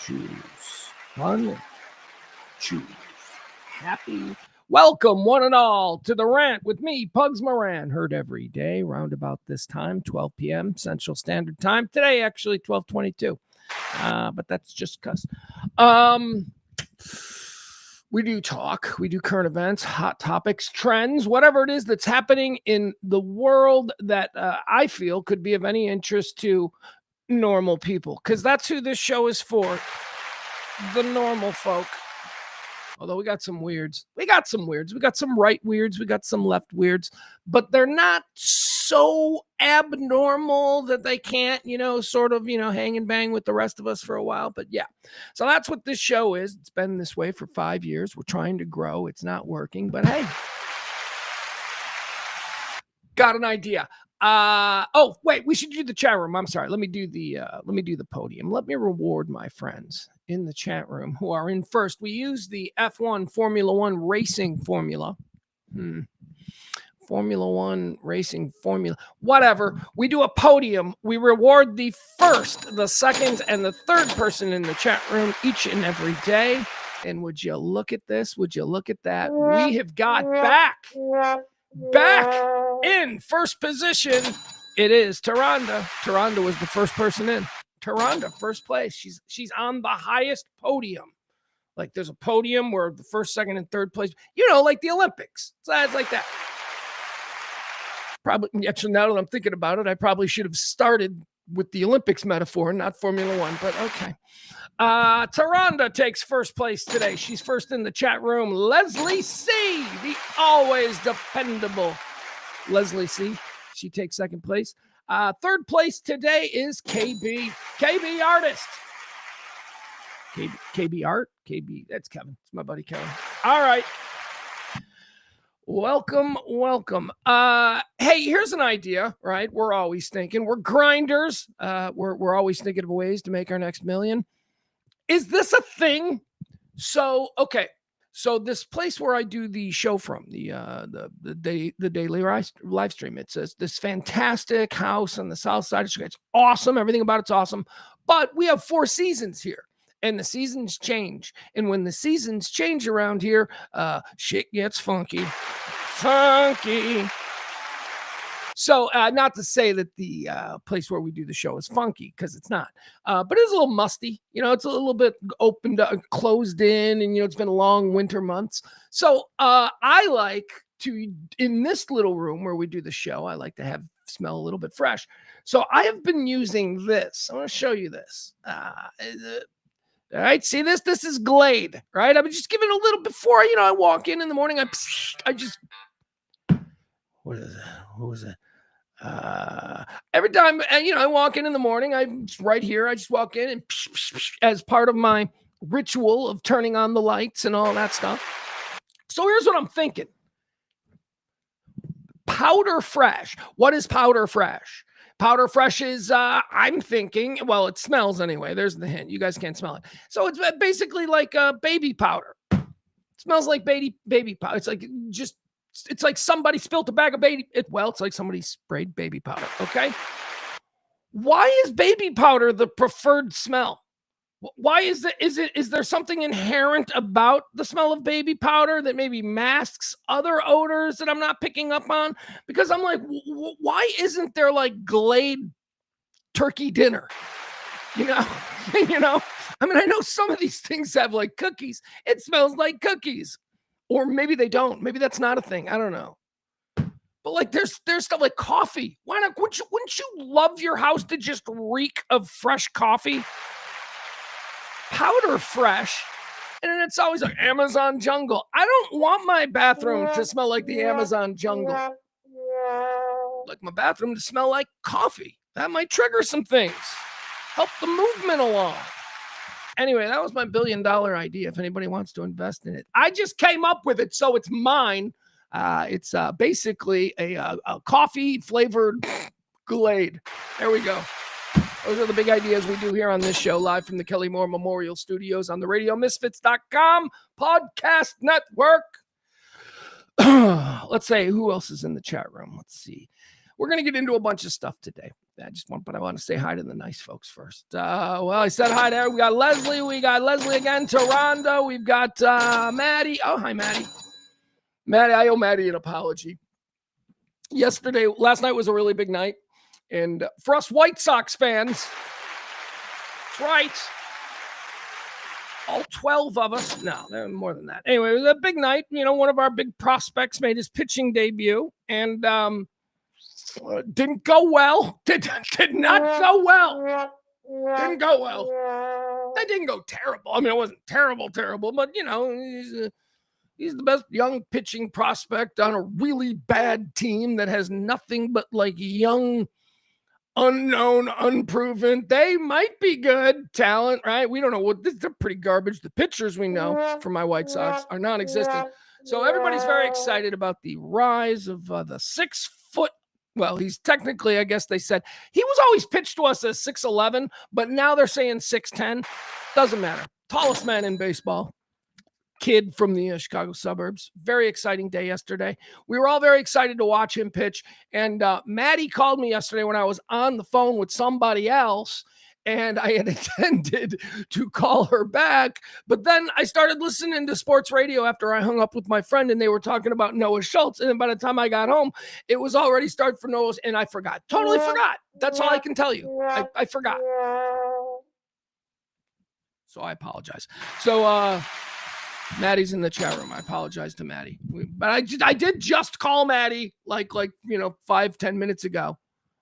choose fun, choose happy. Welcome, one and all, to The Rant with me, Pugs Moran. Heard every day, round about this time, 12 p.m. Central Standard Time. Today, actually, 12:22. But that's just because. We do talk. We do current events, hot topics, trends, whatever it is that's happening in the world that I feel could be of any interest to normal people. Because that's who this show is for. The normal folk. Although we got some weirds. We got some right weirds. We got some left weirds. But they're not so abnormal that they can't, hang and bang with the rest of us for a while. But yeah. So that's what this show is. It's been this way for 5 years. We're trying to grow. It's not working. But hey. Got an idea. We should do the chat room. I'm sorry. Let me do the podium. Let me reward my friends in the chat room who are in first. We use the F1 Formula One racing formula. Formula One racing formula. Whatever. We do a podium. We reward the first, the second, and the third person in the chat room each and every day. And would you look at this? Would you look at that? We have got back in first position. It is Taronda. Taronda was the first person in. Taronda, first place. She's on the highest podium. Like there's a podium where the first, second, and third place, like the Olympics. So it's like that. Probably, actually, now that I'm thinking about it, I probably should have started with the Olympics metaphor, not Formula One, but okay. Taronda takes first place today. She's first in the chat room. Leslie C., the always dependable Leslie C., she takes second place. Third place today is KB Artist. KB Art? KB, that's Kevin. It's my buddy Kevin. All right. Welcome. Hey, here's an idea, right? We're always thinking. We're grinders. We're always thinking of ways to make our next million. Is this a thing? So this place where I do the show from, the daily live stream, it's this fantastic house on the south side of Chicago. It's awesome. Everything about it's awesome. But we have 4 seasons here. And the seasons change. And when the seasons change around here, shit gets funky. So not to say that the place where we do the show is funky, because it's not. But it's a little musty. It's a little bit opened up, closed in, and, it's been long winter months. So I like to, in this little room where we do the show, I like to smell a little bit fresh. So I have been using this. I want to show you this. All right, see this? This is Glade, right? I'm just giving a little before, I walk in the morning. I just, what is that? What was that? Every time, I walk in the morning, I'm right here. I just walk in and as part of my ritual of turning on the lights and all that stuff. So here's what I'm thinking. Powder Fresh. What is Powder Fresh? Powder Fresh is, I'm thinking, well, it smells anyway. There's the hint. You guys can't smell it. So it's basically like baby powder. It smells like baby powder. It's like somebody spilled a bag of it's like somebody sprayed baby powder, okay? Why is baby powder the preferred smell? Why is there something inherent about the smell of baby powder that maybe masks other odors that I'm not picking up on? Because I'm like, why isn't there like Glade turkey dinner? I mean, I know some of these things have like cookies. It smells like cookies. Or maybe they don't. Maybe that's not a thing. I don't know. But like there's stuff like coffee. Why not? Wouldn't you love your house to just reek of fresh coffee? Powder Fresh, and then it's always like Amazon jungle. I don't want my bathroom to smell like the Amazon jungle. I'd like my bathroom to smell like coffee. That might trigger some things. Help the movement along. Anyway, that was my $1 billion idea. If anybody wants to invest in it, I just came up with it, so it's mine. It's basically a coffee flavored Glade. There we go. Those are the big ideas we do here on this show, live from the Kelly Moore Memorial Studios on the RadioMisfits.com podcast network. Let's say, who else is in the chat room? Let's see. We're going to get into a bunch of stuff today. But I want to say hi to the nice folks first. Well, I said hi there. We got Leslie. We got Leslie again. Toronto. We've got Maddie. Oh, hi, Maddie. Maddie, I owe Maddie an apology. Last night was a really big night. And for us White Sox fans, that's right. All 12 of us. No, there more than that. Anyway, it was a big night. One of our big prospects made his pitching debut. And didn't go well. Did not go well. Didn't go well. That didn't go terrible. I mean, it wasn't terrible, but he's the best young pitching prospect on a really bad team that has nothing but like young, unknown, unproven. They might be good talent, right? We don't know they're pretty garbage. The pitchers we know from my White Sox are non-existent. So everybody's very excited about the rise of the 6 foot. Well, he's technically, I guess they said, he was always pitched to us as 6'11", but now they're saying 6'10". Doesn't matter. Tallest man in baseball. Kid from the Chicago suburbs. Very exciting day yesterday. We were all very excited to watch him pitch. And Maddie called me yesterday when I was on the phone with somebody else. And I had intended to call her back. But then I started listening to sports radio after I hung up with my friend, and they were talking about Noah Schultz. And then by the time I got home, it was already start for Noah's, and I forgot. Totally forgot. That's all I can tell you. I forgot. So I apologize. So Maddie's in the chat room. I apologize to Maddie. But I did just call Maddie like 5-10 minutes ago.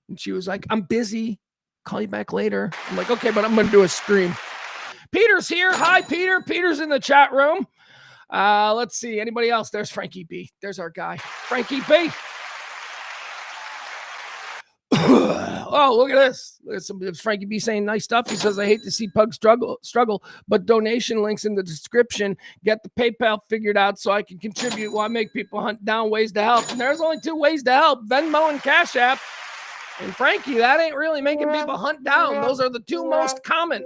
And she was like, I'm busy. Call you back later. I'm like, okay, but I'm going to do a stream. Peter's here. Hi, Peter. Peter's in the chat room. Let's see. Anybody else? There's Frankie B. There's our guy. Frankie B. Oh, look at this. It's Frankie B saying nice stuff. He says, I hate to see Pug struggle, but donation links in the description. Get the PayPal figured out so I can contribute while I make people hunt down ways to help. And there's only 2 ways to help, Venmo and Cash App. And Frankie, that ain't really making people hunt down. Those are the 2 most common.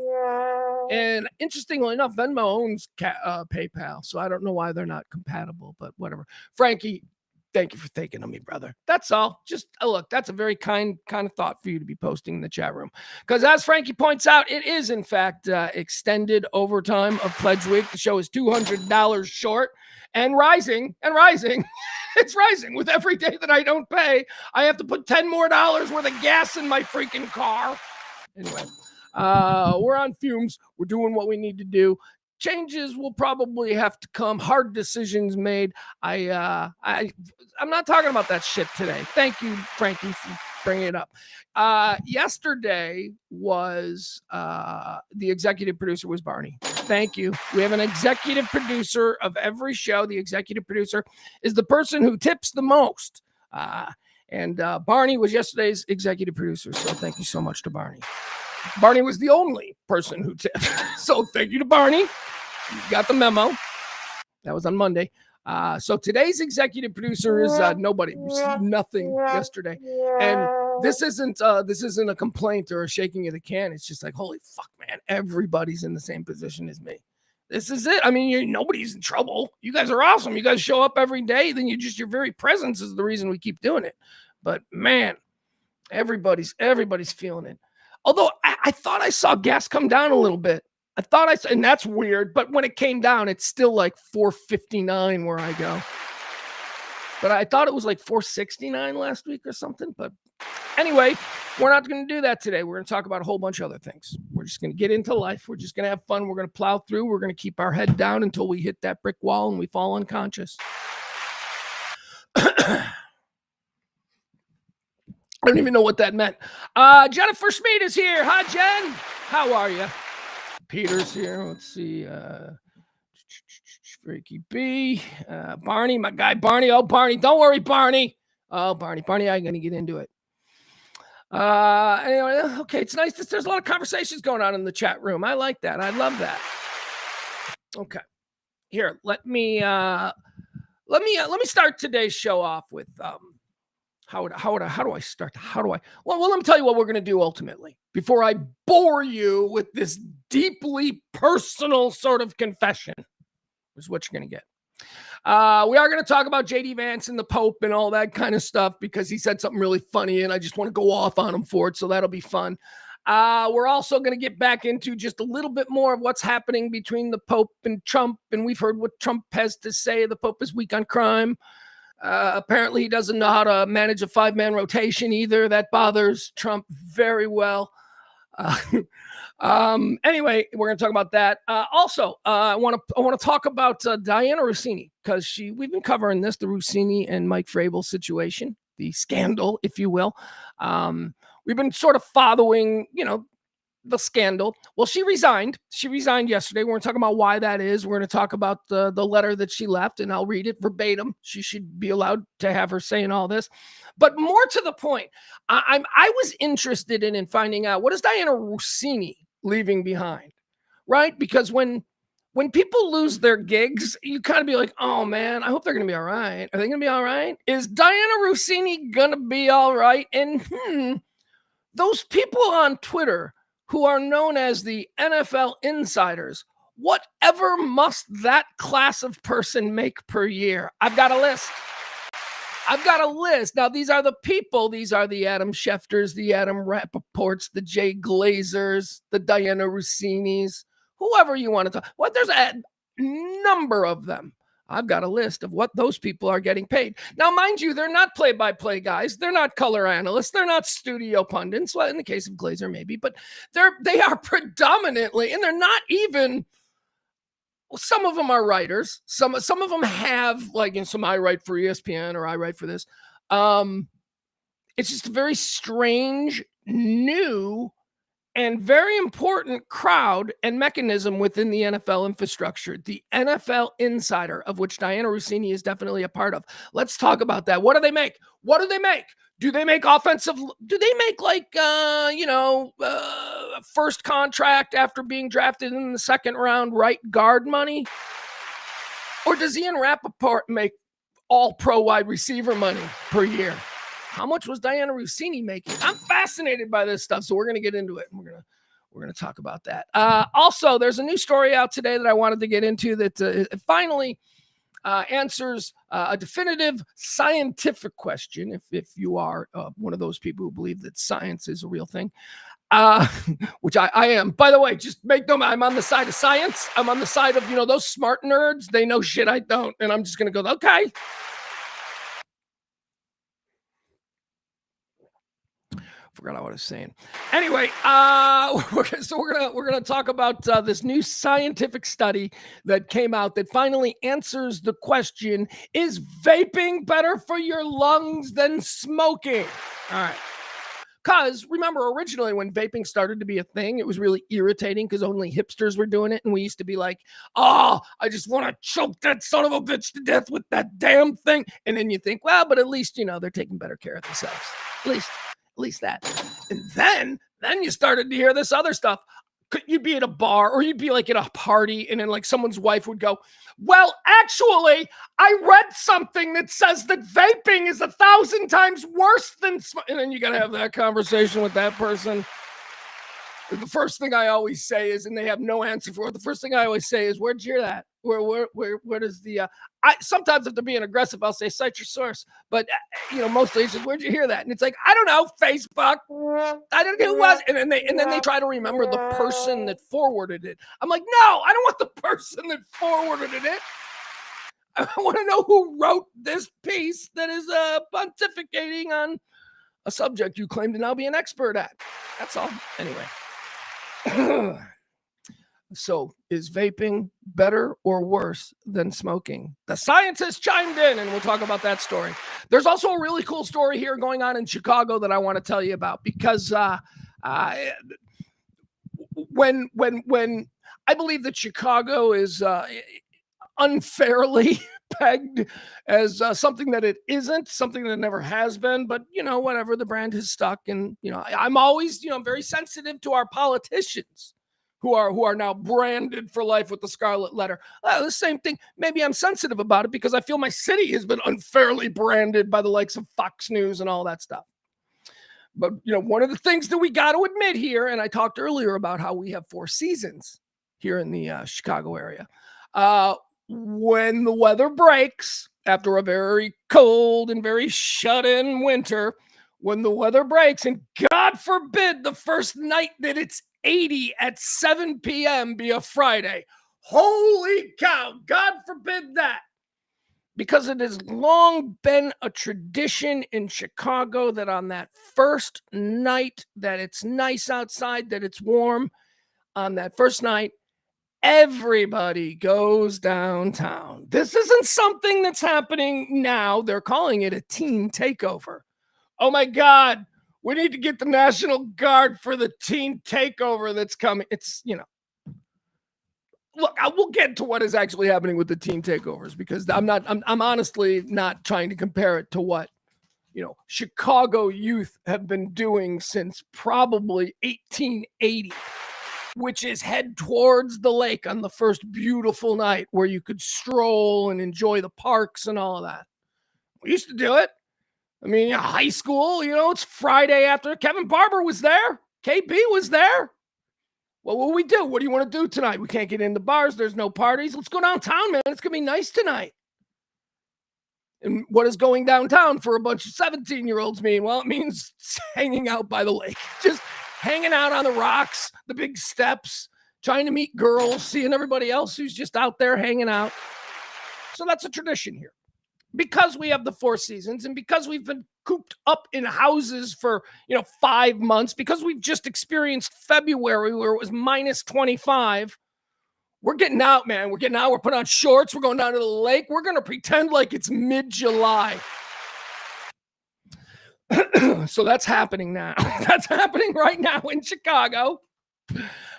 And interestingly enough, Venmo owns PayPal. So I don't know why they're not compatible, but whatever. Frankie, thank you for thinking of me, brother. That's all. Just look, that's a very kind of thought for you to be posting in the chat room. Because as Frankie points out, it is, in fact, extended overtime of Pledge Week. The show is $200 short and rising and rising. It's rising with every day that I don't pay. I have to put $10 more worth of gas in my freaking car. Anyway, we're on fumes. We're doing what we need to do. Changes will probably have to come. Hard decisions made. I'm not talking about that shit today. Thank you, Frankie, for bringing it up. Yesterday was the executive producer was Barney. Thank you. We have an executive producer of every show. The executive producer is the person who tips the most. And Barney was yesterday's executive producer. So thank you so much to Barney. Barney was the only person who tipped. So thank you to Barney. You got the memo. That was on Monday. So today's executive producer is nobody. Nothing yesterday. And this isn't a complaint or a shaking of the can. It's just like, holy fuck, man. Everybody's in the same position as me. This is it. I mean, nobody's in trouble. You guys are awesome. You guys show up every day. Then your very presence is the reason we keep doing it. But man, everybody's feeling it. Although I thought I saw gas come down a little bit. And that's weird. But when it came down, it's still like $4.59 where I go. But I thought it was like $4.69 last week or something. But anyway, we're not going to do that today. We're going to talk about a whole bunch of other things. We're just going to get into life. We're just going to have fun. We're going to plow through. We're going to keep our head down until we hit that brick wall and we fall unconscious. I don't even know what that meant. Jennifer Schmid is here. Hi, Jen. How are you? Peter's here. Let's see. Freaky B. Barney, my guy Barney. Oh, Barney. Don't worry, Barney. Oh, Barney. Barney, I'm going to get into it. Anyway, okay. It's nice. There's a lot of conversations going on in the chat room. I like that. I love that. Okay. Here, let me start today's show off with how do I start? Well, let me tell you what we're going to do ultimately before I bore you with this deeply personal sort of confession. Is what you're going to get. We are going to talk about JD Vance and the Pope and all that kind of stuff because he said something really funny and I just want to go off on him for it. So that'll be fun. We're also going to get back into just a little bit more of what's happening between the Pope and Trump. And we've heard what Trump has to say. The Pope is weak on crime. Apparently, he doesn't know how to manage a 5-man rotation either. That bothers Trump very well. Anyway, we're going to talk about that. Also, I want to talk about Diana Russini because we've been covering this, the Russini and Mike Frabel situation, the scandal, if you will. We've been sort of following, the scandal. Well, she resigned. She resigned yesterday. We're going to talk about why that is. We're going to talk about the letter that she left, and I'll read it verbatim. She should be allowed to have her saying all this. But more to the point, I was interested in finding out, what is Diana Russini leaving behind, right? Because when people lose their gigs, you kind of be like, oh man, I hope they're going to be all right. Are they going to be all right? Is Diana Russini going to be all right? And those people on Twitter who are known as the NFL insiders, whatever must that class of person make per year? I've got a list. Now, these are the people. These are the Adam Schefters, the Adam Rappaports, the Jay Glazers, the Diana Russinis, whoever you want to talk. Well, there's a number of them. I've got a list of what those people are getting paid. Now, mind you, they're not play-by-play guys. They're not color analysts. They're not studio pundits. Well, in the case of Glazer, maybe, but they are predominantly, and they're not even. Some of them are writers. Some of them have some I write for ESPN or I write for this. It's just a very strange, new, and very important crowd and mechanism within the NFL infrastructure, the NFL insider, of which Diana Russini is definitely a part of. Let's talk about that. What do they make? Do they make offensive? Do they make first contract after being drafted in the second round right guard money? Or does Ian Rappaport make all pro wide receiver money per year? How much was Diana Russini making? I'm fascinated by this stuff, so we're going to get into it. And we're going to talk about that. Also, there's a new story out today that I wanted to get into that finally answers a definitive scientific question. If you are one of those people who believe that science is a real thing, which I am. By the way, just make no, I'm on the side of science. I'm on the side of, those smart nerds. They know shit I don't. And I'm just going to go, okay. Forgot what I was saying. Anyway, we're gonna talk about this new scientific study that came out that finally answers the question: is vaping better for your lungs than smoking? All right. Because remember, originally when vaping started to be a thing, it was really irritating because only hipsters were doing it, and we used to be like, "Oh, I just want to choke that son of a bitch to death with that damn thing." And then you think, well, but at least they're taking better care of themselves. At least that. And then you started to hear this other stuff. You'd be at a bar or you'd be like at a party and then someone's wife would go, well, actually, I read something that says that vaping is 1,000 times worse than and then you got to have that conversation with that person. The first thing I always say is, and they have no answer for it. The first thing I always say is, where'd you hear that? Where does the, I sometimes if they're being aggressive, I'll say, cite your source. But, mostly it's just, where'd you hear that? And it's like, I don't know, Facebook. I don't know who was. And then they try to remember the person that forwarded it. I'm like, no, I don't want the person that forwarded it. I want to know who wrote this piece that is pontificating on a subject you claim to now be an expert at. That's all. Anyway. So, is vaping better or worse than smoking? The scientists chimed in, and we'll talk about that story. There's also a really cool story here going on in Chicago that I want to tell you about because when I believe that Chicago is unfairly pegged as something that it isn't, something that never has been, but whatever, the brand has stuck. And I'm always very sensitive to our politicians who are now branded for life with the scarlet letter. The same thing. Maybe I'm sensitive about it because I feel my city has been unfairly branded by the likes of Fox News and all that stuff. But one of the things that we got to admit here, and I talked earlier about how we have 4 seasons here in the Chicago area. when the weather breaks after a very cold and very shut-in winter, when the weather breaks, and God forbid the first night that it's 80 at 7 p.m. be a Friday. Holy cow, God forbid that. Because it has long been a tradition in Chicago that on that first night that it's nice outside, that it's warm, on that first night, everybody goes downtown. This isn't something that's happening now. They're calling it a teen takeover. Oh my God, we need to get the National Guard for the teen takeover that's coming. It's, look, I will get to what is actually happening with the teen takeovers, because I'm honestly not trying to compare it to what, Chicago youth have been doing since probably 1880. Which is head towards the lake on the first beautiful night where you could stroll and enjoy the parks and all of that. We used to do it. I mean, high school, it's Friday after. Kevin Barber was there. KB was there. What will we do? What do you want to do tonight? We can't get into bars. There's no parties. Let's go downtown, man. It's going to be nice tonight. And what does going downtown for a bunch of 17-year-olds mean? Well, it means hanging out by the lake. Just hanging out on the rocks, the big steps, trying to meet girls, seeing everybody else who's just out there hanging out. So that's a tradition here. Because we have the Four Seasons, and because we've been cooped up in houses for, 5 months, because we've just experienced February where it was minus 25, we're getting out, man. We're getting out. We're putting on shorts. We're going down to the lake. We're going to pretend like it's mid-July. So that's happening now. That's happening right now in Chicago.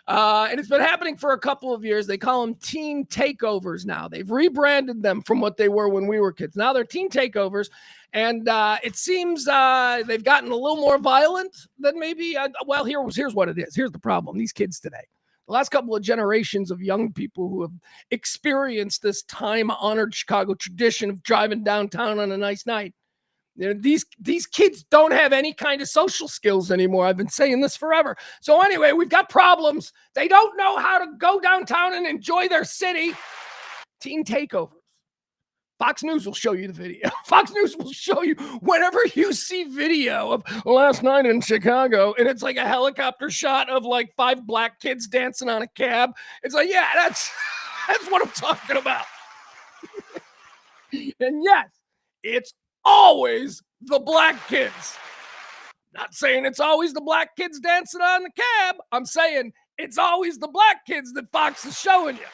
And it's been happening for a couple of years. They call them teen takeovers now. They've rebranded them from what they were when we were kids. Now they're teen takeovers. And it seems they've gotten a little more violent than maybe. Well, here's what it is. Here's the problem. These kids today. The last couple of generations of young people who have experienced this time-honored Chicago tradition of driving downtown on a nice night. These kids don't have any kind of social skills anymore. I've been saying this forever. So anyway, we've got problems. They don't know how to go downtown and enjoy their city. Teen takeovers. Fox News will show you the video. Fox News will show you whenever you see video of last night in Chicago, and it's like a helicopter shot of like 5 black kids dancing on a cab. It's like, yeah, that's what I'm talking about. And yes, it's always the black kids. Not saying it's always the black kids dancing on the cab. I'm saying it's always the black kids that Fox is showing you.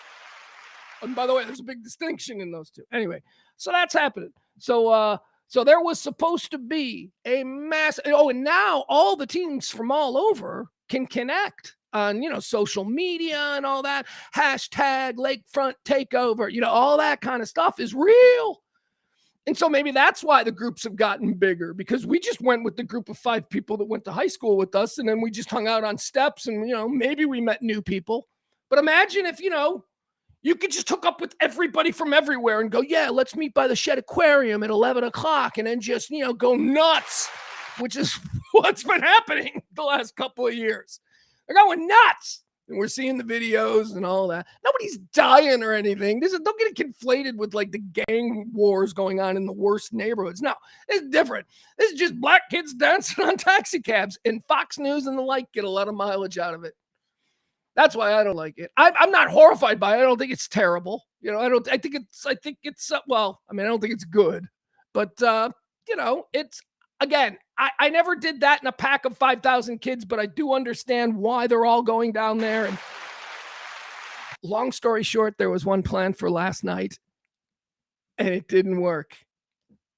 And by the way, there's a big distinction in those two. Anyway, so that's happening. So there was supposed to be a mass. Oh, and now all the teams from all over can connect on, social media and all that. Hashtag Lakefront Takeover. All that kind of stuff is real. And so maybe that's why the groups have gotten bigger, because we just went with the group of 5 people that went to high school with us, and then we just hung out on steps, and, maybe we met new people. But imagine if, you could just hook up with everybody from everywhere and go, yeah, let's meet by the Shed Aquarium at 11 o'clock and then just, go nuts, which is what's been happening the last couple of years. They're going nuts. And we're seeing the videos and all that. Nobody's dying or anything. Don't get it conflated with like the gang wars going on in the worst neighborhoods. No, it's different. This is just black kids dancing on taxi cabs, and Fox News and the like get a lot of mileage out of it. That's why I don't like it. I'm not horrified by it. I don't think it's terrible. I think it's well, I don't think it's good, but it's, again, I never did that in a pack of 5,000 kids, but I do understand why they're all going down there. And long story short, there was one planned for last night, and it didn't work.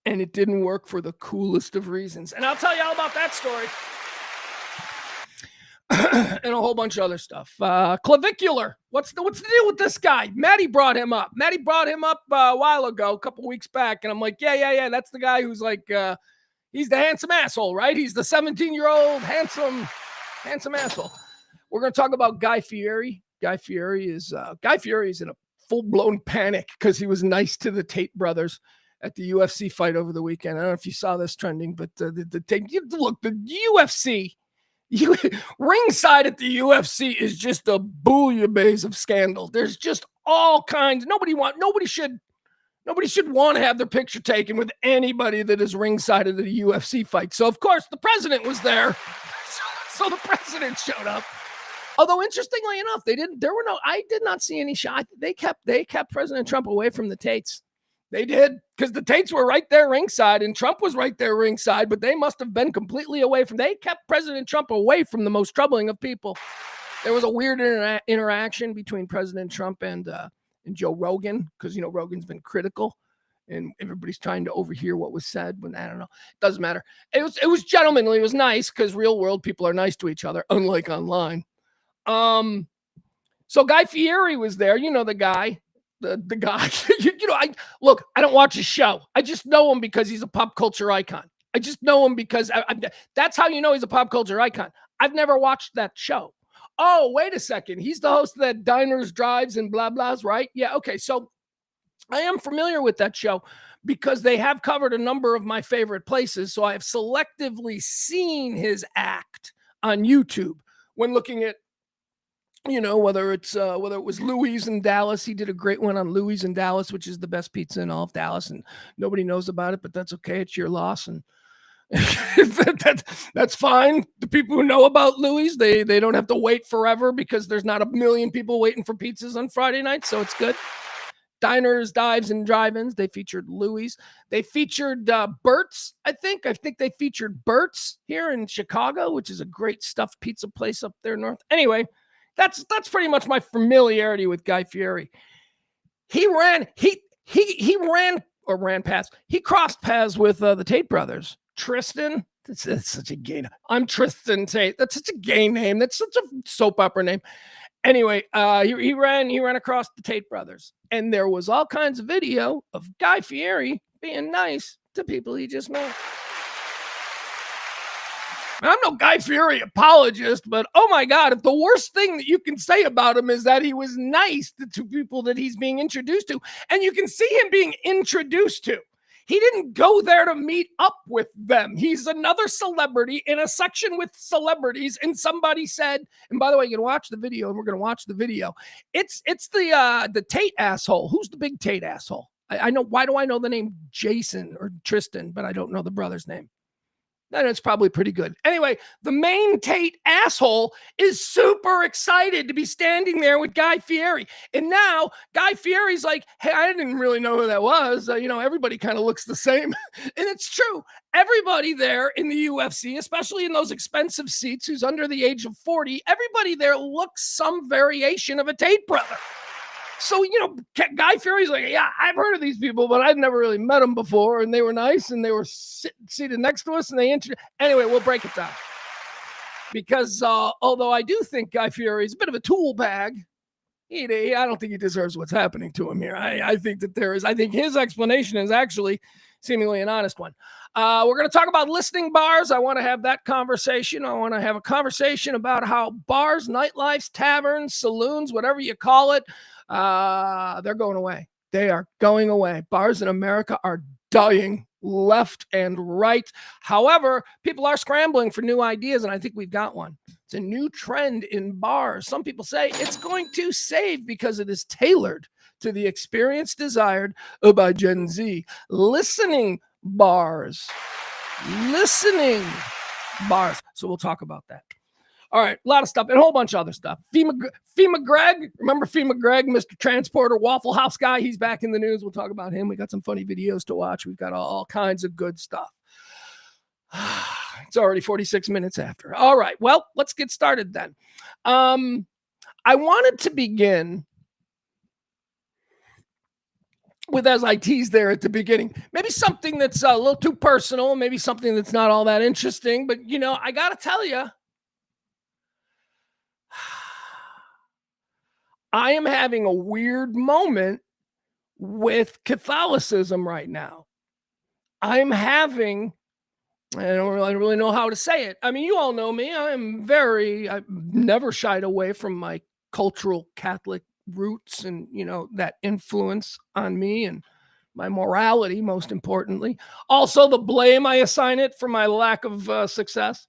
And it didn't work for the coolest of reasons. And I'll tell you all about that story. And a whole bunch of other stuff. Clavicular. What's the deal with this guy? Maddie brought him up. A while ago, a couple weeks back. And I'm like, yeah. That's the guy who's like, he's the handsome asshole, right? He's the 17-year-old handsome asshole. We're going to talk about Guy Fieri. Guy Fieri is in a full-blown panic because he was nice to the Tate brothers at the UFC fight over the weekend. I don't know if you saw this trending, but the UFC, ringside at the UFC is just a bouillabaisse of scandal. There's just all kinds. Nobody should want to have their picture taken with anybody that is ringside at a UFC fight. So of course the president was there. So the president showed up. Although interestingly enough, I did not see any shot. They kept President Trump away from the Tates. They did, because the Tates were right there ringside and Trump was right there ringside, but they must have been completely away from, they kept President Trump away from the most troubling of people. There was a weird interaction between President Trump and Joe Rogan, because, Rogan's been critical and everybody's trying to overhear what was said, but I don't know. It doesn't matter. It was gentlemanly. It was nice, because real world people are nice to each other, unlike online. So Guy Fieri was there, the guy. The guy, I don't watch his show. I just know him because he's a pop culture icon. I just know him because that's how you know he's a pop culture icon. I've never watched that show. Oh, wait a second. He's the host of that Diners, Drives, and blah, blahs, right? Yeah, okay. So I am familiar with that show because they have covered a number of my favorite places. So I have selectively seen his act on YouTube when looking at, whether it was Louis in Dallas. He did a great one on Louis in Dallas, which is the best pizza in all of Dallas, and nobody knows about it, but that's okay. It's your loss, and that's fine. The people who know about Louis, they don't have to wait forever, because there's not a million people waiting for pizzas on Friday night, so it's good. Diners, Dives, and Drive-ins. They featured Louis. They featured Bert's, I think. They featured Bert's here in Chicago, which is a great stuffed pizza place up there north. Anyway, that's pretty much my familiarity with Guy Fieri. He ran past. He crossed paths with the Tate brothers. Tristan. That's such a gay name. I'm Tristan Tate. That's such a gay name. That's such a soap opera name. Anyway, he ran across the Tate brothers, and there was all kinds of video of Guy Fieri being nice to people he just met. I'm no Guy Fieri apologist, but oh my God, if the worst thing that you can say about him is that he was nice to people that he's being introduced to, and you can see him being introduced to. He didn't go there to meet up with them. He's another celebrity in a section with celebrities, and somebody said, and by the way, you can watch the video, and we're going to watch the video. It's the Tate asshole. Who's the big Tate asshole? I know. Why do I know the name Jason or Tristan, but I don't know the brother's name? Then it's probably pretty good. Anyway, the main Tate asshole is super excited to be standing there with Guy Fieri. And now Guy Fieri's like, hey, I didn't really know who that was. Everybody kind of looks the same. And it's true. Everybody there in the UFC, especially in those expensive seats, who's under the age of 40, everybody there looks some variation of a Tate brother. So, Guy Fieri's like, yeah, I've heard of these people, but I've never really met them before. And they were nice, and they were seated next to us, and anyway, we'll break it down. Because although I do think Guy Fieri is a bit of a tool bag, I don't think he deserves what's happening to him here. I think his explanation is actually seemingly an honest one. We're going to talk about listening bars. I want to have that conversation. I want to have a conversation about how bars, nightlifes, taverns, saloons, whatever you call it, they're going away. They are going away. Bars in America are dying left and right. However, people are scrambling for new ideas, and I think we've got one. It's a new trend in bars. Some people say it's going to save because it is tailored to the experience desired by Gen Z. Listening bars. So we'll talk about that. All right, a lot of stuff and a whole bunch of other stuff. FEMA Greg, remember FEMA Greg, Mr. Transporter, Waffle House guy? He's back in the news. We'll talk about him. We got some funny videos to watch. We've got all kinds of good stuff. It's already 46 minutes after. All right, well, let's get started then. I wanted to begin with, as I teased there at the beginning, maybe something that's a little too personal, maybe something that's not all that interesting, but, I got to tell you, I am having a weird moment with Catholicism right now. I don't really know how to say it. I mean, you all know me. I've never shied away from my cultural Catholic roots and, that influence on me and my morality, most importantly. Also, the blame I assign it for my lack of success.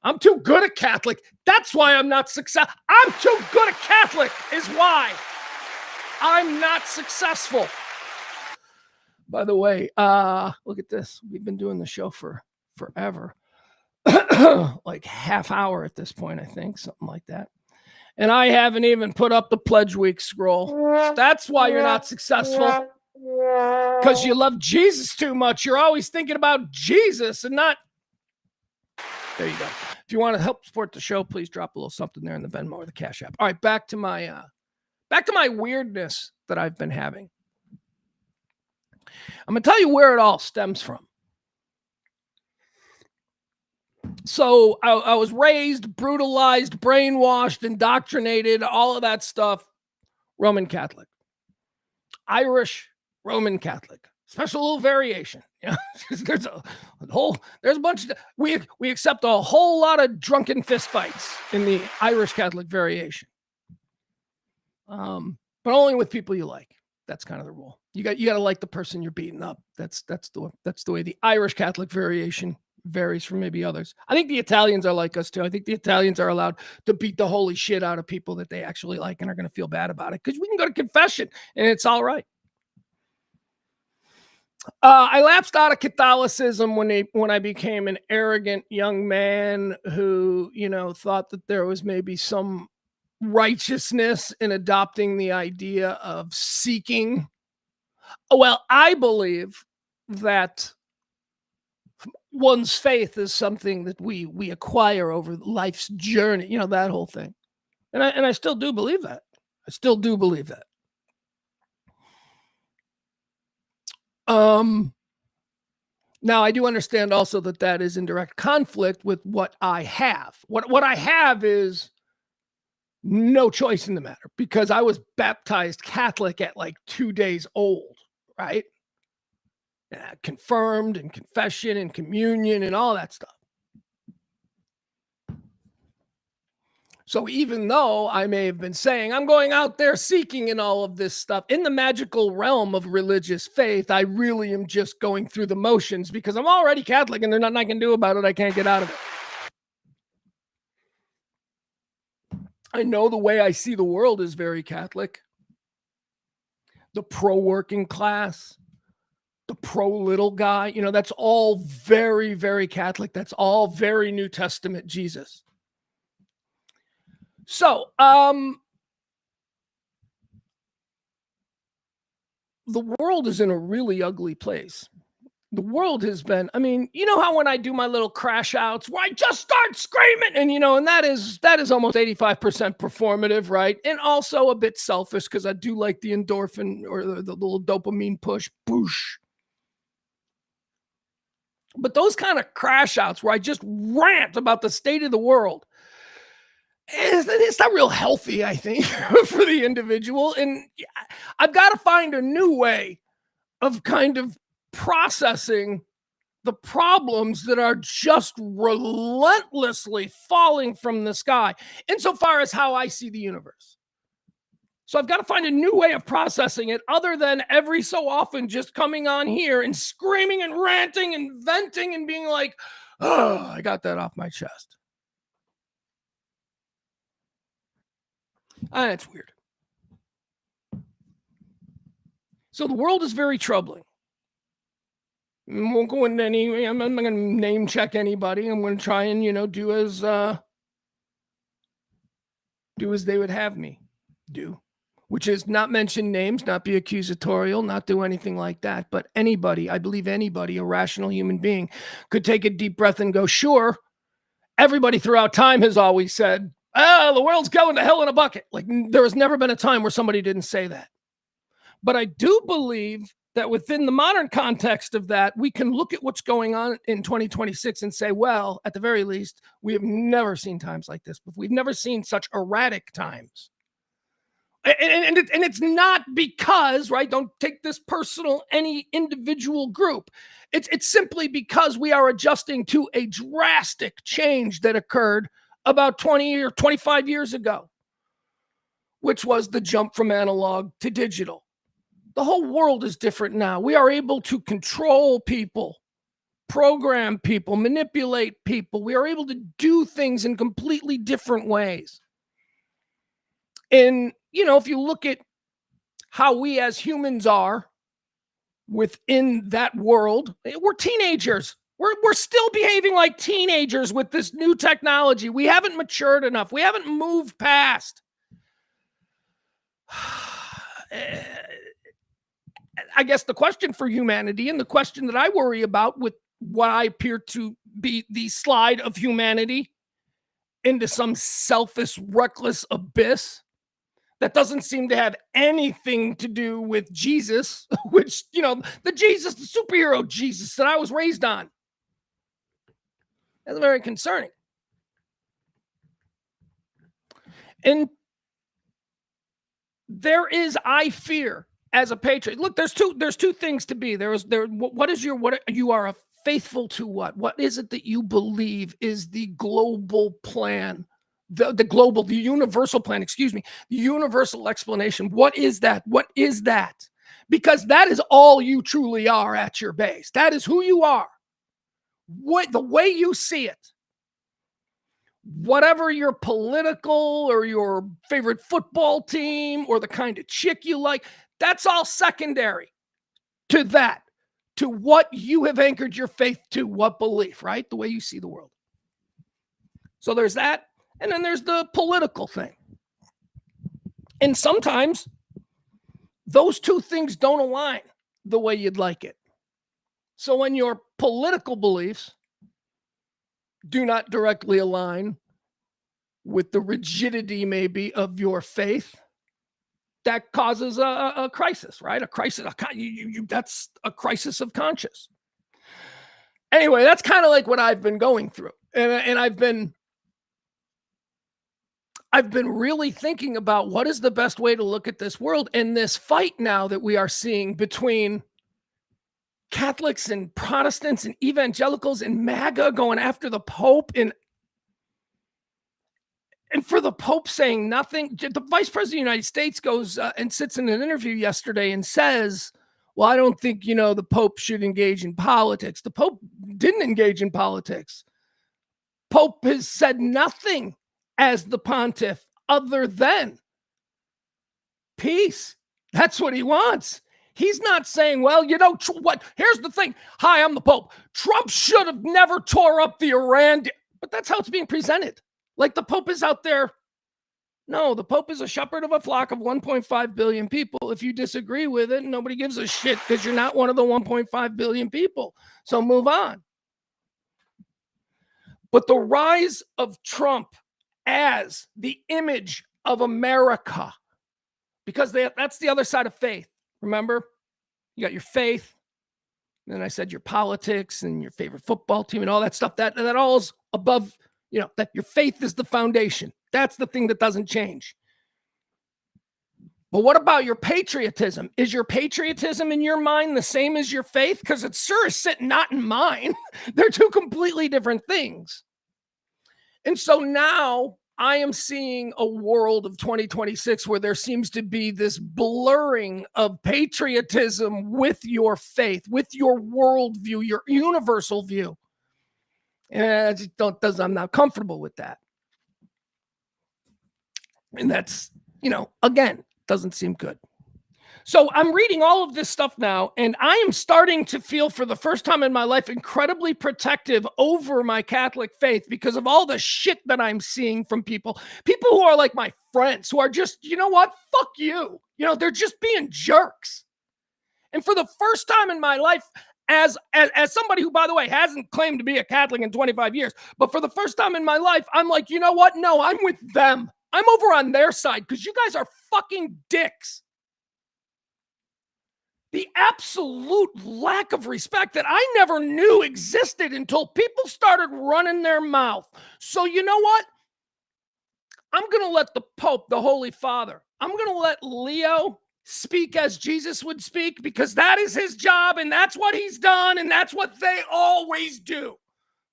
I'm too good at Catholic. That's why I'm not successful. I'm too good at Catholic is why. I'm not successful. By the way, look at this. We've been doing the show for forever. Like half hour at this point, I think, something like that. And I haven't even put up the Pledge Week scroll. That's why you're not successful. Because you love Jesus too much. You're always thinking about Jesus and not. There you go. If you want to help support the show, please drop a little something there in the Venmo or the Cash App. All right, back to my weirdness that I've been having. I'm going to tell you where it all stems from. So I was raised, brutalized, brainwashed, indoctrinated, all of that stuff. Roman Catholic, Irish, Roman Catholic, special little variation. You know, there's a bunch of, we accept a whole lot of drunken fistfights in the Irish Catholic variation. But only with people you like. That's kind of the rule. You got to like the person you're beating up. That's the way the Irish Catholic variation varies from maybe others. I think the Italians are like us too. I think the Italians are allowed to beat the holy shit out of people that they actually like and are going to feel bad about it because we can go to confession and it's all right. I lapsed out of Catholicism when I became an arrogant young man who, thought that there was maybe some righteousness in adopting the idea of seeking. Well, I believe that one's faith is something that we acquire over life's journey, that whole thing. And I still do believe that. Now I do understand also that is in direct conflict with what I have. What I have is no choice in the matter because I was baptized Catholic at like 2 days old, right? Confirmed and confession and communion and all that stuff. So even though I may have been saying I'm going out there seeking and all of this stuff in the magical realm of religious faith, I really am just going through the motions because I'm already Catholic and there's nothing I can do about it. I can't get out of it. I know the way I see the world is very Catholic. The pro-working class, the pro-little guy, that's all very, very Catholic. That's all very New Testament Jesus. So, the world is in a really ugly place. The world has been, how when I do my little crash outs where I just start screaming and that is almost 85% performative, right? And also a bit selfish because I do like the endorphin or the little dopamine push, boosh. But those kind of crash outs where I just rant about the state of the world, it's not real healthy, I think, for the individual. And I've got to find a new way of kind of processing the problems that are just relentlessly falling from the sky insofar as how I see the universe. So I've got to find a new way of processing it other than every so often just coming on here and screaming and ranting and venting and being like, oh, I got that off my chest. It's weird. So the world is very troubling. I won't go into any, I'm not going to name check anybody. I'm going to try and, do as they would have me do, which is not mention names, not be accusatorial, not do anything like that. But anybody, I believe anybody, a rational human being could take a deep breath and go, sure. Everybody throughout time has always said, the world's going to hell in a bucket. Like there has never been a time where somebody didn't say that. But I do believe that within the modern context of that, we can look at what's going on in 2026 and say, well, at the very least, we have never seen times like this before. We've never seen such erratic times. And it's not because, right, don't take this personal, any individual group. It's simply because we are adjusting to a drastic change that occurred about 20 or 25 years ago, which was the jump from analog to digital. The whole world is different now. We are able to control people, program people, manipulate people. We are able to do things in completely different ways. And, if you look at how we as humans are within that world. We're teenagers. We're still behaving like teenagers with this new technology. We haven't matured enough. We haven't moved past. I guess the question for humanity, and the question that I worry about with what I appear to be the slide of humanity into some selfish, reckless abyss that doesn't seem to have anything to do with Jesus, which, the Jesus, the superhero Jesus that I was raised on. That's very concerning. And there is, I fear, as a patriot. Look, there's two things to be. What you are faithful to what? What is it that you believe is the global plan? The universal plan, excuse me, the universal explanation. What is that? What is that? Because that is all you truly are at your base. That is who you are. The way you see it. Whatever your political or your favorite football team or the kind of chick you like, that's all secondary to that, to what you have anchored your faith to, what belief, right? The way you see the world. So there's that. And then there's the political thing. And sometimes those two things don't align the way you'd like it. So when your political beliefs do not directly align with the rigidity maybe of your faith, that causes a crisis, right? A crisis. That's a crisis of conscience. Anyway, that's kind of like what I've been going through. And I've been really thinking about what is the best way to look at this world and this fight now that we are seeing between Catholics and Protestants and evangelicals and MAGA going after the Pope, and for the Pope saying nothing. The Vice President of the United States goes and sits in an interview yesterday and says, well, I don't think, the Pope should engage in politics. The Pope didn't engage in politics. Pope has said nothing as the pontiff other than peace. That's what he wants. He's not saying, well, what? Here's the thing. Hi, I'm the Pope. Trump should have never tore up the Iran deal. But that's how it's being presented. Like the Pope is out there. No, the Pope is a shepherd of a flock of 1.5 billion people. If you disagree with it, nobody gives a shit because you're not one of the 1.5 billion people. So move on. But the rise of Trump as the image of America, because that's the other side of faith. Remember, you got your faith, and then I said your politics and your favorite football team and all that stuff. That all is above, that your faith is the foundation. That's the thing that doesn't change. But what about your patriotism? Is your patriotism in your mind the same as your faith? Because it sure is sitting not in mine. They're two completely different things. And so now I am seeing a world of 2026 where there seems to be this blurring of patriotism with your faith, with your worldview, your universal view. And I'm not comfortable with that. And that's, again, doesn't seem good. So I'm reading all of this stuff now, and I am starting to feel for the first time in my life incredibly protective over my Catholic faith because of all the shit that I'm seeing from people who are like my friends, who are just, fuck you. They're just being jerks. And for the first time in my life, as somebody who, by the way, hasn't claimed to be a Catholic in 25 years, but for the first time in my life, I'm like, you know what? No, I'm with them. I'm over on their side because you guys are fucking dicks. The absolute lack of respect that I never knew existed until people started running their mouth. So you know what? I'm going to let the Pope, the Holy Father, I'm going to let Leo speak as Jesus would speak because that is his job and that's what he's done and that's what they always do.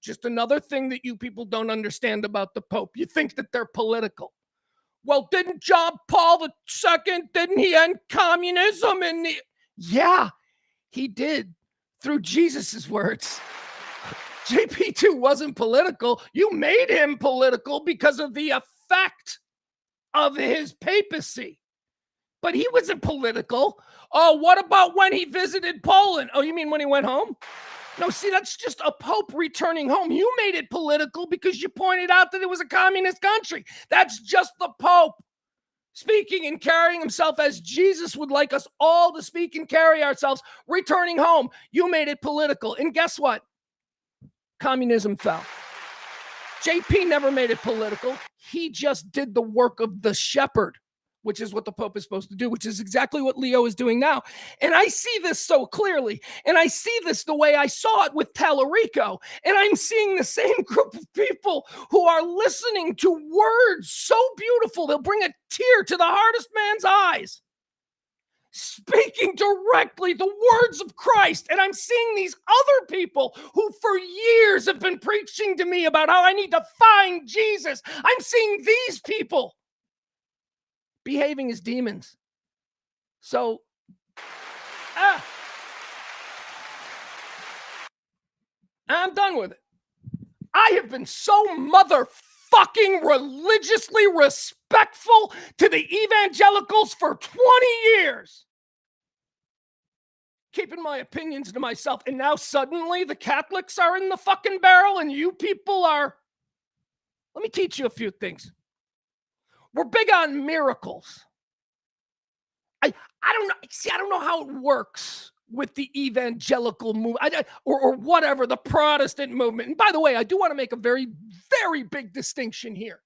Just another thing that you people don't understand about the Pope. You think that they're political. Well, didn't John Paul II, didn't he end communism? Yeah, he did, through Jesus's words. JP2 wasn't political. You made him political because of the effect of his papacy. but he wasn't political. Oh, what about when he visited Poland? Oh, you mean when he went home? No, see, that's just a pope returning home. You made it political because you pointed out that it was a communist country. That's just the pope speaking and carrying himself as Jesus would like us all to speak and carry ourselves, returning home. You made it political. And guess what? Communism fell. JP never made it political. He just did the work of the shepherd, which is what the Pope is supposed to do, which is exactly what Leo is doing now. And I see this so clearly. And I see this the way I saw it with Tallarico. And I'm seeing the same group of people who are listening to words so beautiful, they'll bring a tear to the hardest man's eyes, speaking directly the words of Christ. And I'm seeing these other people who for years have been preaching to me about how I need to find Jesus. I'm seeing these people behaving as demons. So, I'm done with it. I have been so motherfucking religiously respectful to the evangelicals for 20 years. Keeping my opinions to myself. And now suddenly the Catholics are in the fucking barrel and you people are... Let me teach you a few things. We're big on miracles. I don't know. See, I don't know how it works with the evangelical movement or whatever, the Protestant movement. And by the way, I do want to make a very, very big distinction here.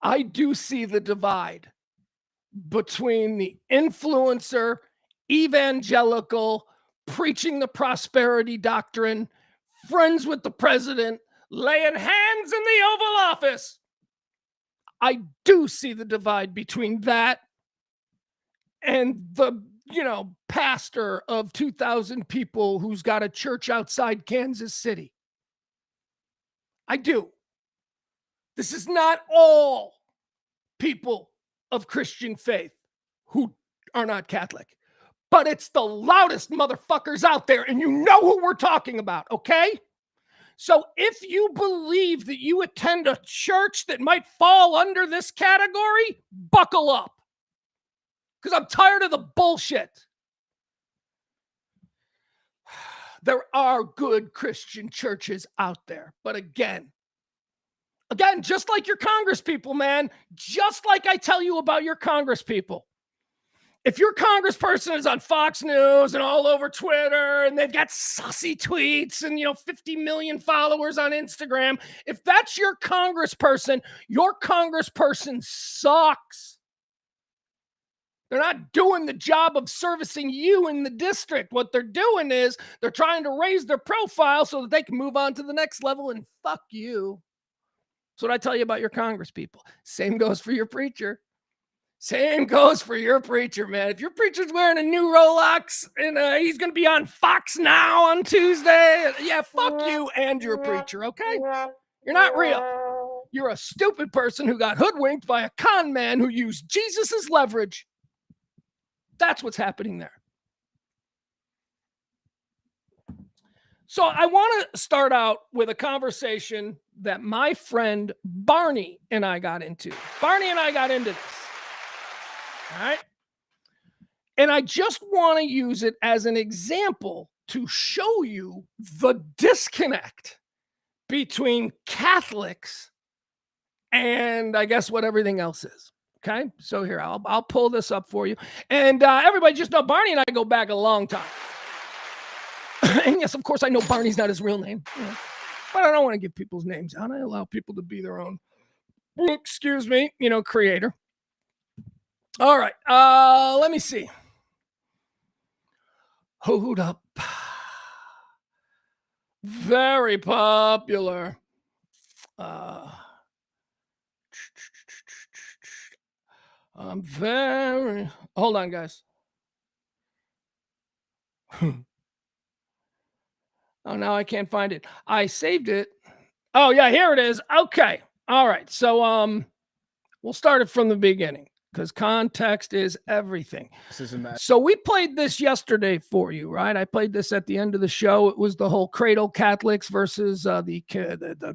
I do see the divide between the influencer, evangelical, preaching the prosperity doctrine, friends with the president, laying hands in the Oval Office. I do see the divide between that and the, pastor of 2,000 people who's got a church outside Kansas City. I do. This is not all people of Christian faith who are not Catholic, but it's the loudest motherfuckers out there, and you know who we're talking about, okay? So if you believe that you attend a church that might fall under this category, buckle up. Because I'm tired of the bullshit. There are good Christian churches out there. But again, just like your Congress people, man, just like I tell you about your Congress people. If your congressperson is on Fox News and all over Twitter and they've got sussy tweets and, 50 million followers on Instagram, if that's your congressperson sucks. They're not doing the job of servicing you in the district. What they're doing is they're trying to raise their profile so that they can move on to the next level and fuck you. That's what I tell you about your Congress people. Same goes for your preacher. Same goes for your preacher, man. If your preacher's wearing a new Rolex and he's going to be on Fox Now on Tuesday, yeah, fuck you and your preacher, okay? You're not real. You're a stupid person who got hoodwinked by a con man who used Jesus as leverage. That's what's happening there. So I want to start out with a conversation that my friend Barney and I got into. Barney and I got into this. All right. And I just want to use it as an example to show you the disconnect between Catholics and I guess what everything else is. Okay. So here, I'll pull this up for you. And everybody just know Barney and I go back a long time. And yes, of course, I know Barney's not his real name. But I don't want to give people's names out. I allow people to be their own, creator. All right, let me see. Hold up. Very popular. Hold on, guys. Oh, now I can't find it. I saved it. Oh, yeah, here it is. Okay. All right. So we'll start it from the beginning because context is everything. So we played this yesterday for you, right? I played this at the end of the show. It was the whole cradle Catholics versus the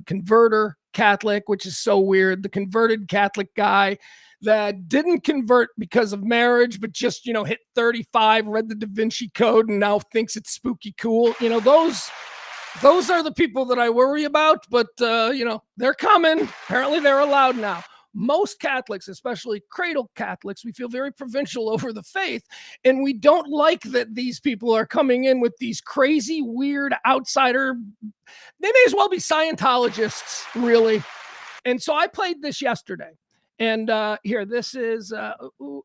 converter Catholic, which is so weird. The converted Catholic guy that didn't convert because of marriage, but just, hit 35, read the Da Vinci Code, and now thinks it's spooky cool. Those are the people that I worry about, but, they're coming. Apparently they're allowed now. Most Catholics, especially cradle Catholics, we feel very provincial over the faith, and we don't like that these people are coming in with these crazy, weird outsider. They may as well be Scientologists, really. And so I played this yesterday, and here, this is oh,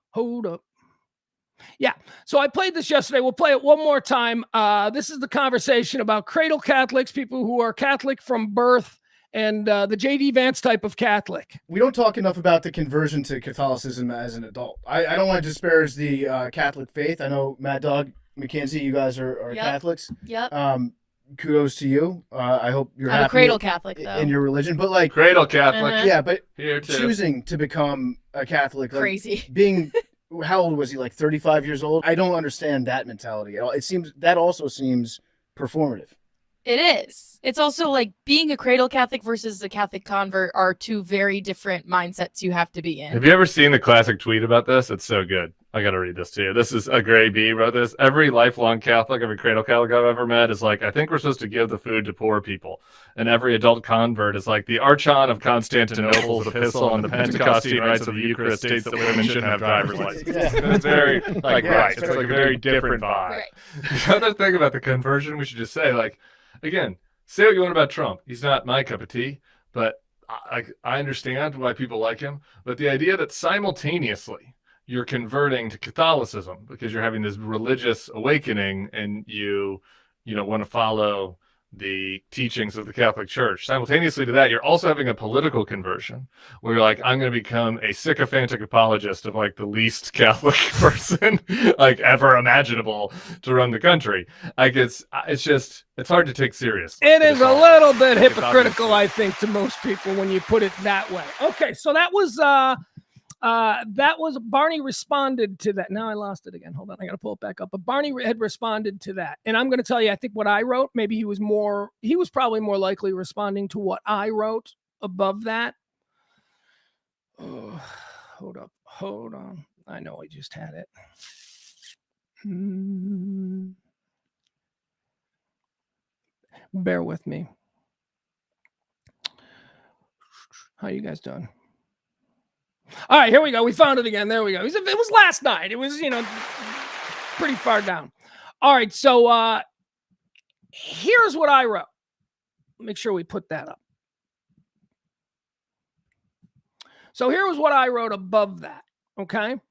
hold up. Yeah. So I played this yesterday. We'll play it one more time. This is the conversation about cradle Catholics, people who are Catholic from birth, and the J.D. Vance type of Catholic. We don't talk enough about the conversion to Catholicism as an adult. I don't want to disparage the Catholic faith. I know Mad Dog, Mackenzie, you guys are Catholics. Yep. Kudos to you. I hope you're I'm happy a cradle Catholic, though. in your religion. But like cradle Catholic. Yeah, but Here too. choosing to become a Catholic, like, Crazy. being, how old was he? Like 35 years old? I don't understand that mentality at all. That also seems performative. It is. It's also like being a cradle Catholic versus a Catholic convert are two very different mindsets you have to be in. Have you ever seen the classic tweet about this? It's so good. I got to read this to you. This is a Gray B wrote this. Every lifelong Catholic, every cradle Catholic I've ever met is like, I think we're supposed to give the food to poor people. And every adult convert is like, the Archon of Constantinople's epistle on the Pentecostal rites of the Eucharist states that women shouldn't have driver's licenses. It's very, like, right. It's like a very different vibe. Right. The other thing about the conversion, we should just say, like, again, say what you want about Trump. He's not my cup of tea, but I understand why people like him. But the idea that simultaneously you're converting to Catholicism because you're having this religious awakening and you want to follow the teachings of the Catholic Church. Simultaneously to that, you're also having a political conversion where you're like, I'm going to become a sycophantic apologist of like the least Catholic person like ever imaginable to run the country. Like it's hard to take seriously. It is a little bit hypocritical, I think, to most people when you put it that way. Okay, so that was Barney responded to that. Now I lost it again. Hold on, I got to pull it back up. But Barney had responded to that, and I'm going to tell you, I think what I wrote, maybe he was probably more likely responding to what I wrote above that. Oh, hold on. I know I just had it. Bear with me. How you guys doing? All right, here we go. We found it again. There we go. It was last night. It was, pretty far down. All right, so here's what I wrote. Make sure we put that up. So here was what I wrote above that, okay?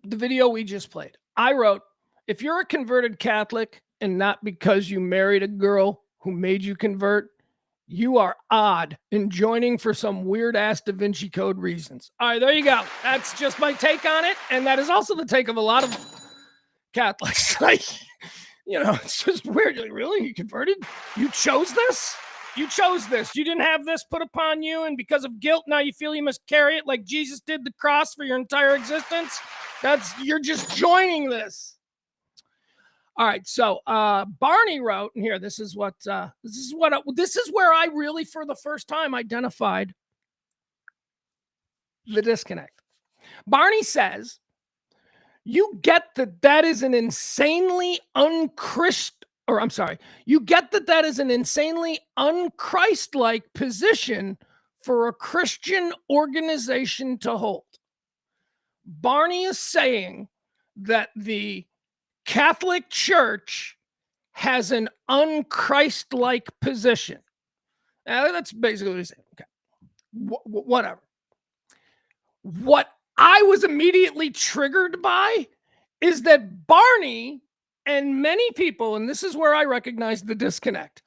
The video we just played. I wrote, if you're a converted Catholic and not because you married a girl who made you convert, you are odd and joining for some weird-ass Da Vinci Code reasons. All right, there you go. That's just my take on it, and that is also the take of a lot of Catholics. Like, it's just weird. You're like, really? You converted? You chose this? You chose this. You didn't have this put upon you, and because of guilt, now you feel you must carry it like Jesus did the cross for your entire existence? You're just joining this. All right, so Barney wrote, and here, this is where I really, for the first time, identified the disconnect. Barney says, you get that is an insanely unchrist-like position for a Christian organization to hold. Barney is saying that the Catholic Church has an unchrist-like position. That's basically what he's saying. Okay, whatever. What I was immediately triggered by is that Barney and many people, and this is where I recognize the disconnect,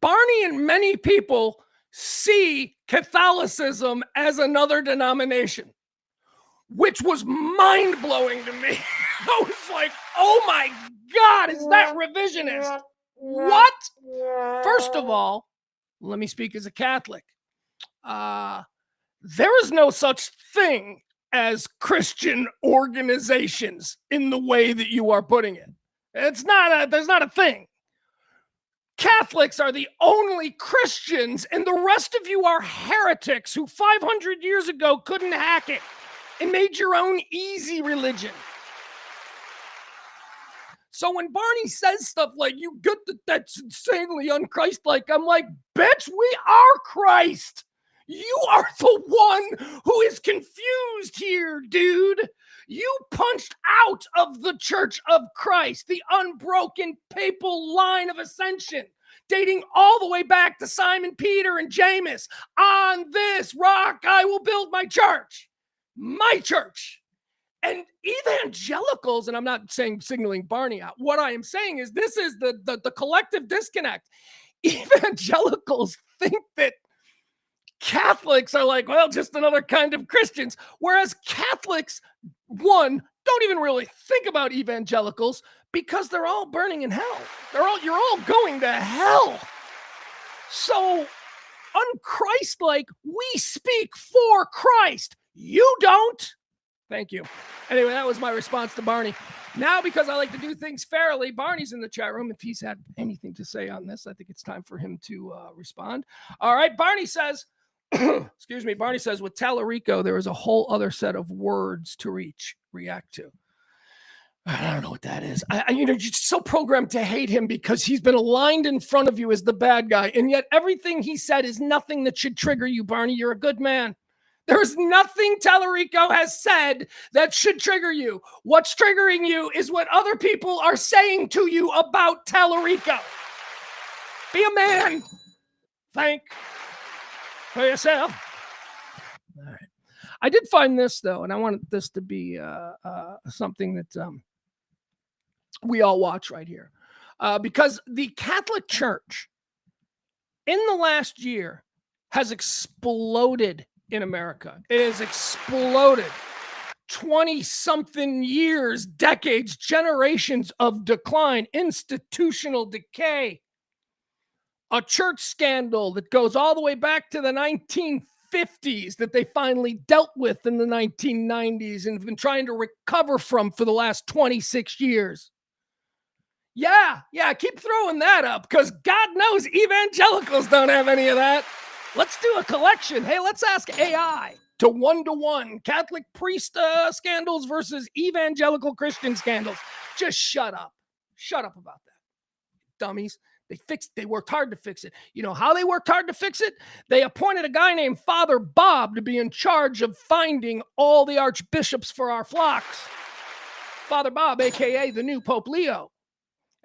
Barney and many people see Catholicism as another denomination, which was mind-blowing to me. I was like, oh my God, is that revisionist? What? First of all, let me speak as a Catholic. There is no such thing as Christian organizations in the way that you are putting it. There's not a thing. Catholics are the only Christians, and the rest of you are heretics who 500 years ago couldn't hack it and made your own easy religion. So when Barney says stuff like, you get that's insanely unchristlike, I'm like, bitch, we are Christ. You are the one who is confused here, dude. You punched out of the Church of Christ, the unbroken papal line of ascension, dating all the way back to Simon Peter and James. On this rock, I will build my church. My church. And evangelicals, and I'm not saying signaling Barney out, what I am saying is this is the collective disconnect. Evangelicals think that Catholics are like, well, just another kind of Christians, whereas Catholics, one, don't even really think about evangelicals because they're all burning in hell. You're all going to hell. So unchristlike, we speak for Christ. You don't. Thank you. Anyway, that was my response to Barney. Now, because I like to do things fairly, Barney's in the chat room. If he's had anything to say on this, I think it's time for him to respond. All right, Barney says, excuse me, Barney says, with Tallarico, there is a whole other set of words to react to. I don't know what that is. You're just so programmed to hate him because he's been aligned in front of you as the bad guy. And yet everything he said is nothing that should trigger you, Barney. You're a good man. There's nothing Tallarico has said that should trigger you. What's triggering you is what other people are saying to you about Tallarico. Be a man. Think for yourself. All right. I did find this, though, and I wanted this to be something that we all watch right here. Because the Catholic Church in the last year has exploded in America. It has exploded. 20-something years, decades, generations of decline, institutional decay. A church scandal that goes all the way back to the 1950s that they finally dealt with in the 1990s and have been trying to recover from for the last 26 years. Yeah, keep throwing that up because God knows evangelicals don't have any of that. Let's do a collection. Hey, let's ask AI to 1-to-1 Catholic priest scandals versus evangelical Christian scandals. Just shut up. Shut up about that. Dummies. They worked hard to fix it. You know how they worked hard to fix it? They appointed a guy named Father Bob to be in charge of finding all the archbishops for our flocks. Father Bob, aka the new Pope Leo.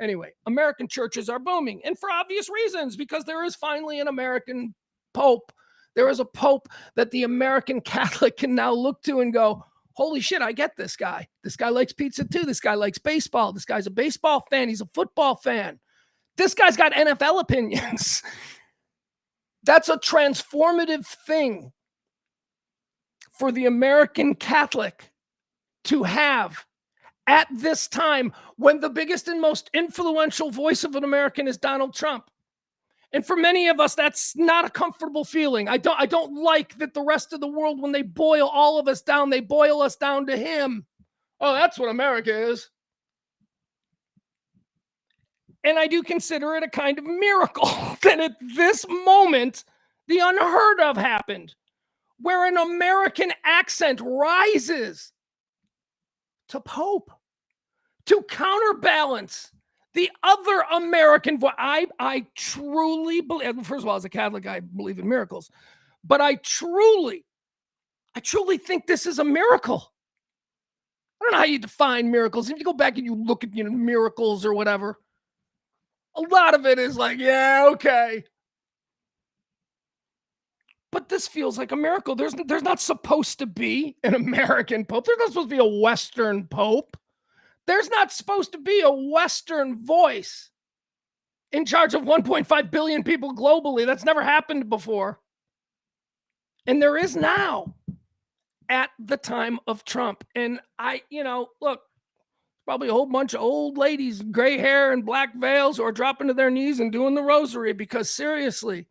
Anyway, American churches are booming, and for obvious reasons, because there is finally an American Pope. There is a Pope that the American Catholic can now look to and go, holy shit, I get this guy. This guy likes pizza too. This guy likes baseball. This guy's a baseball fan. He's a football fan. This guy's got NFL opinions. That's a transformative thing for the American Catholic to have at this time when the biggest and most influential voice of an American is Donald Trump. And for many of us, that's not a comfortable feeling. I don't like that the rest of the world, when they boil all of us down, they boil us down to him. Oh, that's what America is. And I do consider it a kind of miracle that at this moment, the unheard of happened, where an American accent rises to Pope to counterbalance the other American voice. I truly believe, first of all, as a Catholic, I believe in miracles, but I truly think this is a miracle. I don't know how you define miracles. If you go back and you look at, miracles or whatever, a lot of it is like, yeah, okay. But this feels like a miracle. There's not supposed to be an American Pope. There's not supposed to be a Western Pope. There's not supposed to be a Western voice in charge of 1.5 billion people globally. That's never happened before. And there is now at the time of Trump. And look, probably a whole bunch of old ladies, gray hair and black veils who are dropping to their knees and doing the rosary because seriously,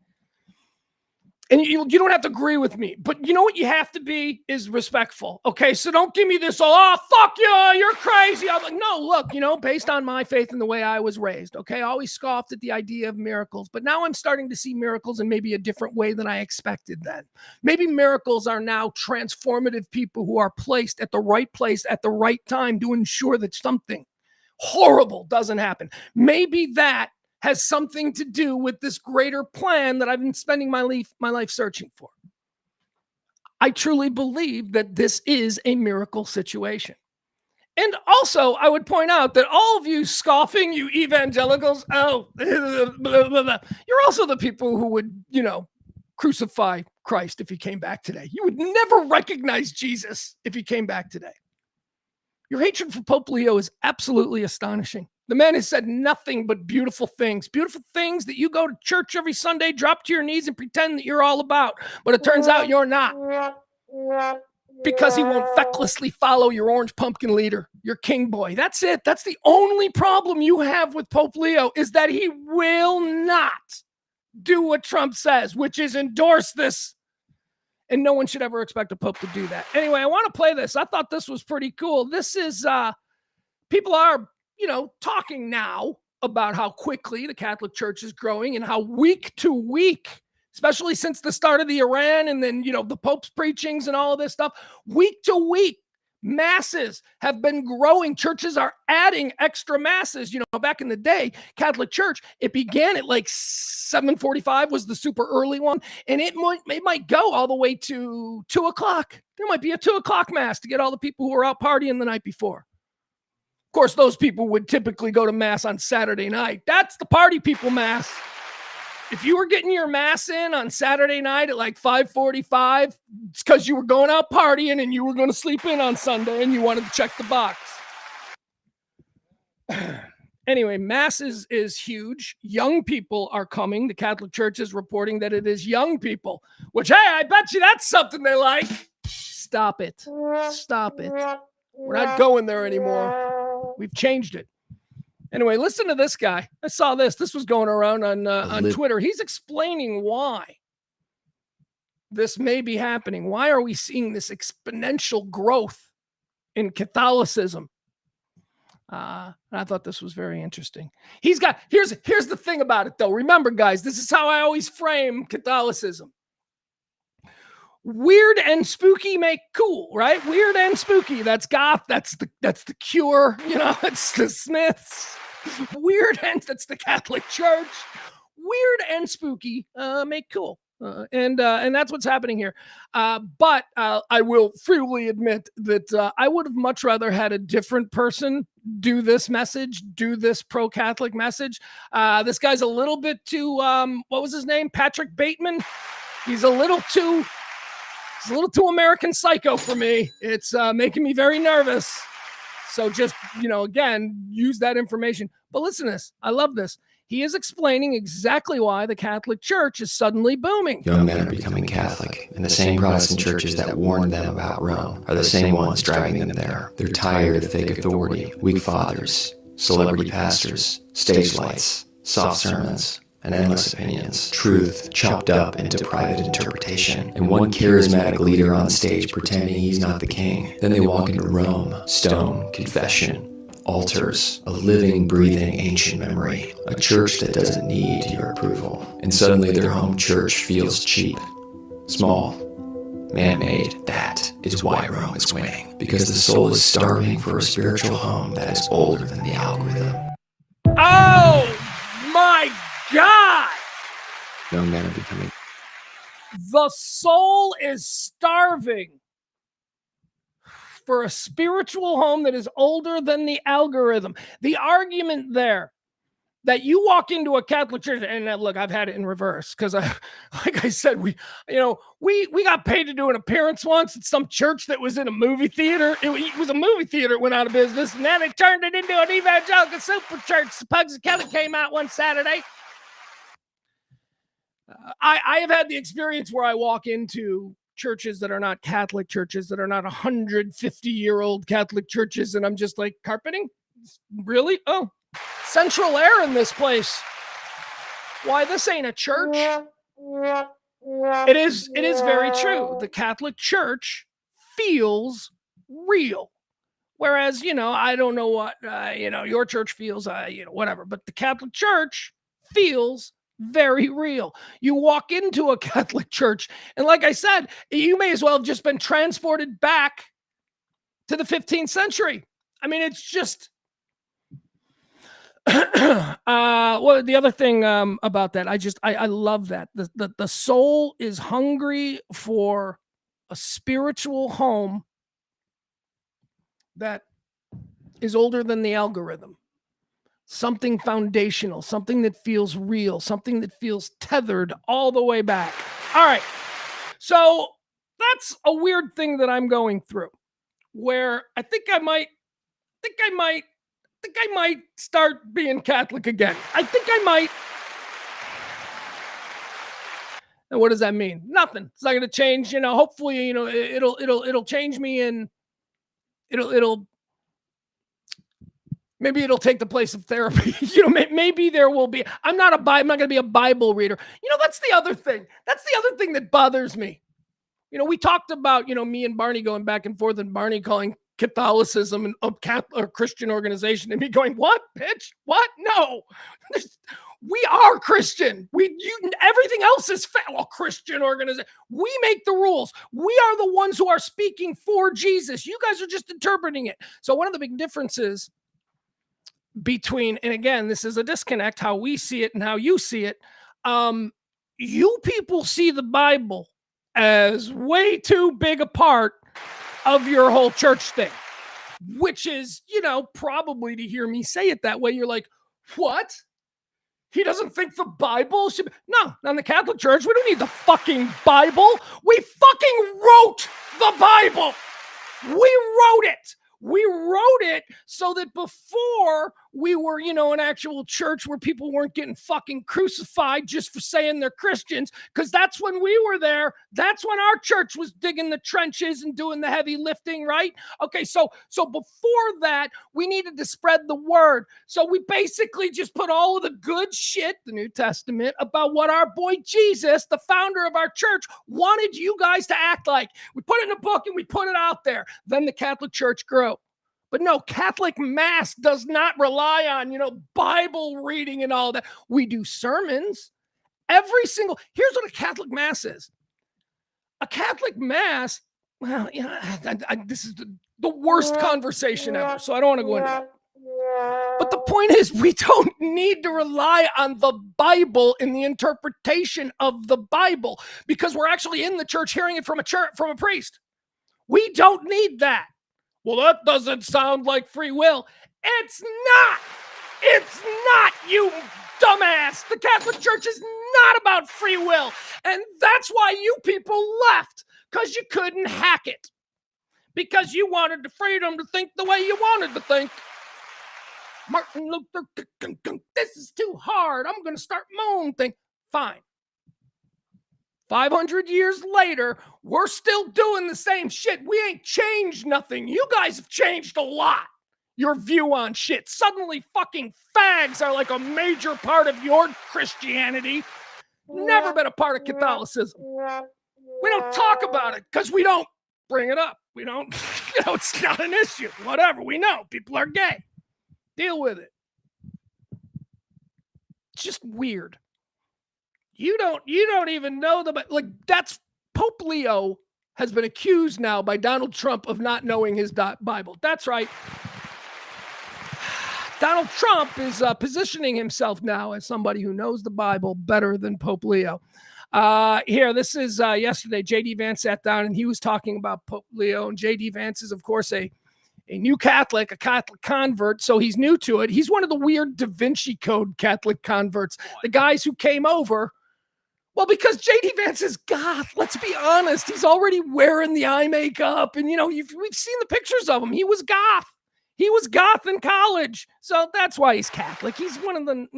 And you don't have to agree with me, but you know what you have to be is respectful. Okay, so don't give me this, oh, fuck you, you're crazy. I'm like, no, look, based on my faith and the way I was raised, okay, I always scoffed at the idea of miracles, but now I'm starting to see miracles in maybe a different way than I expected then. Maybe miracles are now transformative people who are placed at the right place at the right time to ensure that something horrible doesn't happen. Maybe that has something to do with this greater plan that I've been spending my life searching for. I truly believe that this is a miracle situation. And also, I would point out that all of you scoffing, you evangelicals, blah, blah, blah, you're also the people who would, crucify Christ if he came back today. You would never recognize Jesus if he came back today. Your hatred for Pope Leo is absolutely astonishing. The man has said nothing but beautiful things that you go to church every Sunday, drop to your knees and pretend that you're all about. But it turns out you're not, because he won't fecklessly follow your orange pumpkin leader, your king boy. That's it. That's the only problem you have with Pope Leo, is that he will not do what Trump says, which is endorse this. And no one should ever expect a pope to do that. Anyway, I want to play this. I thought this was pretty cool. This is, people are, talking now about how quickly the Catholic Church is growing and how week to week, especially since the start of the Iran and then, the Pope's preachings and all of this stuff, week to week, masses have been growing. Churches are adding extra masses. Back in the day, Catholic Church, it began at like 7:45 was the super early one. And it might go all the way to 2:00. There might be a 2:00 mass to get all the people who were out partying the night before. Of course, those people would typically go to mass on Saturday night. That's the party people mass. If you were getting your mass in on Saturday night at like 5:45, it's because you were going out partying and you were going to sleep in on Sunday and you wanted to check the box. Anyway, mass is huge. Young people are coming. The Catholic Church is reporting that it is young people, which, hey, I bet you that's something they like. Stop it. Stop it. We're not going there anymore. We've changed it. Anyway, listen to this guy. I saw this. This was going around on Twitter. He's explaining why this may be happening. Why are we seeing this exponential growth in Catholicism? And I thought this was very interesting. Here's the thing about it, though. Remember, guys, this is how I always frame Catholicism. Weird and spooky make cool, right? Weird and spooky. That's goth. That's the Cure. It's the Smiths. Weird and that's the Catholic Church. Weird and spooky make cool. And that's what's happening here. But I will freely admit that I would have much rather had a different person do this message, do this pro-Catholic message. This guy's a little bit too, what was his name? Patrick Bateman. He's a little too American Psycho for me. It's making me very nervous. So just, again, use that information. But listen to this. I love this. He is explaining exactly why the Catholic Church is suddenly booming. Young men are becoming Catholic, and the same Protestant churches that warned them about Rome are the same ones driving them there. They're tired of fake authority, weak fathers, celebrity pastors, stage lights, soft sermons, and endless opinions. Truth chopped up into private interpretation, and one charismatic leader on stage pretending he's not the king. Then they walk into Rome, stone, confession, altars, a living, breathing, ancient memory, a church that doesn't need your approval. And suddenly their home church feels cheap, small, man-made. That is why Rome is winning, because the soul is starving for a spiritual home that is older than the algorithm. Oh my God! Young men are becoming. The soul is starving for a spiritual home that is older than the algorithm. The argument there that you walk into a Catholic church, and look, I've had it in reverse because like I said, we got paid to do an appearance once at some church that was in a movie theater. It was a movie theater that went out of business, and then they turned it into an evangelical super church. Pugs and Kelly came out one Saturday. I have had the experience where I walk into churches that are not Catholic churches, that are not 150-year-old Catholic churches, and I'm just like, carpeting? Really? Oh, central air in this place. Why, this ain't a church. It is very true. The Catholic Church feels real. Whereas, I don't know what, your church feels, whatever, but the Catholic Church feels very real. You walk into a Catholic church, and like I said, you may as well have just been transported back to the 15th century. I mean, it's just, well, the other thing about that, I love that. The soul is hungry for a spiritual home that is older than the algorithm. Something foundational, something that feels real, something that feels tethered all the way back. All right. So that's a weird thing that I'm going through, where I think I might start being Catholic again. I think I might. And what does that mean? Nothing. It's not going to change. Hopefully, it'll change me, and maybe it'll take the place of therapy. Maybe there will be. I'm not going to be a Bible reader. That's the other thing. That's the other thing that bothers me. We talked about, me and Barney going back and forth, and Barney calling Catholicism a Christian organization, and me going, "What, bitch? What? No, we are Christian. Everything else is Christian organization. We make the rules. We are the ones who are speaking for Jesus. You guys are just interpreting it." So one of the big differences between, and again, this is a disconnect, how we see it and how you see it. You people see the Bible as way too big a part of your whole church thing, which is, probably, to hear me say it that way, you're like, what? He doesn't think the Bible should be... No, not in the Catholic Church. We don't need the fucking Bible. We fucking wrote the Bible. We wrote it. We wrote it so that before we were, an actual church where people weren't getting fucking crucified just for saying they're Christians, because that's when we were there. That's when our church was digging the trenches and doing the heavy lifting, right? Okay, so before that, we needed to spread the word. So we basically just put all of the good shit, the New Testament, about what our boy Jesus, the founder of our church, wanted you guys to act like. We put it in a book and we put it out there. Then the Catholic Church grew. But no, Catholic Mass does not rely on, Bible reading and all that. We do sermons. Here's what a Catholic Mass is. A Catholic Mass, well, this is the worst conversation ever, so I don't want to go into that. But the point is, we don't need to rely on the Bible in the interpretation of the Bible, because we're actually in the church hearing it from a priest. We don't need that. Well, that doesn't sound like free will. It's not. It's not, you dumbass. The Catholic Church is not about free will. And that's why you people left, because you couldn't hack it. Because you wanted the freedom to think the way you wanted to think. Martin Luther, this is too hard. I'm going to start my own thing. Fine. 500 years later, we're still doing the same shit. We ain't changed nothing. You guys have changed a lot. Your view on shit. Suddenly fucking fags are like a major part of your Christianity. Never been a part of Catholicism. We don't talk about it because we don't bring it up. We don't, it's not an issue. Whatever, we know people are gay. Deal with it. It's just weird. You don't even know that's Pope Leo has been accused now by Donald Trump of not knowing his Bible. That's right. Donald Trump is positioning himself now as somebody who knows the Bible better than Pope Leo. This is yesterday. J.D. Vance sat down and he was talking about Pope Leo. And J.D. Vance is, of course, a new Catholic, a Catholic convert. So he's new to it. He's one of the weird Da Vinci Code Catholic converts, the guys who came over. Well, because J.D. Vance is goth, let's be honest. He's already wearing the eye makeup. And, we've seen the pictures of him. He was goth. He was goth in college. So that's why he's Catholic. He's one of the,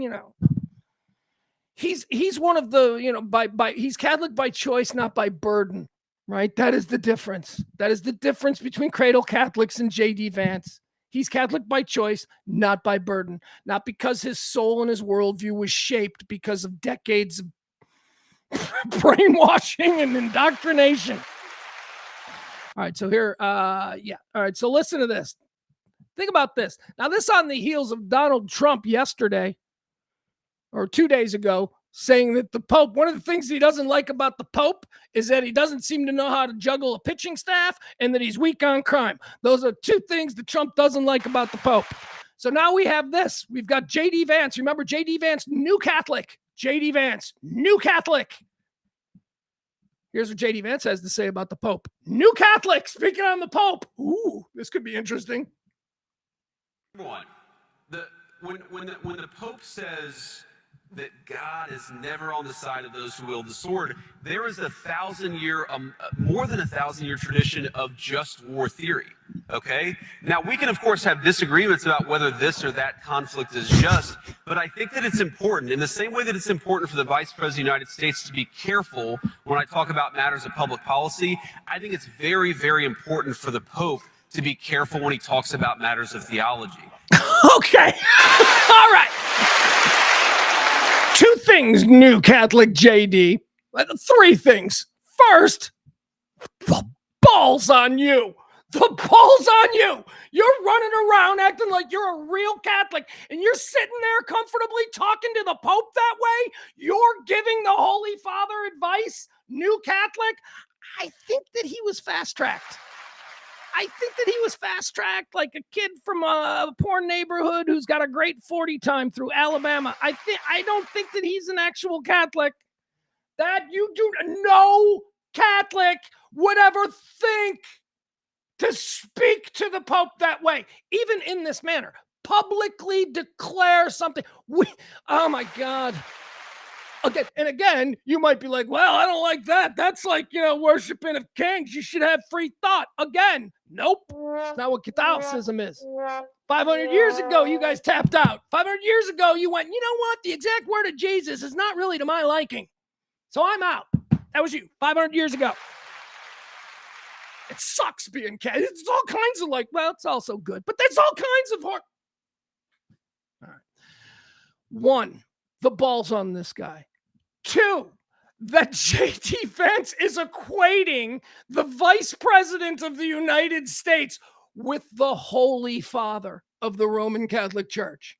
he's one of the, he's Catholic by choice, not by burden, right? That is the difference. That is the difference between cradle Catholics and J.D. Vance. He's Catholic by choice, not by burden. Not because his soul and his worldview was shaped because of decades of brainwashing and indoctrination. All right, so here, All right, so listen to this. Think about this. Now, this on the heels of Donald Trump yesterday or 2 days ago saying that the Pope, one of the things he doesn't like about the Pope is that he doesn't seem to know how to juggle a pitching staff and that he's weak on crime. Those are two things that Trump doesn't like about the Pope. So now we have this. We've got J.D. Vance. Remember J.D. Vance, New Catholic. J.D. Vance, New Catholic. Here's what J.D. Vance has to say about the Pope. New Catholic, speaking on the Pope. Ooh, this could be interesting. One, when the Pope says that God is never on the side of those who wield the sword, there is more than a 1,000-year tradition of just war theory. Okay? Now, we can, of course, have disagreements about whether this or that conflict is just, but I think that it's important, in the same way that it's important for the Vice President of the United States to be careful when I talk about matters of public policy, I think it's very, very important for the Pope to be careful when he talks about matters of theology. Okay. All right. Two things, New Catholic JD. Three things. First, the balls on you. The balls on you. You're running around acting like you're a real Catholic and you're sitting there comfortably talking to the Pope that way. You're giving the Holy Father advice, New Catholic. I think that he was fast-tracked. Like a kid from a poor neighborhood who's got a great 40 time through Alabama. I don't think that he's an actual Catholic. That you do no Catholic would ever think to speak to the Pope that way, even in this manner. Publicly declare something. Oh my God. Again, you might be like, well, I don't like that. That's like, worshiping of kings. You should have free thought. Again, nope. It's not what Catholicism is. 500 years ago, you guys tapped out. 500 years ago, you went, you know what? The exact word of Jesus is not really to my liking. So I'm out. That was you 500 years ago. It sucks being Catholic. It's all kinds of it's also good, but there's all kinds of hard. All right. One, the balls on this guy. Two, that J.D. Vance is equating the Vice President of the United States with the Holy Father of the Roman Catholic Church.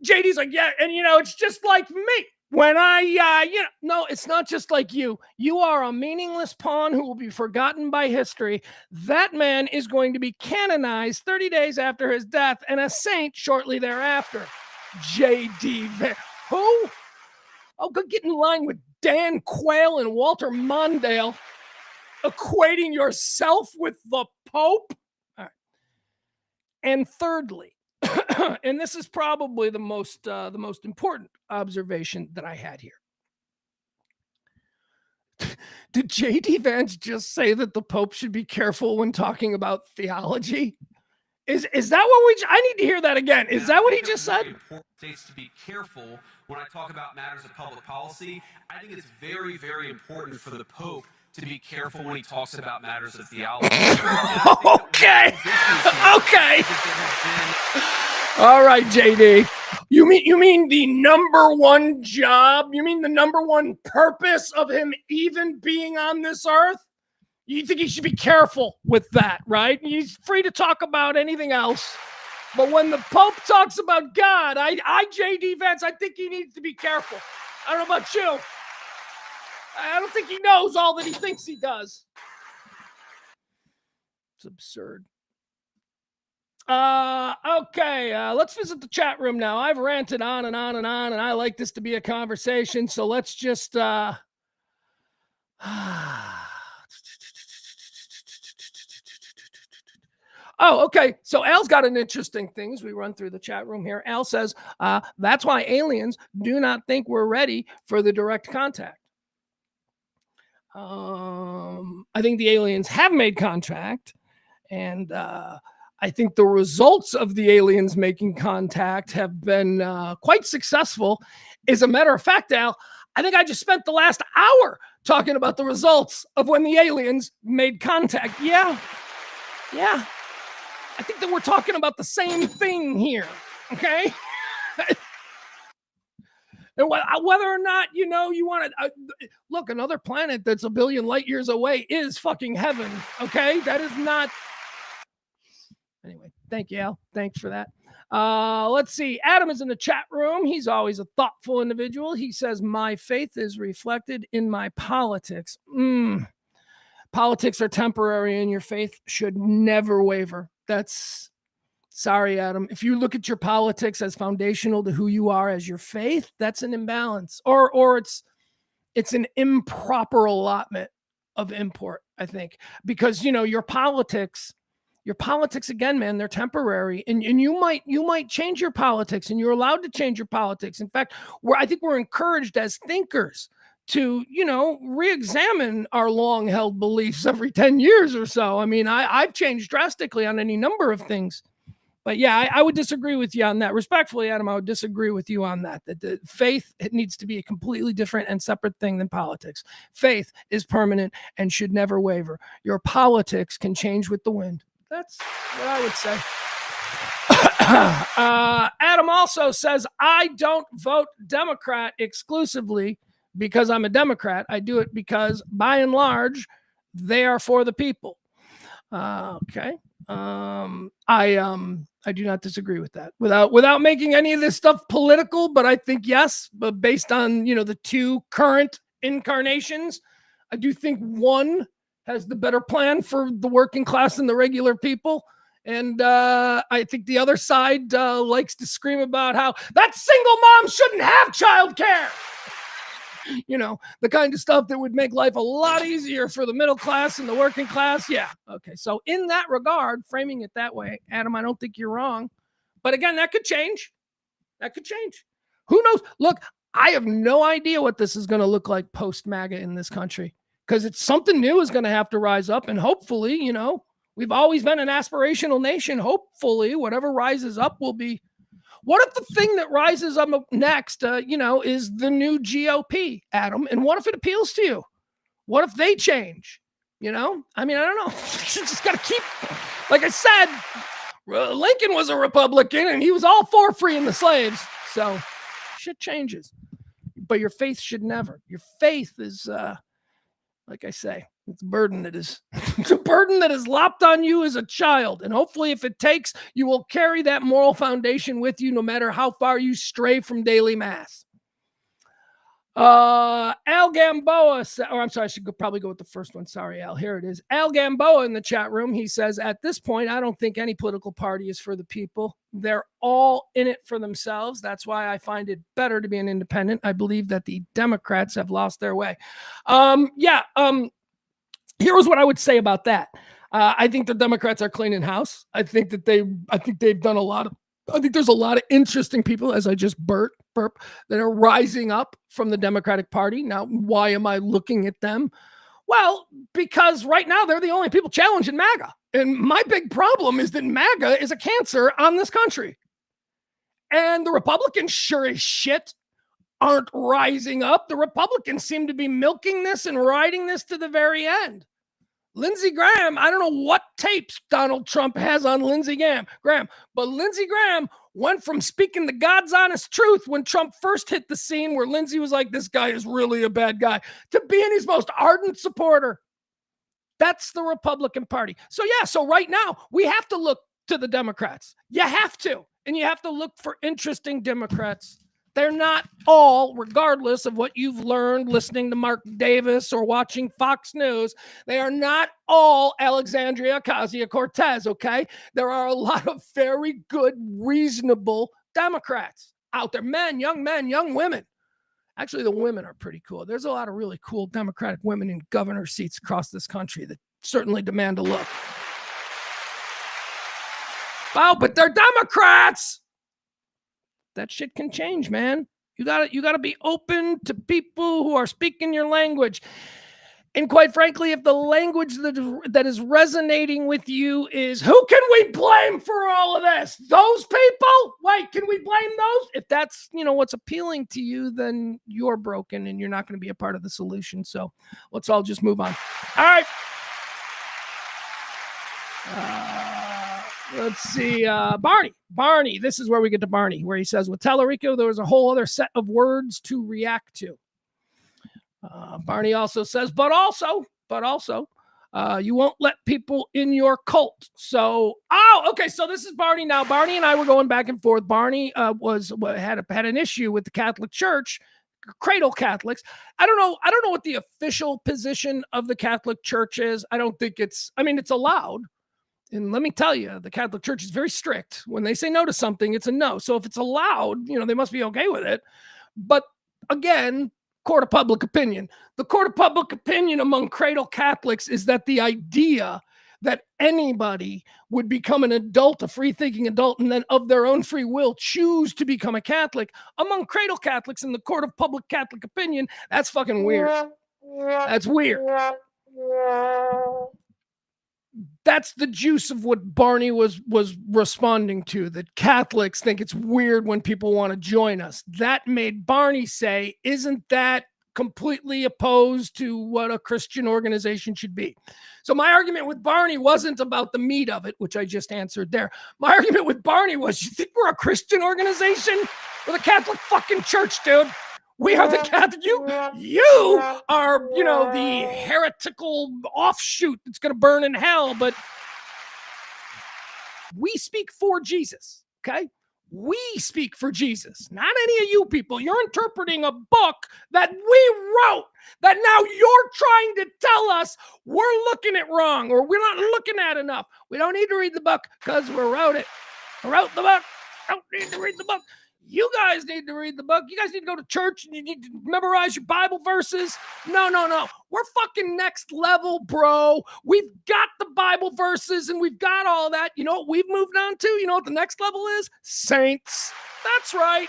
JD's like, yeah, and it's just like me. When no, it's not just like you. You are a meaningless pawn who will be forgotten by history. That man is going to be canonized 30 days after his death and a saint shortly thereafter. J.D. Vance. Who? Oh, go get in line with Dan Quayle and Walter Mondale, equating yourself with the Pope. All right. And thirdly, and this is probably the most important observation that I had here. Did J.D. Vance just say that the Pope should be careful when talking about theology? Is that what I need to hear that again? Is that what he just said? States to be careful when I talk about matters of public policy. I think it's very, very important for the Pope to be careful when he talks about matters of theology. Okay. All right, JD. You mean the number one job? You mean the number one purpose of him even being on this earth? You think he should be careful with that, right? He's free to talk about anything else. But when the Pope talks about God, J.D. Vance, I think he needs to be careful. I don't know about you. I don't think he knows all that he thinks he does. It's absurd. Okay, let's visit the chat room now. I've ranted on and on and on, and I like this to be a conversation, so let's just... Oh, okay. So Al's got an interesting thing as we run through the chat room here. Al says, that's why aliens do not think we're ready for the direct contact. I think the aliens have made contact, and I think the results of the aliens making contact have been quite successful. As a matter of fact, Al, I think I just spent the last hour talking about the results of when the aliens made contact. Yeah. I think that we're talking about the same thing here, okay? And whether or not, you want to look, another planet that's 1 billion light years away is fucking heaven. Okay. That is not. Anyway, thank you, Al. Thanks for that. Let's see. Adam is in the chat room. He's always a thoughtful individual. He says, my faith is reflected in my politics. Politics are temporary and your faith should never waver. Sorry, Adam. If you look at your politics as foundational to who you are as your faith, that's an imbalance, or it's an improper allotment of import, I think, because your politics again, man, they're temporary, and you might change your politics, and you're allowed to change your politics. In fact, I think we're encouraged as thinkers to re-examine our long-held beliefs every 10 years or so. I mean, I've changed drastically on any number of things. But yeah, I would disagree with you on that. Respectfully, Adam, I would disagree with you on that. That the faith, it needs to be a completely different and separate thing than politics. Faith is permanent and should never waver. Your politics can change with the wind. That's what I would say. Adam also says, I don't vote Democrat exclusively because I'm a Democrat. I do it because, by and large, they are for the people. Okay. I do not disagree with that without making any of this stuff political, but I think yes, but based on, the two current incarnations, I do think one has the better plan for the working class and the regular people. And I think the other side likes to scream about how that single mom shouldn't have childcare. The kind of stuff that would make life a lot easier for the middle class and the working class. Yeah. Okay. So in that regard, framing it that way, Adam, I don't think you're wrong. But again, that could change. Who knows? Look, I have no idea what this is going to look like post-MAGA in this country, because it's something new is going to have to rise up. And hopefully, we've always been an aspirational nation. Hopefully, whatever rises up will be. What if the thing that rises up next, is the new GOP, Adam? And what if it appeals to you? What if they change? I mean, I don't know. You just got to keep, like I said, Lincoln was a Republican and he was all for freeing the slaves. So shit changes. But your faith should never. Your faith is, like I say, it's a burden that is lopped on you as a child. And hopefully, if it takes, you will carry that moral foundation with you no matter how far you stray from daily mass. Al Gamboa, I'm sorry, I should probably go with the first one. Sorry, Al. Here it is. Al Gamboa in the chat room. He says, at this point, I don't think any political party is for the people. They're all in it for themselves. That's why I find it better to be an independent. I believe that the Democrats have lost their way. Here's what I would say about that. I think the Democrats are cleaning house. I think they've done a lot of. I think there's a lot of interesting people, as I just burp, that are rising up from the Democratic Party. Now, why am I looking at them? Well, because right now they're the only people challenging MAGA. And my big problem is that MAGA is a cancer on this country. And the Republicans sure as shit aren't rising up. The Republicans seem to be milking this and riding this to the very end. Lindsey Graham, I don't know what tapes Donald Trump has on Lindsey Graham, but Lindsey Graham went from speaking the God's honest truth when Trump first hit the scene, where Lindsey was like, this guy is really a bad guy, to being his most ardent supporter. That's the Republican Party. So right now we have to look to the Democrats. You have to. And you have to look for interesting Democrats. They're not all, regardless of what you've learned listening to Mark Davis or watching Fox News, they are not all Alexandria Ocasio-Cortez, okay? There are a lot of very good, reasonable Democrats out there. Men, young women. Actually, the women are pretty cool. There's a lot of really cool Democratic women in governor seats across this country that certainly demand a look. Wow, but they're Democrats. That shit can change, man. You gotta be open to people who are speaking your language. And quite frankly, if the language that is resonating with you is, who can we blame for all of this? Those people? Wait, can we blame those? If that's, what's appealing to you, then you're broken and you're not going to be a part of the solution. So let's all just move on. All right. Let's see. Barney. This is where we get to Barney, where he says, with Tallarico, there was a whole other set of words to react to. Barney also says, but also, you won't let people in your cult. So, okay. So this is Barney now. Barney and I were going back and forth. Barney had an issue with the Catholic Church, cradle Catholics. I don't know what the official position of the Catholic Church is. I don't think it's allowed. And let me tell you, the Catholic Church is very strict. When they say no to something, it's a no. So if it's allowed, they must be okay with it. But again, court of public opinion. The court of public opinion among cradle Catholics is that the idea that anybody would become an adult, a free-thinking adult, and then of their own free will choose to become a Catholic, among cradle Catholics in the court of public Catholic opinion, that's fucking weird. That's weird. That's the juice of what Barney was responding to, that Catholics think it's weird when people want to join us. That made Barney say, isn't that completely opposed to what a Christian organization should be? So my argument with Barney wasn't about the meat of it, which I just answered there. My argument with Barney was, you think we're a Christian organization? We're the Catholic fucking Church, dude. We are the Catholic. You are, the heretical offshoot that's going to burn in hell. But we speak for Jesus, okay? We speak for Jesus, not any of you people. You're interpreting a book that we wrote that now you're trying to tell us we're looking at wrong or we're not looking at enough. We don't need to read the book because we wrote it. I wrote the book. Don't need to read the book. You guys need to read the book. You guys need to go to church and you need to memorize your Bible verses. No. We're fucking next level, bro. We've got the Bible verses and we've got all that. You know what we've moved on to? You know what the next level is? Saints. That's right.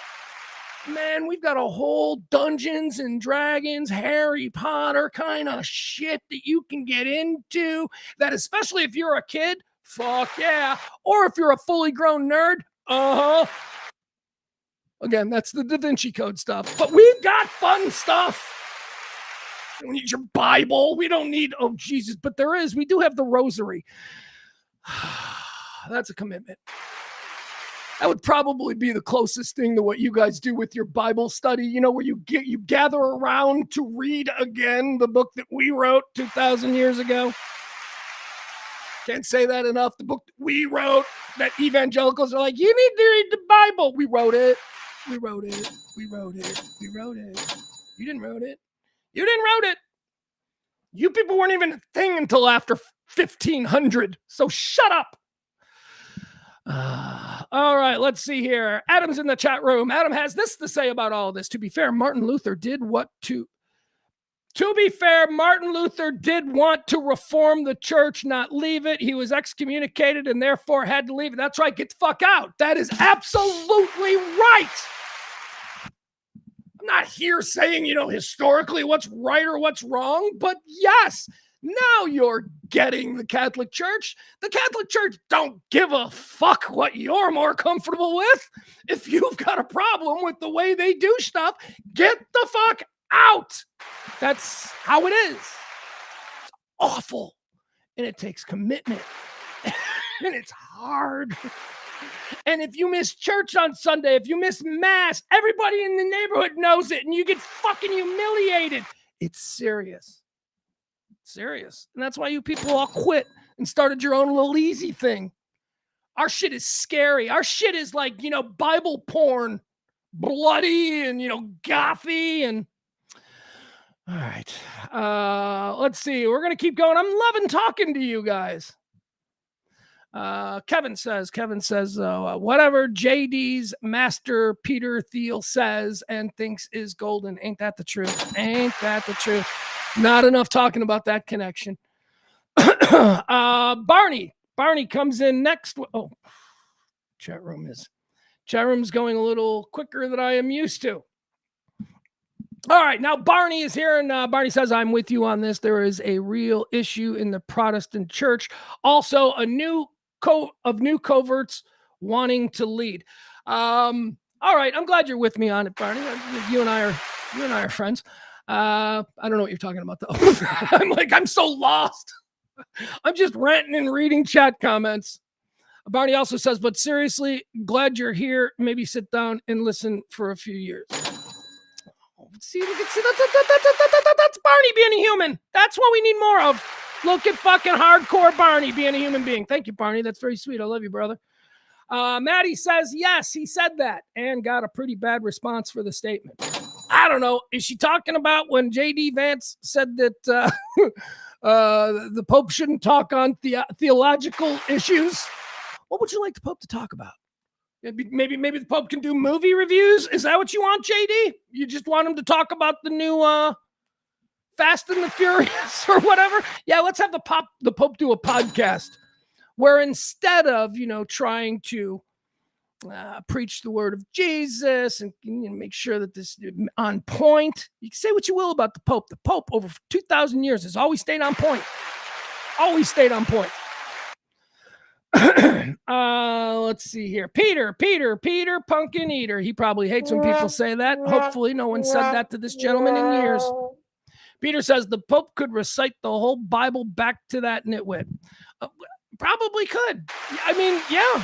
Man, we've got a whole Dungeons and Dragons, Harry Potter kind of shit that you can get into that, especially if you're a kid, fuck yeah. Or if you're a fully grown nerd, Again, that's the Da Vinci Code stuff. But we've got fun stuff. We don't need your Bible. We don't need, oh, Jesus. But there is. We do have the rosary. That's a commitment. That would probably be the closest thing to what you guys do with your Bible study, where you gather around to read again the book that we wrote 2,000 years ago. Can't say that enough. The book that we wrote, that evangelicals are like, you need to read the Bible. We wrote it. You didn't wrote it. You people weren't even a thing until after 1500. So shut up. All right, let's see here. Adam's in the chat room. Adam has this to say about all this. To be fair, Martin Luther did want to reform the church, not leave it. He was excommunicated and therefore had to leave it. That's right. Get the fuck out. That is absolutely right. I'm not here saying, historically what's right or what's wrong, but yes, now you're getting the Catholic Church. The Catholic Church don't give a fuck what you're more comfortable with. If you've got a problem with the way they do stuff, get the fuck out. That's how it is. It's awful. And it takes commitment. And it's hard. And if you miss church on Sunday, if you miss mass, everybody in the neighborhood knows it and you get fucking humiliated. It's serious. Serious. And that's why you people all quit and started your own little easy thing. Our shit is scary. Our shit is like, Bible porn, bloody and, gothy and all right. Let's see. We're going to keep going. I'm loving talking to you guys. Kevin says, whatever JD's Master Peter Thiel says and thinks is golden. Ain't that the truth? Not enough talking about that connection. Barney comes in next. Oh, chat room's going a little quicker than I am used to. All right, now Barney is here, and Barney says, I'm with you on this. There is a real issue in the Protestant church. Also, a new coverts wanting to lead. All right, I'm glad you're with me on it, Barney. You and I are friends. I don't know what you're talking about, though. I'm so lost. I'm just ranting and reading chat comments. Barney also says, but seriously, glad you're here. Maybe sit down and listen for a few years. See, that's Barney being a human. That's what we need more of. Look at fucking hardcore Barney being a human being. Thank you, Barney. That's very sweet. I love you, brother. Maddie says, yes, he said that, and got a pretty bad response for the statement. I don't know. Is she talking about when J.D. Vance said that the Pope shouldn't talk on theological issues? What would you like the Pope to talk about? Maybe the Pope can do movie reviews? Is that what you want, JD? You just want him to talk about the new Fast and the Furious or whatever? Yeah, let's have the Pope do a podcast where instead of, trying to preach the word of Jesus and make sure that this is on point, you can say what you will about the Pope. The Pope over 2,000 years has always stayed on point. Always stayed on point. Let's see here. Peter, pumpkin eater. He probably hates when people say that. Hopefully no one said that to this gentleman in years. Peter says the Pope could recite the whole Bible back to that nitwit. Probably could. I mean, yeah.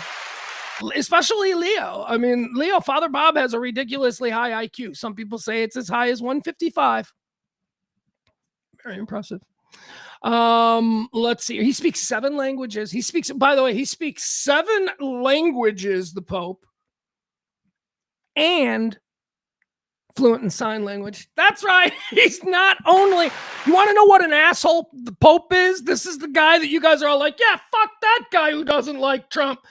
Especially Leo. I mean, Father Bob has a ridiculously high IQ. Some people say it's as high as 155. Very impressive. Let's see. He speaks 7 languages. He speaks 7 languages, the Pope, and fluent in sign language. That's right. He's not only, you want to know what an asshole the Pope is? This is the guy that you guys are all like, yeah, fuck that guy who doesn't like Trump.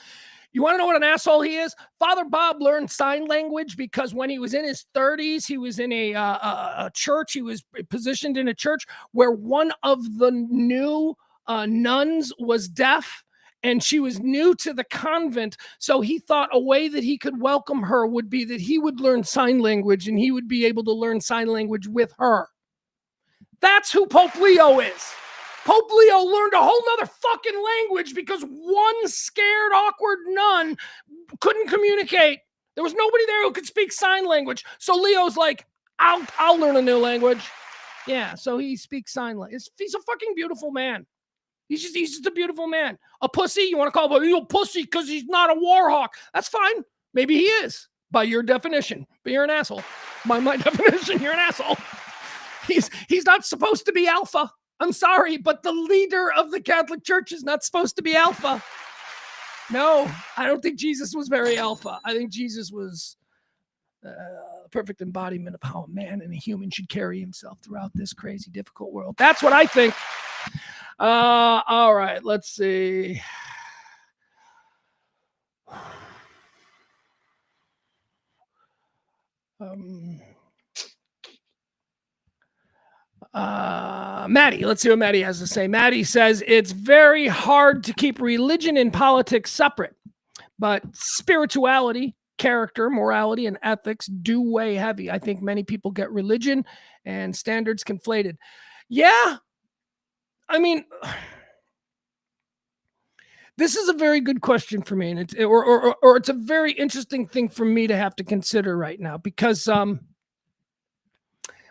You want to know what an asshole he is? Father Bob learned sign language because when he was in his 30s, he was in a church. He was positioned in a church where one of the new nuns was deaf, and she was new to the convent. So he thought a way that he could welcome her would be that he would learn sign language, and he would be able to learn sign language with her. That's who Pope Leo is. Pope Leo learned a whole nother fucking language because one scared, awkward nun couldn't communicate. There was nobody there who could speak sign language. So Leo's like, I'll learn a new language. Yeah, so he speaks sign language. He's a fucking beautiful man. He's just a beautiful man. A pussy? You want to call him a pussy because he's not a war hawk. That's fine. Maybe he is, by your definition. But you're an asshole. By my definition, you're an asshole. He's not supposed to be alpha. I'm sorry, but the leader of the Catholic Church is not supposed to be alpha. No, I don't think Jesus was very alpha. I think Jesus was a perfect embodiment of how a man and a human should carry himself throughout this crazy, difficult world. That's what I think. All right, let's see. Maddie, let's see what Maddie has to say. Maddie says it's very hard to keep religion and politics separate, but spirituality, character, morality, and ethics do weigh heavy. I think many people get religion and standards conflated. Yeah, I mean, this is a very good question for me, and it's a very interesting thing for me to have to consider right now because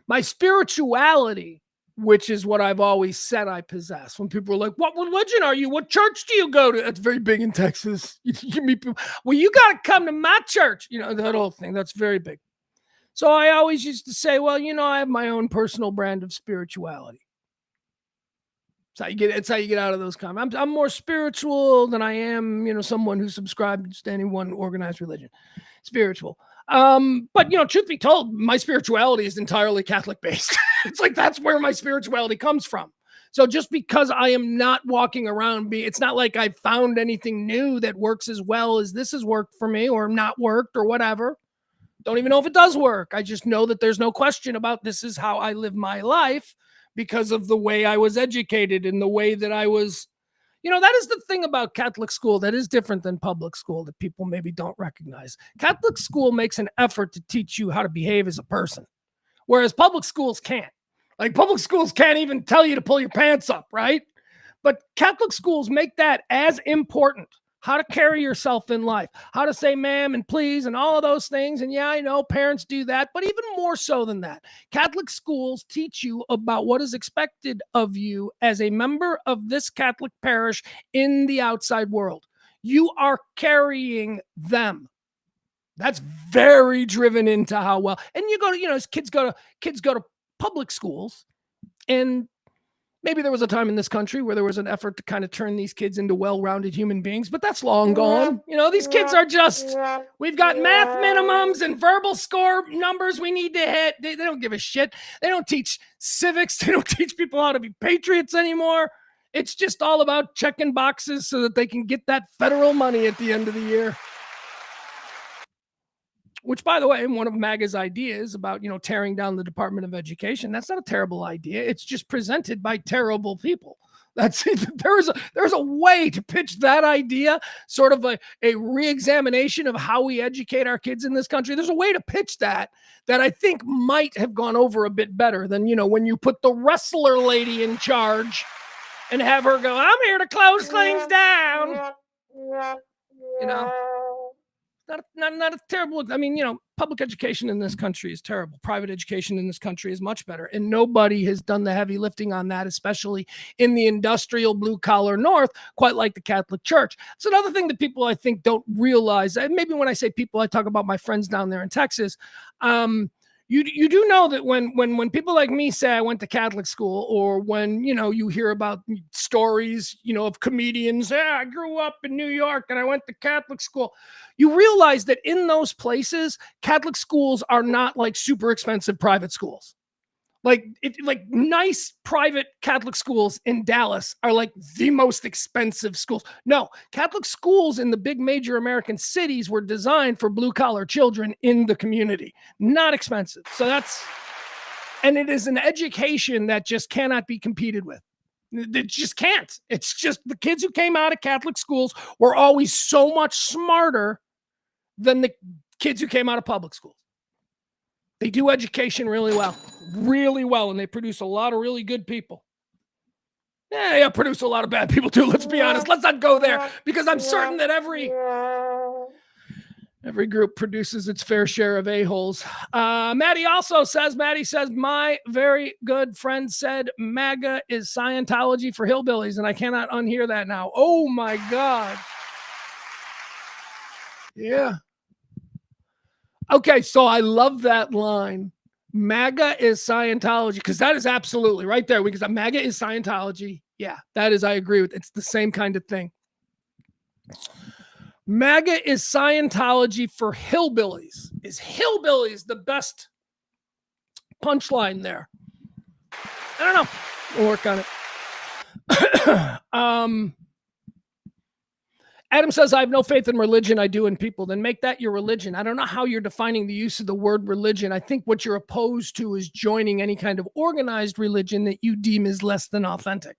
my spirituality, which is what I've always said I possess. When people are like, what religion are you? What church do you go to? That's very big in Texas. You meet people, well, you got to come to my church. That whole thing, that's very big. So I always used to say, well, I have my own personal brand of spirituality. It's how you get out of those comments. I'm more spiritual than I am, someone who subscribes to any one organized religion. Spiritual. But truth be told, my spirituality is entirely Catholic based. It's like that's where my spirituality comes from. So just because I am not walking around, it's not like I've found anything new that works as well as this has worked for me or not worked or whatever. Don't even know if it does work. I just know that there's no question about this is how I live my life because of the way I was educated and the way that I was. That is the thing about Catholic school that is different than public school that people maybe don't recognize. Catholic school makes an effort to teach you how to behave as a person, whereas public schools can't. Like public schools can't even tell you to pull your pants up, right? But Catholic schools make that as important. How to carry yourself in life, how to say ma'am and please and all of those things. And yeah, I know parents do that, but even more so than that, Catholic schools teach you about what is expected of you as a member of this Catholic parish in the outside world. You are carrying them. That's very driven into how well. And you go to, as kids go to public schools, and maybe there was a time in this country where there was an effort to kind of turn these kids into well-rounded human beings, but that's long gone. These kids are just, we've got math minimums and verbal score numbers we need to hit. They don't give a shit. They don't teach civics. They don't teach people how to be patriots anymore. It's just all about checking boxes so that they can get that federal money at the end of the year. Which, by the way, one of MAGA's ideas about, tearing down the Department of Education, that's not a terrible idea. It's just presented by terrible people. That's it. There's a way to pitch that idea, sort of a re-examination of how we educate our kids in this country. There's a way to pitch that I think might have gone over a bit better than, when you put the wrestler lady in charge and have her go, I'm here to close things down. Not a terrible, public education in this country is terrible. Private education in this country is much better. And nobody has done the heavy lifting on that, especially in the industrial blue-collar North, quite like the Catholic Church. It's another thing that people, I think, don't realize. And maybe when I say people, I talk about my friends down there in Texas. You do know that when people like me say I went to Catholic school, or when, you hear about stories, of comedians, I grew up in New York and I went to Catholic school, you realize that in those places, Catholic schools are not like super expensive private schools. Like nice private Catholic schools in Dallas are like the most expensive schools. No, Catholic schools in the big major American cities were designed for blue collar children in the community, not expensive. And it is an education that just cannot be competed with. It just can't. It's just the kids who came out of Catholic schools were always so much smarter than the kids who came out of public schools. They do education really well, and they produce a lot of really good people. Yeah, they produce a lot of bad people too, let's be honest. Let's not go there, because I'm certain that every group produces its fair share of a-holes. Maddie says, my very good friend said MAGA is Scientology for hillbillies, and I cannot unhear that now. Oh my God. Yeah. Okay, so I love that line. MAGA is Scientology, because that is absolutely right there. Because MAGA is Scientology. Yeah, that is, I agree with it. It's the same kind of thing. MAGA is Scientology for hillbillies. Is hillbillies the best punchline there? I don't know. We'll work on it. Adam says, I have no faith in religion. I do in people. Then make that your religion. I don't know how you're defining the use of the word religion. I think what you're opposed to is joining any kind of organized religion that you deem is less than authentic.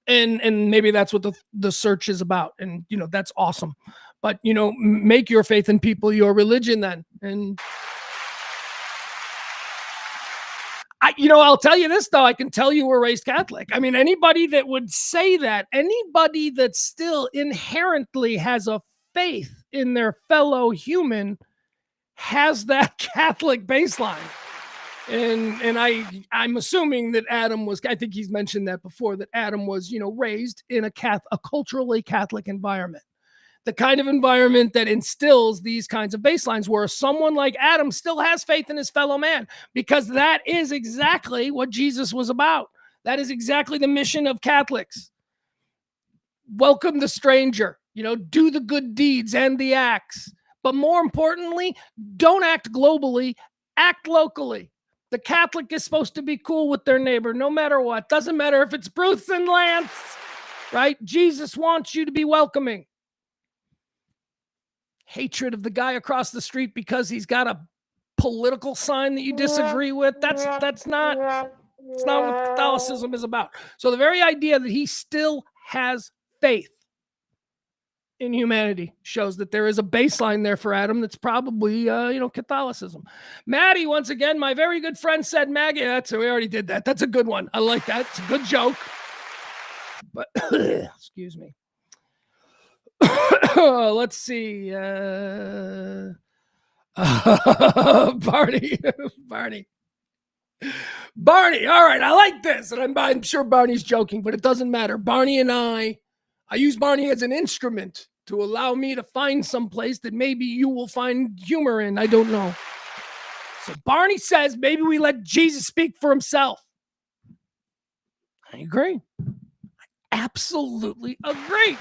And maybe that's what the search is about. And, that's awesome. But, make your faith in people your religion then. And I'll tell you this, though. I can tell you were raised Catholic. I mean, anybody that would say that, anybody that still inherently has a faith in their fellow human has that Catholic baseline. And I'm assuming that Adam was, I think he's mentioned that before, that Adam was, raised in a culturally Catholic environment. The kind of environment that instills these kinds of baselines, where someone like Adam still has faith in his fellow man, because that is exactly what Jesus was about. That is exactly the mission of Catholics. Welcome the stranger, do the good deeds and the acts. But more importantly, don't act globally, act locally. The Catholic is supposed to be cool with their neighbor, no matter what. Doesn't matter if it's Bruce and Lance, right? Jesus wants you to be welcoming. Hatred of the guy across the street because he's got a political sign that you disagree with, that's not what Catholicism is about. So the very idea that he still has faith in humanity shows that there is a baseline there for Adam that's probably Catholicism. Maddie, once again, my very good friend said MAGA. We already did that. That's a good one. I like that. It's a good joke. But excuse me. Let's see. Barney. All right. I like this. And I'm sure Barney's joking, but it doesn't matter. Barney and I use Barney as an instrument to allow me to find some place that maybe you will find humor in. I don't know. So Barney says maybe we let Jesus speak for himself. I agree. I absolutely agree.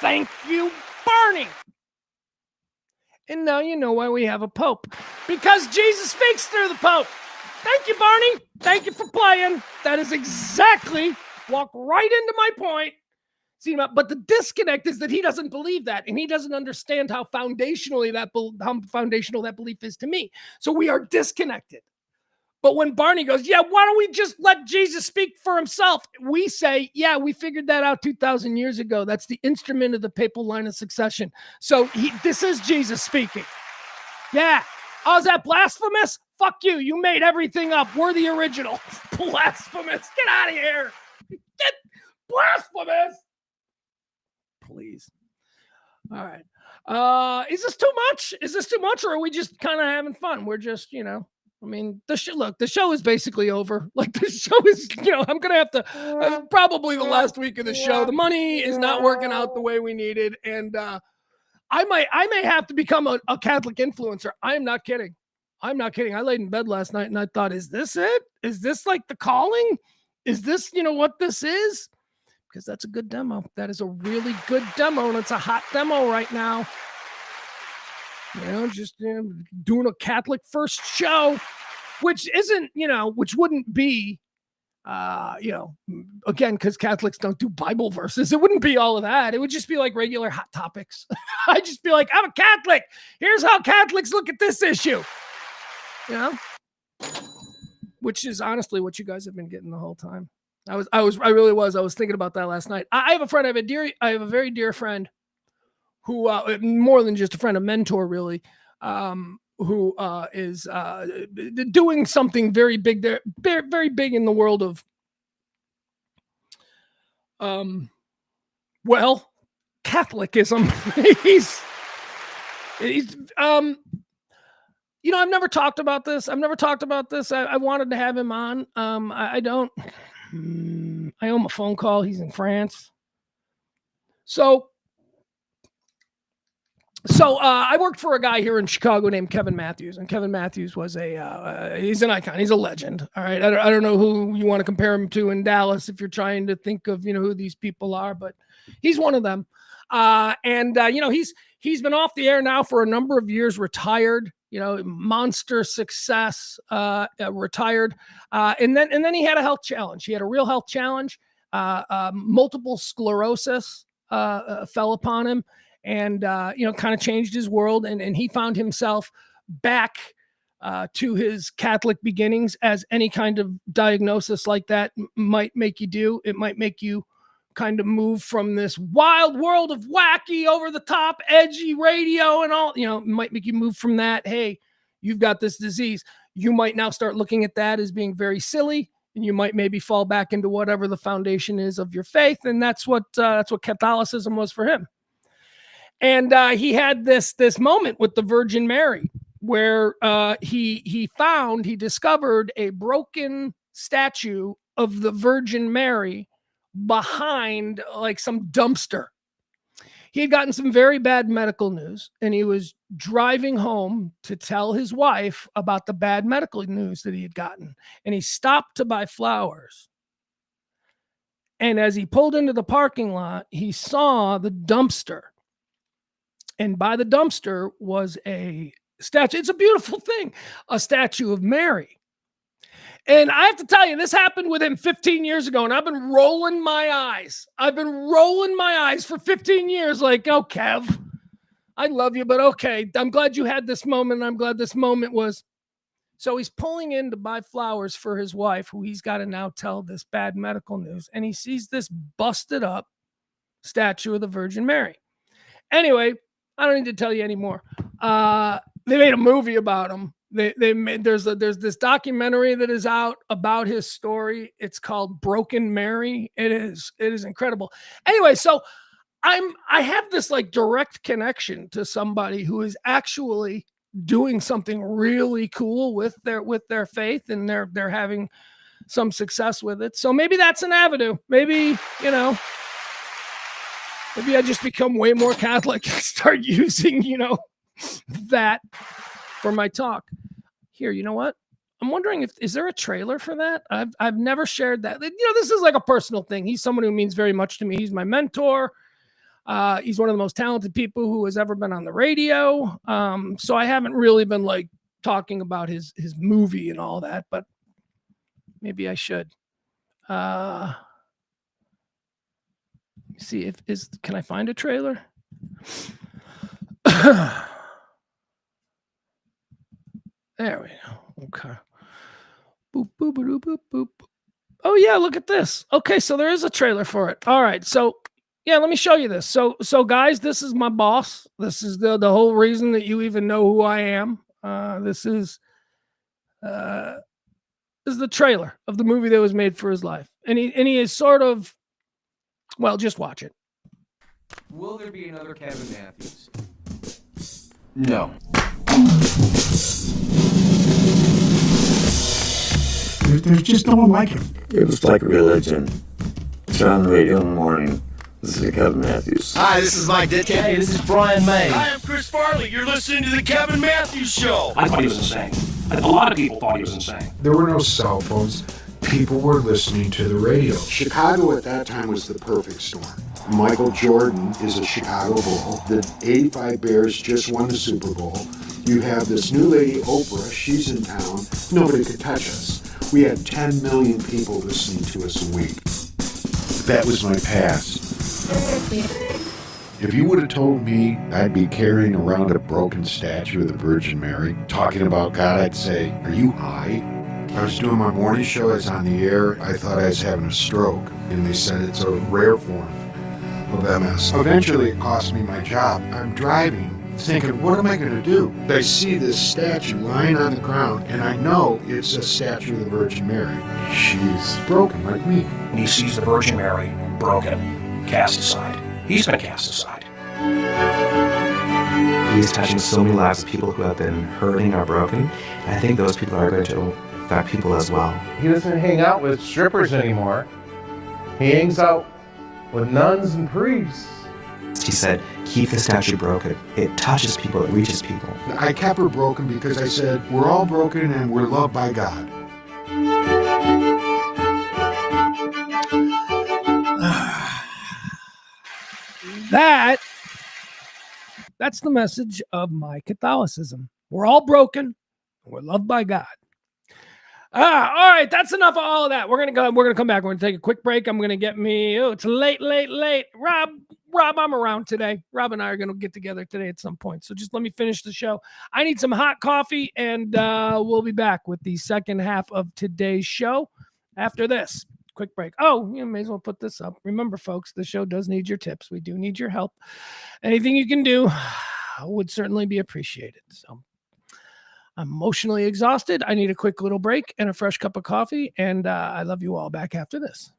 Thank you, Barney. And now you know why we have a pope. Because Jesus speaks through the pope. Thank you, Barney. Thank you for playing. That is exactly, walk right into my point. See, but the disconnect is that he doesn't believe that, and he doesn't understand how foundational that belief is to me. So we are disconnected. But when Barney goes, yeah, why don't we just let Jesus speak for himself? We say, yeah, we figured that out 2,000 years ago. That's the instrument of the papal line of succession. So this is Jesus speaking. Yeah. Oh, is that blasphemous? Fuck you. You made everything up. We're the original. Blasphemous. Get out of here. Get blasphemous. Please. All right. Is this too much? Is this too much, or are we just kind of having fun? We're just, I mean, the show is basically over. Like, the show is, I'm going to have to, probably the last week of the show. The money is not working out the way we needed. And I may have to become a Catholic influencer. I'm not kidding. I laid in bed last night and I thought, is this it? Is this like the calling? Is this, what this is? Because that's a good demo. That is a really good demo. And it's a hot demo right now. Just doing a Catholic first show, which isn't, which wouldn't be, again, because Catholics don't do Bible verses. It wouldn't be all of that. It would just be like regular hot topics. I'd just be like, I'm a Catholic. Here's how Catholics look at this issue. Which is honestly what you guys have been getting the whole time. I really was. I was thinking about that last night. I have a friend. I have a very dear friend who, more than just a friend, a mentor, really, who is doing something very big there, very big in the world of, Catholicism. he's I've never talked about this. I wanted to have him on. I don't. I owe him a phone call. He's in France. So I worked for a guy here in Chicago named Kevin Matthews, and Kevin Matthews was he's an icon. He's a legend. All right. I don't know who you want to compare him to in Dallas if you're trying to think of, who these people are, but he's one of them. He's been off the air now for a number of years, retired, monster success, retired. And then he had a health challenge. He had a real health challenge. Multiple sclerosis fell upon him. And, kind of changed his world. And he found himself back to his Catholic beginnings, as any kind of diagnosis like that might make you do. It might make you kind of move from this wild world of wacky, over the top, edgy radio and all, it might make you move from that. Hey, you've got this disease. You might now start looking at that as being very silly. And you might maybe fall back into whatever the foundation is of your faith. And that's what Catholicism was for him. And he had this moment with the Virgin Mary where he discovered a broken statue of the Virgin Mary behind like some dumpster. He had gotten some very bad medical news, and he was driving home to tell his wife about the bad medical news that he had gotten. And he stopped to buy flowers. And as he pulled into the parking lot, he saw the dumpster. And by the dumpster was a statue. It's a beautiful thing, a statue of Mary. And I have to tell you, this happened with him 15 years ago, and I've been rolling my eyes. For 15 years like, oh, Kev, I love you, but okay, I'm glad you had this moment. I'm glad this moment was. So he's pulling in to buy flowers for his wife, who he's got to now tell this bad medical news. And he sees this busted up statue of the Virgin Mary. Anyway, I don't need to tell you anymore. They made a movie about him. There's this documentary that is out about his story. It's called Broken Mary. It is incredible. Anyway, so I have this like direct connection to somebody who is actually doing something really cool with their faith, and they're having some success with it. So maybe that's an avenue. Maybe, Maybe I just become way more Catholic and start using, that for my talk. Here, you know what? I'm wondering is there a trailer for that? I've never shared that. This is like a personal thing. He's someone who means very much to me. He's my mentor. He's one of the most talented people who has ever been on the radio. So I haven't really been like talking about his movie and all that, but maybe I should. See can I find a trailer? There we go. Okay. Boop, boop, boop, boop, boop. Oh yeah, look at this. Okay, so there is a trailer for it. All right, so yeah, let me show you this. So guys, this is my boss. This is the whole reason that you even know who I am. This is the trailer of the movie that was made for his life, and he is sort of, well, just watch it. Will there be another Kevin Matthews? No. There's just no one like him. It was like religion. Turn on the radio in the morning. This is Kevin Matthews. Hi, this is Mike Ditka. Hey, this is Brian May. Hi, I'm Chris Farley. You're listening to the Kevin Matthews Show. I thought he was insane. A lot of people thought he was insane. There were no cell phones. People were listening to the radio. Chicago at that time was the perfect storm. Michael Jordan is a Chicago Bull. The '85 Bears just won the Super Bowl. You have this new lady, Oprah. She's in town. Nobody could touch us. We had 10 million people listening to us a week. That was my past. If you would have told me I'd be carrying around a broken statue of the Virgin Mary, talking about God, I'd say, are you high? I was doing my morning show, I was on the air, I thought I was having a stroke, and they said it's a rare form of MS. Eventually it cost me my job. I'm driving, thinking, what am I going to do? I see this statue lying on the ground, and I know it's a statue of the Virgin Mary. She's broken like me. And he sees the Virgin Mary broken, cast aside. He's been cast aside. He's touching so many lives of people who have been hurting or broken. And I think those people are going to affect people as well. He doesn't hang out with strippers anymore. He hangs out with nuns and priests. He said, keep the statue broken. It touches people, it reaches people. I kept her broken because I said, we're all broken and we're loved by God. That's the message of my Catholicism. We're all broken. We're loved by God. All right, that's enough of all of that. We're gonna come back. We're gonna take a quick break. I'm gonna get me. Oh, it's late. Rob, I'm around today. Rob and I are gonna get together today at some point. So just let me finish the show. I need some hot coffee, and we'll be back with the second half of today's show after this quick break. Oh, you may as well put this up. Remember, folks, the show does need your tips. We do need your help. Anything you can do would certainly be appreciated. So I'm emotionally exhausted. I need a quick little break and a fresh cup of coffee. And I love you all. Back after this.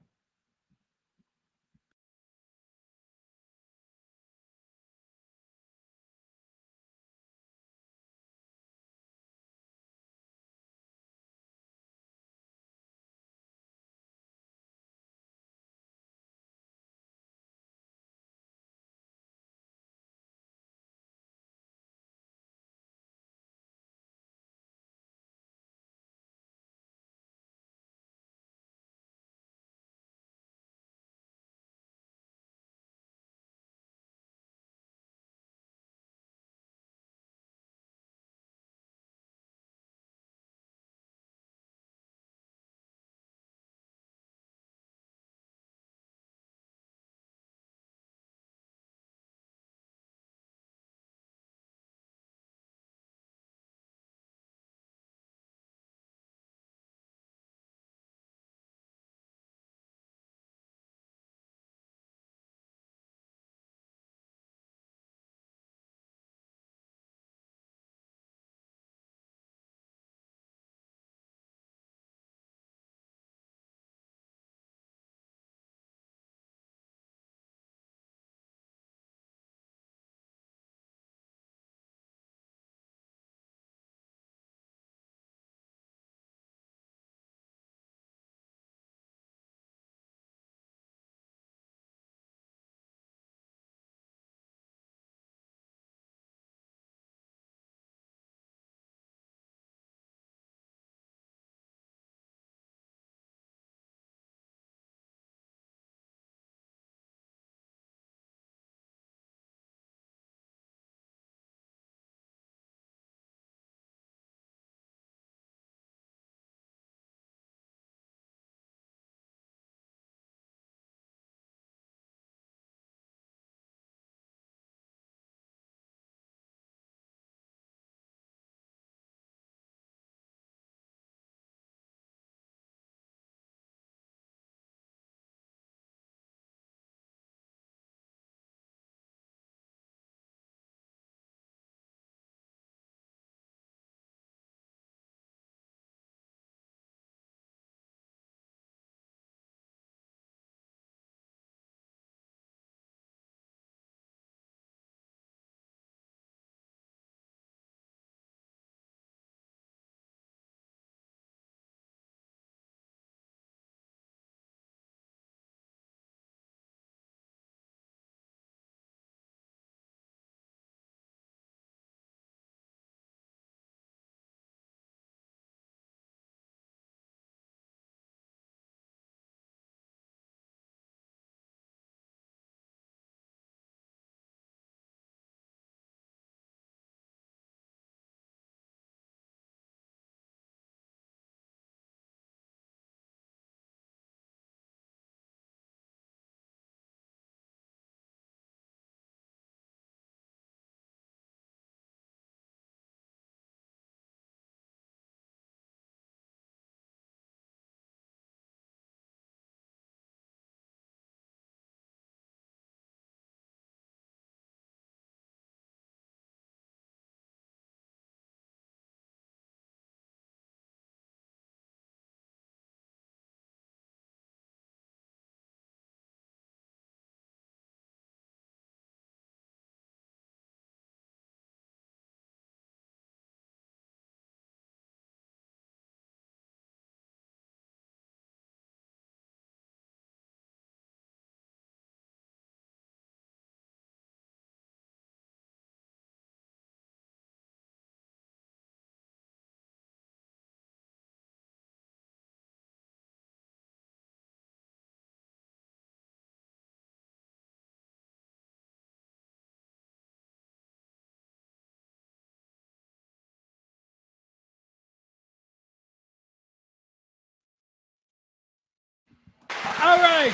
right.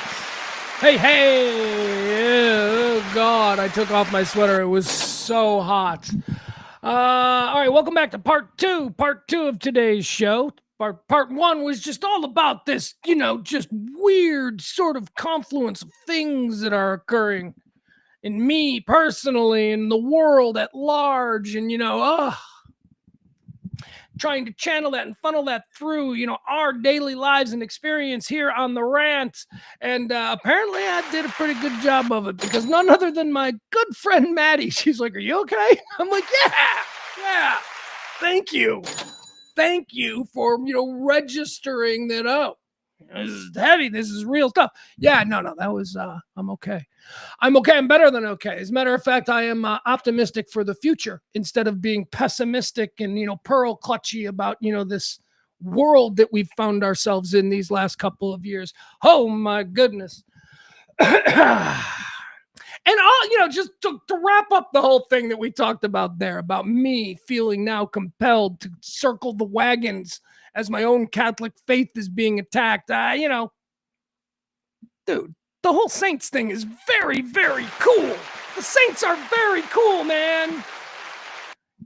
Hey. Oh, God. I took off my sweater. It was so hot. All right. Welcome back to part two. Part two of today's show. Part one was just all about this, just weird sort of confluence of things that are occurring in me personally, in the world at large, and, trying to channel that and funnel that through, our daily lives and experience here on the Rant. And apparently I did a pretty good job of it, because none other than my good friend Maddie, she's like, "Are you okay?" I'm like, yeah. Thank you for, registering that. Oh, this is heavy. This is real stuff. Yeah, no, that was, I'm okay. I'm okay. I'm better than okay. As a matter of fact, I am optimistic for the future instead of being pessimistic and, pearl clutchy about, this world that we've found ourselves in these last couple of years. Oh my goodness. And all, just to wrap up the whole thing that we talked about there, about me feeling now compelled to circle the wagons as my own Catholic faith is being attacked. Dude, the whole saints thing is very, very cool. The saints are very cool, man.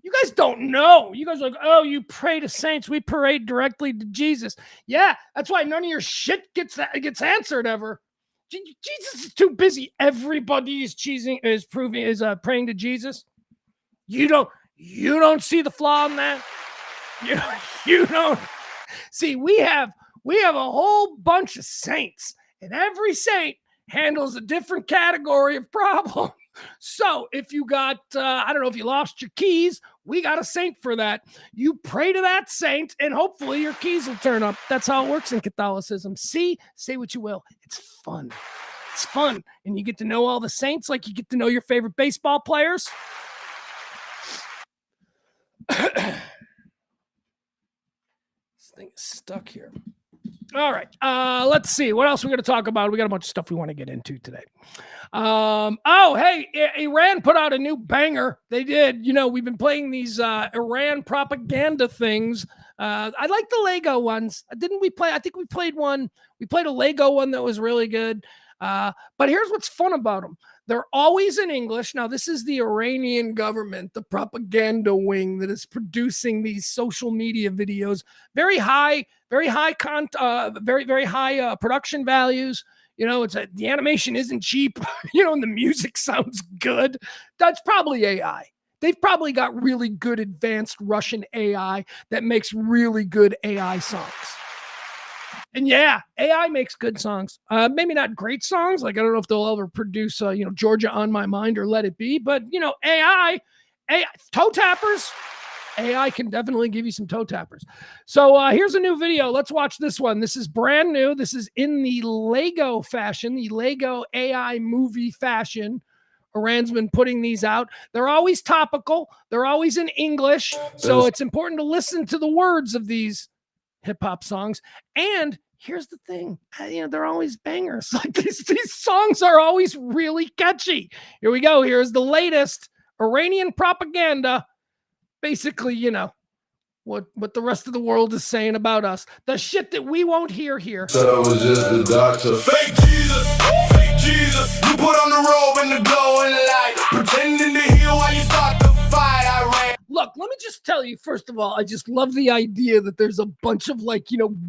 You guys don't know. You guys are like, "Oh, you pray to saints. We parade directly to Jesus." Yeah, that's why none of your shit gets answered ever. Jesus is too busy. Everybody is praying to Jesus. You don't see the flaw in that. You don't see. We have a whole bunch of saints, and every saint handles a different category of problem. So if you got, I don't know, if you lost your keys, we got a saint for that. You pray to that saint, and hopefully your keys will turn up. That's how it works in Catholicism. See, say what you will. It's fun. It's fun. And you get to know all the saints like you get to know your favorite baseball players. This thing is stuck here. All right. Let's see. What else we're going to talk about? We got a bunch of stuff we want to get into today. Hey, Iran put out a new banger. They did. We've been playing these Iran propaganda things. I like the Lego ones. Didn't we play? I think we played one. We played a Lego one that was really good. But here's what's fun about them. They're always in English. Now, this is the Iranian government, the propaganda wing that is producing these social media videos. Very high production values. The animation isn't cheap, and the music sounds good. That's probably AI. They've probably got really good advanced Russian AI that makes really good AI songs. And yeah, AI makes good songs. Maybe not great songs. Like, I don't know if they'll ever produce, Georgia on My Mind or Let It Be. But, AI, toe tappers. AI can definitely give you some toe tappers. So here's a new video. Let's watch this one. This is brand new. This is in the Lego fashion, the Lego AI movie fashion. Iran's been putting these out. They're always topical. They're always in English. So it's important to listen to the words of these hip-hop songs. And here's the thing, they're always bangers. Like these songs are always really catchy. Here we go. Here's the latest Iranian propaganda. Basically, what the rest of the world is saying about us. The shit that we won't hear here. So I was just the doctor. Fake Jesus. You put on the robe and the glowing light, pretending to heal while you start the fight. I ran. Look, let me just tell you, first of all, I just love the idea that there's a bunch of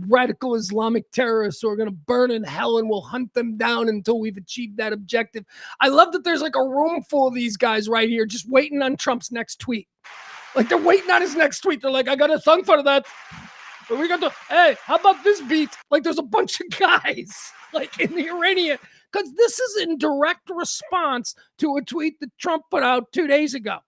radical Islamic terrorists who are going to burn in hell, and we'll hunt them down until we've achieved that objective. I love that there's like a room full of these guys right here just waiting on Trump's next tweet. Like, they're waiting on his next tweet. They're like, "I got a song for that. We got to, hey, how about this beat?" Like, there's a bunch of guys like in the Iranian, because this is in direct response to a tweet that Trump put out 2 days ago.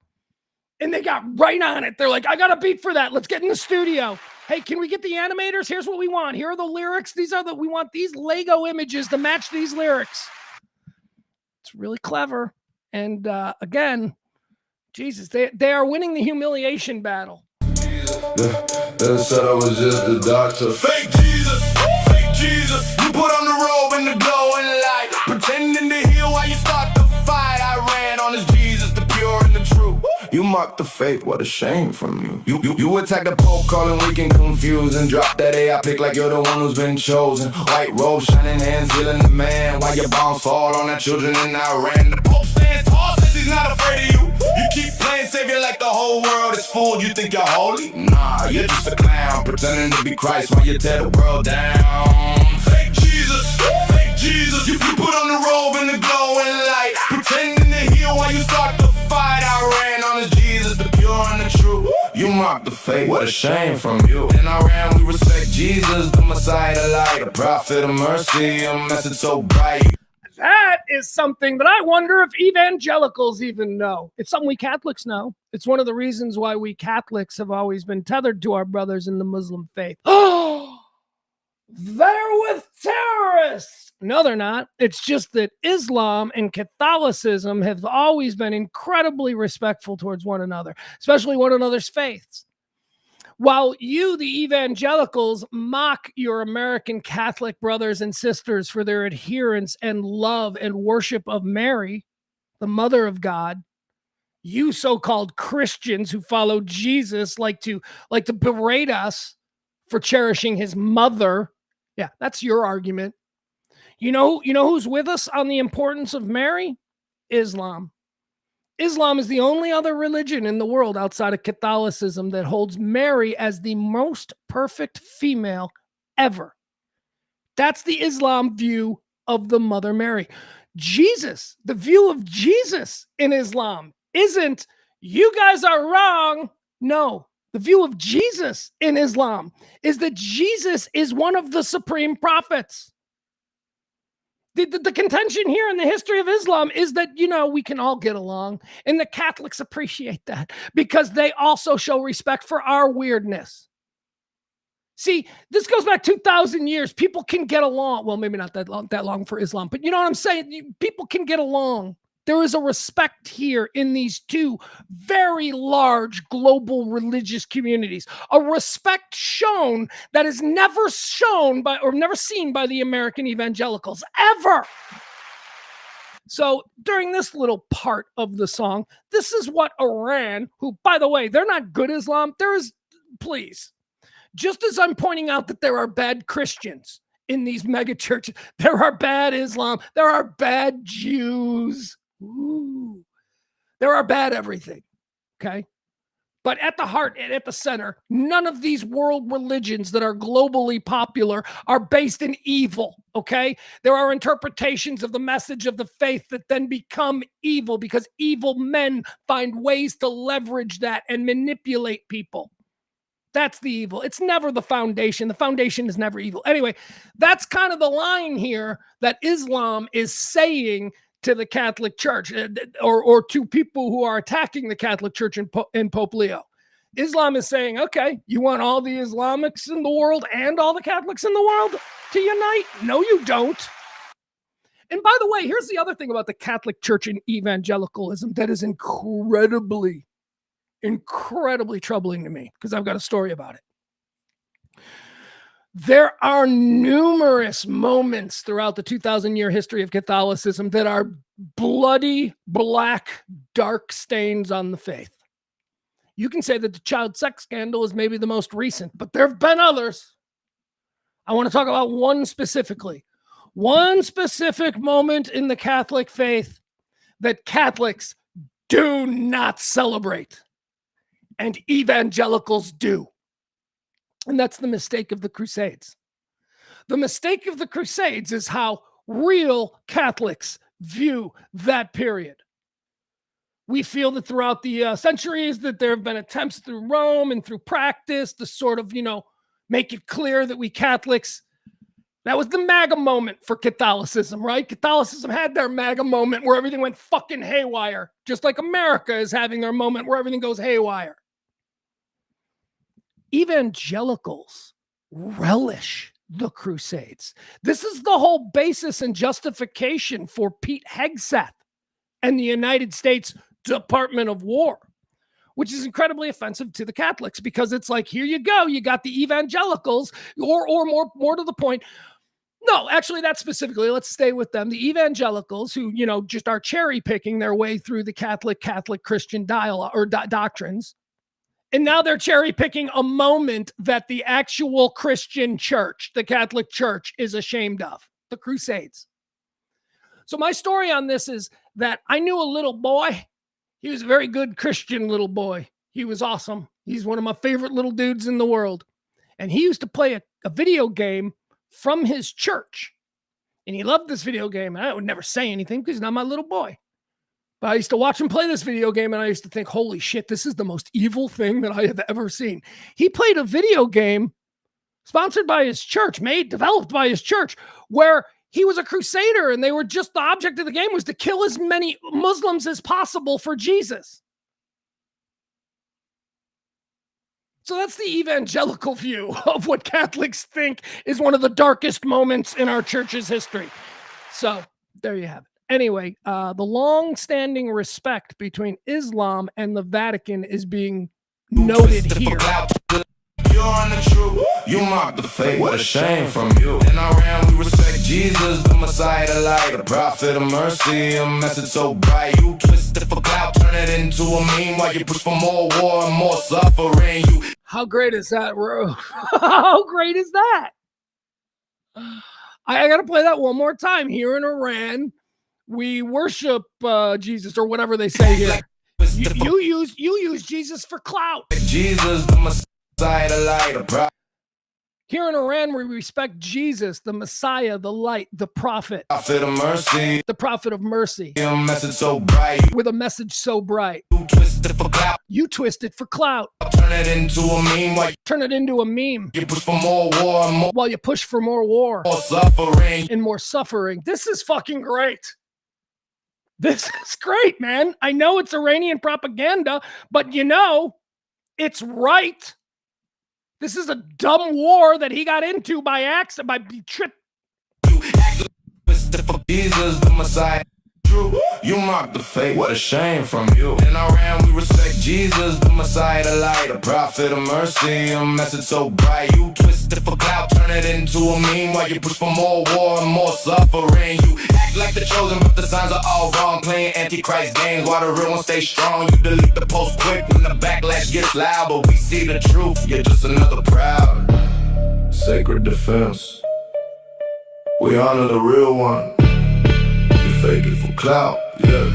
And they got right on it. They're like, "I got a beat for that. Let's get in the studio. Hey, can we get the animators? Here's what we want. Here are the lyrics. We want these Lego images to match these lyrics." It's really clever. And again, Jesus, they are winning the humiliation battle. They said I was just the doctor. Fake Jesus. You put on the robe and the glowing light, pretending to heal while you start the fight. I ran on this Jesus, the pure and the true. You mock the faith, what a shame from you. You attack the Pope, calling weak and confused, and drop that AI pick like you're the one who's been chosen. White robe, shining hands, healing the man, while your bombs fall on our children in Iran. The Pope stands tall, says he's not afraid of you. You keep playing savior like the whole world is fooled. You think you're holy? Nah, you're just a clown, pretending to be Christ while you tear the world down. Fake Jesus, you put on the robe and the glowing light, pretending to heal while you start the fight. I ran on the Jesus, the pure and the true. You mock the faith, what a shame from you. In Iran we respect Jesus, the Messiah, the light, a prophet of mercy, a message so bright. That is something that I wonder if evangelicals even know. It's something we Catholics know. It's one of the reasons why we Catholics have always been tethered to our brothers in the Muslim faith. Oh, they're with terrorists. No, they're not. It's just that Islam and Catholicism have always been incredibly respectful towards one another, especially one another's faiths. While you, the evangelicals, mock your American Catholic brothers and sisters for their adherence and love and worship of Mary, the Mother of God, you so-called Christians who follow Jesus like to berate us for cherishing his mother. Yeah, that's your argument. You know who's with us on the importance of Mary? Islam. Islam is the only other religion in the world outside of Catholicism that holds Mary as the most perfect female ever. That's the Islam view of the Mother Mary. Jesus, the view of Jesus in Islam isn't, you guys are wrong. No, the view of Jesus in Islam is that Jesus is one of the supreme prophets. The contention here in the history of Islam is that, we can all get along. And the Catholics appreciate that because they also show respect for our weirdness. See, this goes back 2,000 years. People can get along. Well, maybe not that long for Islam, but you know what I'm saying? People can get along. There is a respect here in these two very large global religious communities, a respect shown that is never shown by or never seen by the American evangelicals ever. So during this little part of the song, this is what Iran, who, by the way, they're not good Islam. Please, just as I'm pointing out that there are bad Christians in these mega churches, there are bad Islam, there are bad Jews. Ooh, there are bad everything, okay? But at the heart and at the center, none of these world religions that are globally popular are based in evil, okay? There are interpretations of the message of the faith that then become evil because evil men find ways to leverage that and manipulate people. That's the evil. It's never the foundation. The foundation is never evil. Anyway, that's kind of the line here that Islam is saying to the Catholic Church or to people who are attacking the Catholic Church and Pope Leo. Islam is saying, okay, you want all the Islamics in the world and all the Catholics in the world to unite? No, you don't. And by the way, here's the other thing about the Catholic Church and evangelicalism that is incredibly troubling to me because I've got a story about it. There are numerous moments throughout the 2,000-year history of Catholicism that are bloody, black, dark stains on the faith. You can say that the child sex scandal is maybe the most recent, but there have been others. I want to talk about one specifically. One specific moment in the Catholic faith that Catholics do not celebrate, and evangelicals do. And that's the mistake of the Crusades. The mistake of the Crusades is how real Catholics view that period. We feel that throughout the centuries that there have been attempts through Rome and through practice to sort of, make it clear that we Catholics, that was the MAGA moment for Catholicism, right? Catholicism had their MAGA moment where everything went fucking haywire, just like America is having their moment where everything goes haywire. Evangelicals relish the Crusades. This is the whole basis and justification for Pete Hegseth and the United States Department of War, which is incredibly offensive to the Catholics because it's like, here you go. You got the evangelicals or more to the point, No, actually, that's specifically, let's stay with them. The evangelicals who, just are cherry picking their way through the Catholic Christian dialogue or doctrines. And now they're cherry picking a moment that the actual Christian church, the Catholic Church, is ashamed of, the Crusades. So my story on this is that I knew a little boy. He was a very good Christian little boy. He was awesome. He's one of my favorite little dudes in the world. And he used to play a video game from his church. And he loved this video game. And I would never say anything because he's not my little boy. But I used to watch him play this video game and I used to think, holy shit, this is the most evil thing that I have ever seen. He played a video game sponsored by his church, developed by his church, where he was a crusader and they were just, the object of the game was to kill as many Muslims as possible for Jesus. So that's the evangelical view of what Catholics think is one of the darkest moments in our church's history. So there you have it. Anyway, the long-standing respect between Islam and the Vatican is being noted here. You're on the truth, you mock the faith, what a shame from you. In our realm, we respect Jesus, the Messiah, the light, the prophet of mercy, a message so bright. You twist it for clout, turn it into a meme while you push for more war and more suffering. How great is that, bro? How great is that? I got to play that one more time. Here in Iran, we worship Jesus, or whatever they say here. You use Jesus for clout. Jesus, the Messiah. Here in Iran, we respect Jesus, the Messiah, the light, the prophet. Prophet of mercy. The prophet of mercy. A message so bright. With a message so bright. You twist it for clout. You twist it for clout. Turn it into a meme. Turn it into a meme. You push for more war and more. While you push for more war. More suffering. And more suffering. This is fucking great. This is great, man. I know it's Iranian propaganda, but it's right. This is a dumb war that he got into by accident, by trip. Jesus, the Messiah. You mock the faith, what a shame from you. In our realm, we respect Jesus, the Messiah, the light, the prophet of mercy, a message so bright. You twist it for clout, turn it into a meme while you push for more war and more suffering. You act like the chosen, but the signs are all wrong. Playing antichrist games while the real ones stay strong. You delete the post quick when the backlash gets loud, but we see the truth. You're just another proud sacred defense. We honor the real one. Fake it for clout, yeah.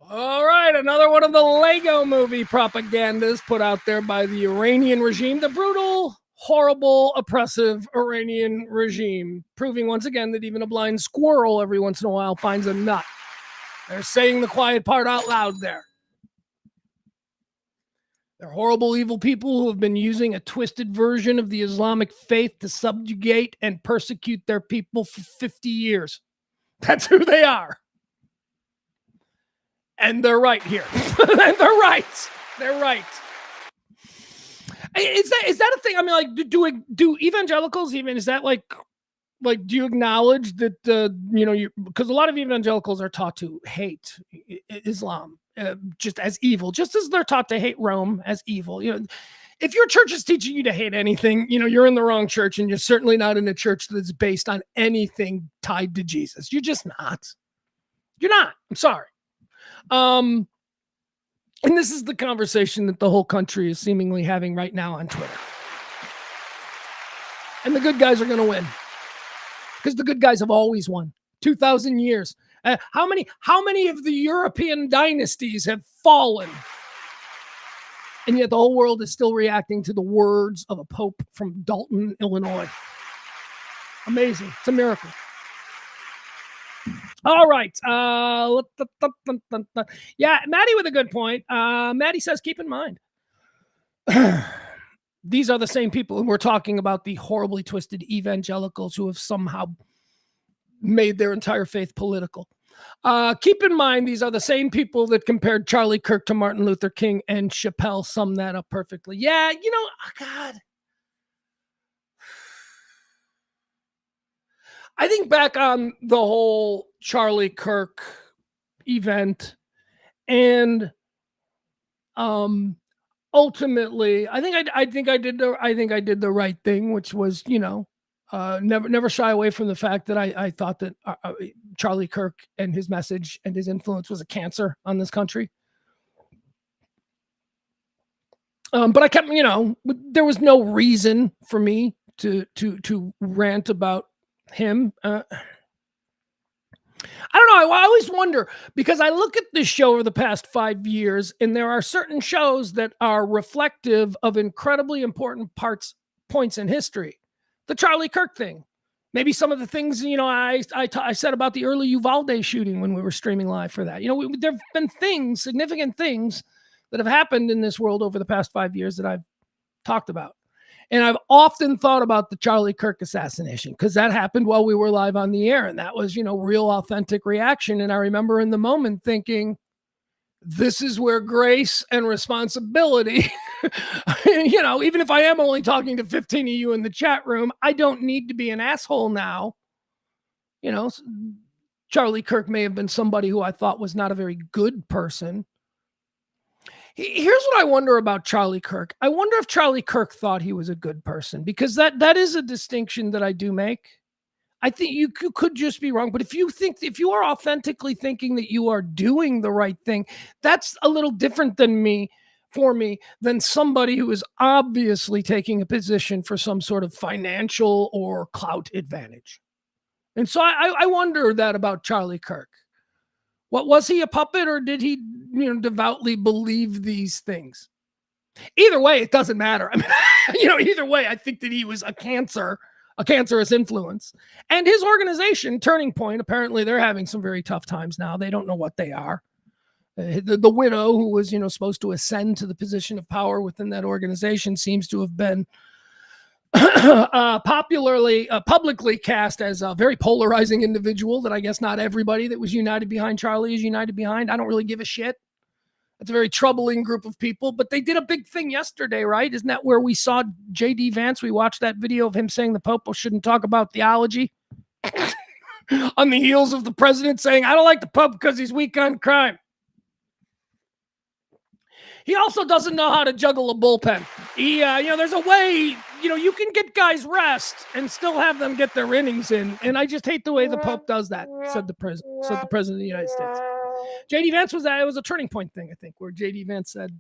All right, another one of the Lego movie propagandas put out there by the Iranian regime, the brutal, horrible, oppressive Iranian regime, proving once again that even a blind squirrel every once in a while finds a nut. They're saying the quiet part out loud there. They're horrible, evil people who have been using a twisted version of the Islamic faith to subjugate and persecute their people for 50 years. That's who they are. And they're right here. They're right. They're right. Is that a thing? I mean, like, do evangelicals even, is that like, do you acknowledge that, because a lot of evangelicals are taught to hate Islam just as evil, just as they're taught to hate Rome as evil. If your church is teaching you to hate anything, you're in the wrong church, and you're certainly not in a church that's based on anything tied to Jesus. You're just not. You're not. I'm sorry. And this is the conversation that the whole country is seemingly having right now on Twitter. And the good guys are going to win. Because the good guys have always won. 2,000 years. How many of the European dynasties have fallen? And yet the whole world is still reacting to the words of a pope from Dalton, Illinois. Amazing. It's a miracle. All right. Yeah, Maddie with a good point. Maddie says, keep in mind, these are the same people, and we're talking about the horribly twisted evangelicals who have somehow made their entire faith political. Keep in mind, these are the same people that compared Charlie Kirk to Martin Luther King, and Chappelle summed that up perfectly. Yeah, oh God. I think back on the whole Charlie Kirk event, and ultimately, I think I did the right thing, which was, never shy away from the fact that I thought that Charlie Kirk and his message and his influence was a cancer on this country. But I kept, there was no reason for me to rant about him. I don't know. I always wonder, because I look at this show over the past 5 years, and there are certain shows that are reflective of incredibly important points in history. The Charlie Kirk thing, maybe some of the things, I said about the early Uvalde shooting when we were streaming live for that. There've been significant things that have happened in this world over the past 5 years that I've talked about. And I've often thought about the Charlie Kirk assassination, because that happened while we were live on the air. And that was, real authentic reaction. And I remember in the moment thinking, this is where grace and responsibility, even if I am only talking to 15 of you in the chat room, I don't need to be an asshole now. Charlie Kirk may have been somebody who I thought was not a very good person. Here's what I wonder about Charlie Kirk. I wonder if Charlie Kirk thought he was a good person, because that is a distinction that I do make. I think you could just be wrong, but if you are authentically thinking that you are doing the right thing, that's a little different than somebody who is obviously taking a position for some sort of financial or clout advantage. And so I wonder that about Charlie Kirk. What was he, a puppet, or did he, devoutly believe these things? Either way, it doesn't matter. I mean, either way, I think that he was a cancerous influence. And his organization, Turning Point, apparently they're having some very tough times now. They don't know what they are. The widow who was, supposed to ascend to the position of power within that organization seems to have been publicly cast as a very polarizing individual that I guess not everybody that was united behind Charlie is united behind. I don't really give a shit. It's a very troubling group of people, but they did a big thing yesterday, right? Isn't that where we saw J.D. Vance? We watched that video of him saying the Pope shouldn't talk about theology on the heels of the president saying, I don't like the Pope because he's weak on crime. He also doesn't know how to juggle a bullpen. There's a way, you can get guys rest and still have them get their innings in. And I just hate the way the Pope does that, said the president of the United States. J.D. Vance it was a Turning Point thing, I think, where J.D. Vance said,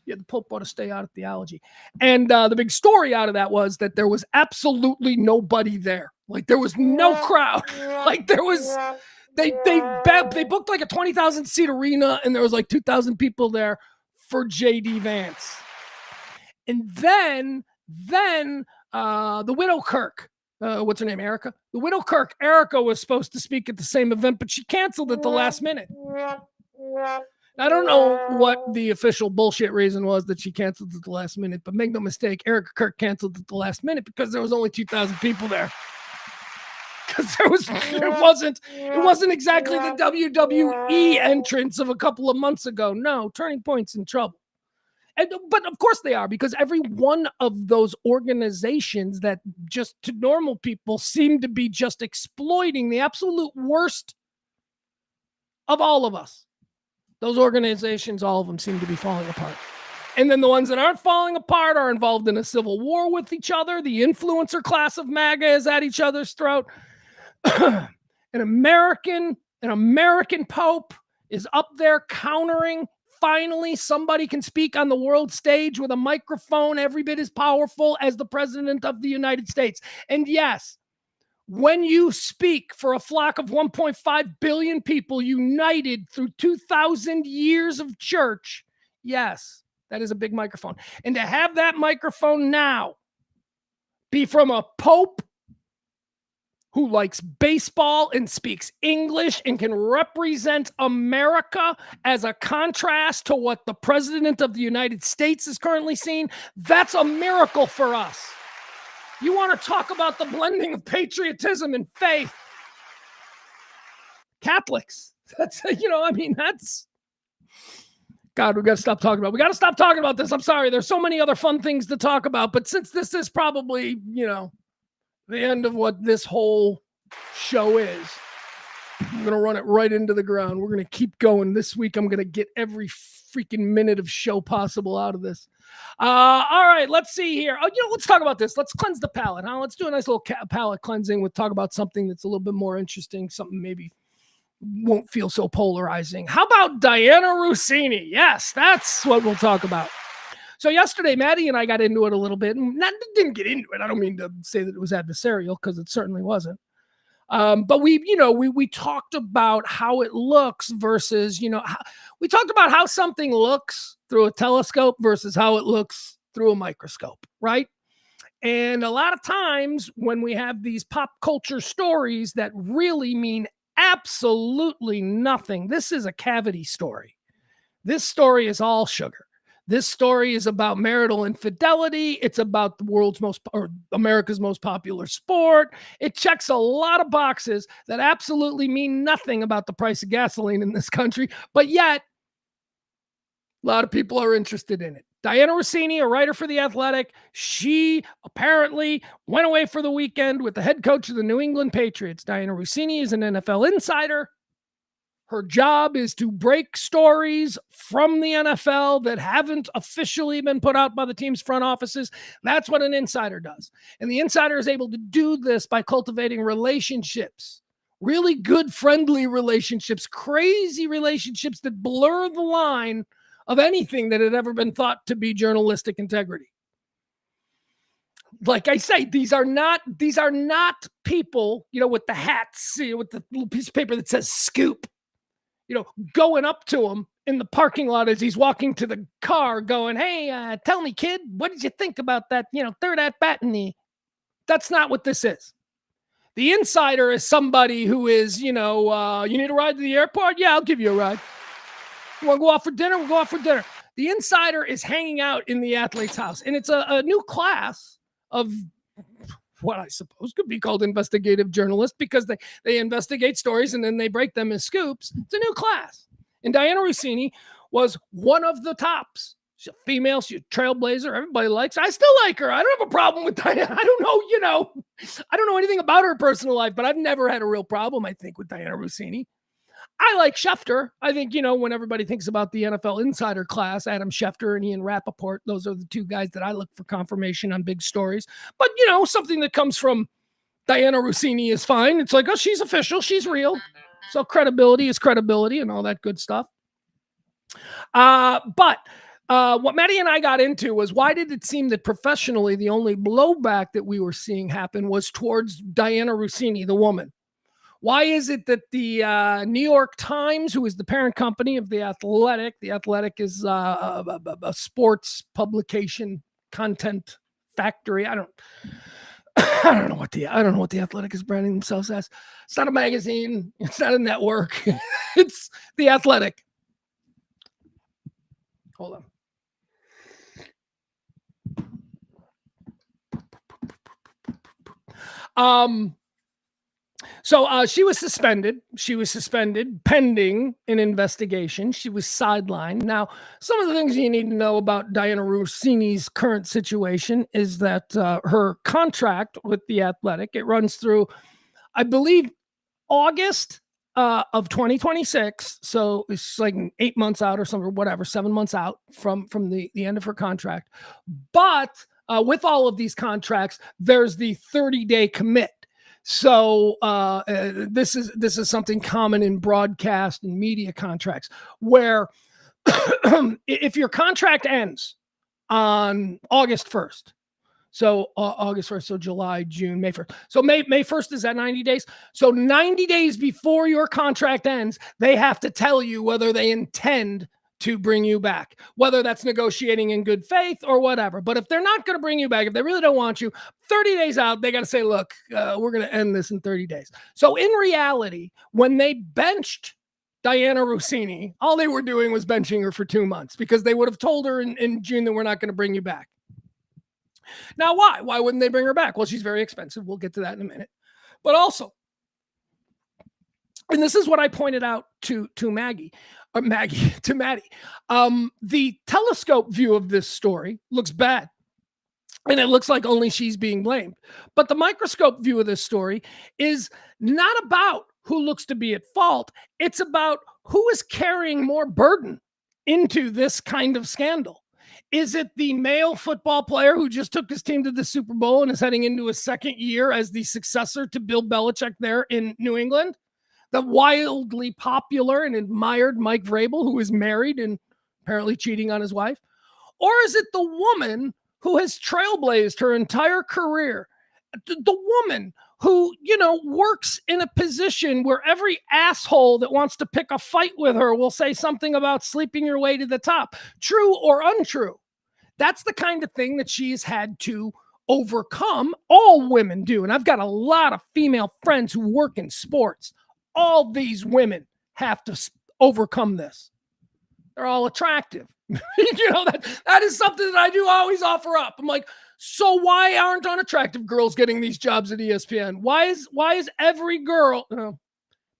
the Pope ought to stay out of theology. And the big story out of that was that there was absolutely nobody there. Like, there was no crowd. Like, there was, they booked like a 20,000 seat arena, and there was like 2,000 people there for J.D. Vance. And then the widow Kirk, what's her name, Erica? The widow Kirk, Erica, was supposed to speak at the same event, but she canceled at the last minute. I don't know what the official bullshit reason was that she canceled at the last minute, but make no mistake, Erica Kirk canceled at the last minute because there was only 2,000 people there. Because it wasn't exactly the WWE entrance of a couple of months ago. No, Turning Point's in trouble. But of course they are, because every one of those organizations that just to normal people seem to be just exploiting the absolute worst of all of us. Those organizations, all of them seem to be falling apart. And then the ones that aren't falling apart are involved in a civil war with each other. The influencer class of MAGA is at each other's throat. An American Pope is up there countering. Finally, somebody can speak on the world stage with a microphone every bit as powerful as the president of the United States. And yes, when you speak for a flock of 1.5 billion people united through 2,000 years of church, yes, that is a big microphone. And to have that microphone now be from a pope who likes baseball and speaks English and can represent America as a contrast to what the president of the United States is currently seeing, that's a miracle for us. You want to talk about the blending of patriotism and faith? Catholics. That's, that's... God, we got to stop talking about it. We got to stop talking about this. I'm sorry. There's so many other fun things to talk about, but since this is probably, the end of what this whole show is. I'm going to run it right into the ground. We're going to keep going. This week, I'm going to get every freaking minute of show possible out of this. All right, let's see here. Let's talk about this. Let's cleanse the palate. Huh? Let's do a nice little palate cleansing. We'll talk about something that's a little bit more interesting, something maybe won't feel so polarizing. How about Diana Russini? Yes, that's what we'll talk about. So yesterday, Maddie and I got into it a little bit. And didn't get into it. I don't mean to say that it was adversarial, because it certainly wasn't. But we talked about how it looks versus, we talked about how something looks through a telescope versus how it looks through a microscope, right? And a lot of times when we have these pop culture stories that really mean absolutely nothing, this is a cavity story. This story is all sugar. This story is about marital infidelity. It's about America's most popular sport. It checks a lot of boxes that absolutely mean nothing about the price of gasoline in this country, but yet a lot of people are interested in it. Diana Russini, a writer for The Athletic, she apparently went away for the weekend with the head coach of the New England Patriots. Diana Russini is an NFL insider. Her job is to break stories from the NFL that haven't officially been put out by the team's front offices. That's what an insider does. And the insider is able to do this by cultivating relationships, really good, friendly relationships, crazy relationships that blur the line of anything that had ever been thought to be journalistic integrity. Like I say, these are not people, with the hats, with the little piece of paper that says scoop. Going up to him in the parking lot as he's walking to the car going, hey, tell me, kid, what did you think about that, third at bat in the... That's not what this is. The insider is somebody who is, you need a ride to the airport? Yeah, I'll give you a ride. You want to go out for dinner? We'll go out for dinner. The insider is hanging out in the athlete's house, and it's a new class of what I suppose could be called investigative journalists, because they investigate stories and then they break them as scoops. It's a new class. And Diana Russini was one of the tops. She's a female. She's a trailblazer. Everybody likes her. I still like her. I don't have a problem with Diana. I don't know anything about her personal life, but I've never had a real problem, I think, with Diana Russini. I like Schefter. I think, when everybody thinks about the NFL insider class, Adam Schefter and Ian Rappaport, those are the two guys that I look for confirmation on big stories. But, something that comes from Diana Russini is fine. It's like, oh, she's official. She's real. So credibility is credibility and all that good stuff. But what Maddie and I got into was, why did it seem that professionally the only blowback that we were seeing happen was towards Diana Russini, the woman? Why is it that the New York Times, who is the parent company of The Athletic is a sports publication content factory. I don't know what the Athletic is branding themselves as. It's not a magazine. It's not a network. It's The Athletic. Hold on. So she was suspended. She was suspended pending an investigation. She was sidelined. Now, some of the things you need to know about Diana Russini's current situation is that her contract with The Athletic, it runs through, I believe, August of 2026. So it's like 8 months out or something, or whatever, 7 months out from the end of her contract. But with all of these contracts, there's the 30-day commit. So this is something common in broadcast and media contracts, where if your contract ends on August 1st, so August 1st, so July, June, May 1st. So May 1st is that 90 days. So 90 days before your contract ends, they have to tell you whether they intend to bring you back, whether that's negotiating in good faith or whatever. But if they're not going to bring you back, if they really don't want you, 30 days out, they got to say, look, we're going to end this in 30 days. So in reality, when they benched Diana Russini, all they were doing was benching her for 2 months, because they would have told her in June that we're not going to bring you back. Now, why? Why wouldn't they bring her back? Well, she's very expensive. We'll get to that in a minute. But also, and this is what I pointed out to Maddie. The telescope view of this story looks bad. And it looks like only she's being blamed. But the microscope view of this story is not about who looks to be at fault. It's about who is carrying more burden into this kind of scandal. Is it the male football player who just took his team to the Super Bowl and is heading into his second year as the successor to Bill Belichick there in New England? The wildly popular and admired Mike Vrabel, who is married and apparently cheating on his wife? Or is it the woman who has trailblazed her entire career? The woman who, works in a position where every asshole that wants to pick a fight with her will say something about sleeping your way to the top, true or untrue. That's the kind of thing that she's had to overcome. All women do. And I've got a lot of female friends who work in sports. All these women have to overcome this. They're all attractive. That is something that I do always offer up. I'm like, so why aren't unattractive girls getting these jobs at ESPN? Why is every girl?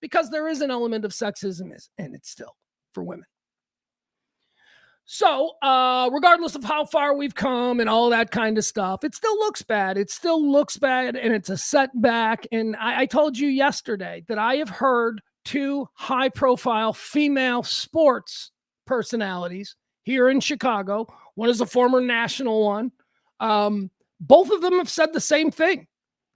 Because there is an element of sexism, and it's still for women. So regardless of how far we've come and all that kind of stuff, it still looks bad. It still looks bad, and it's a setback. And I told you yesterday that I have heard 2 high-profile female sports personalities here in Chicago. One is a former national one. Both of them have said the same thing.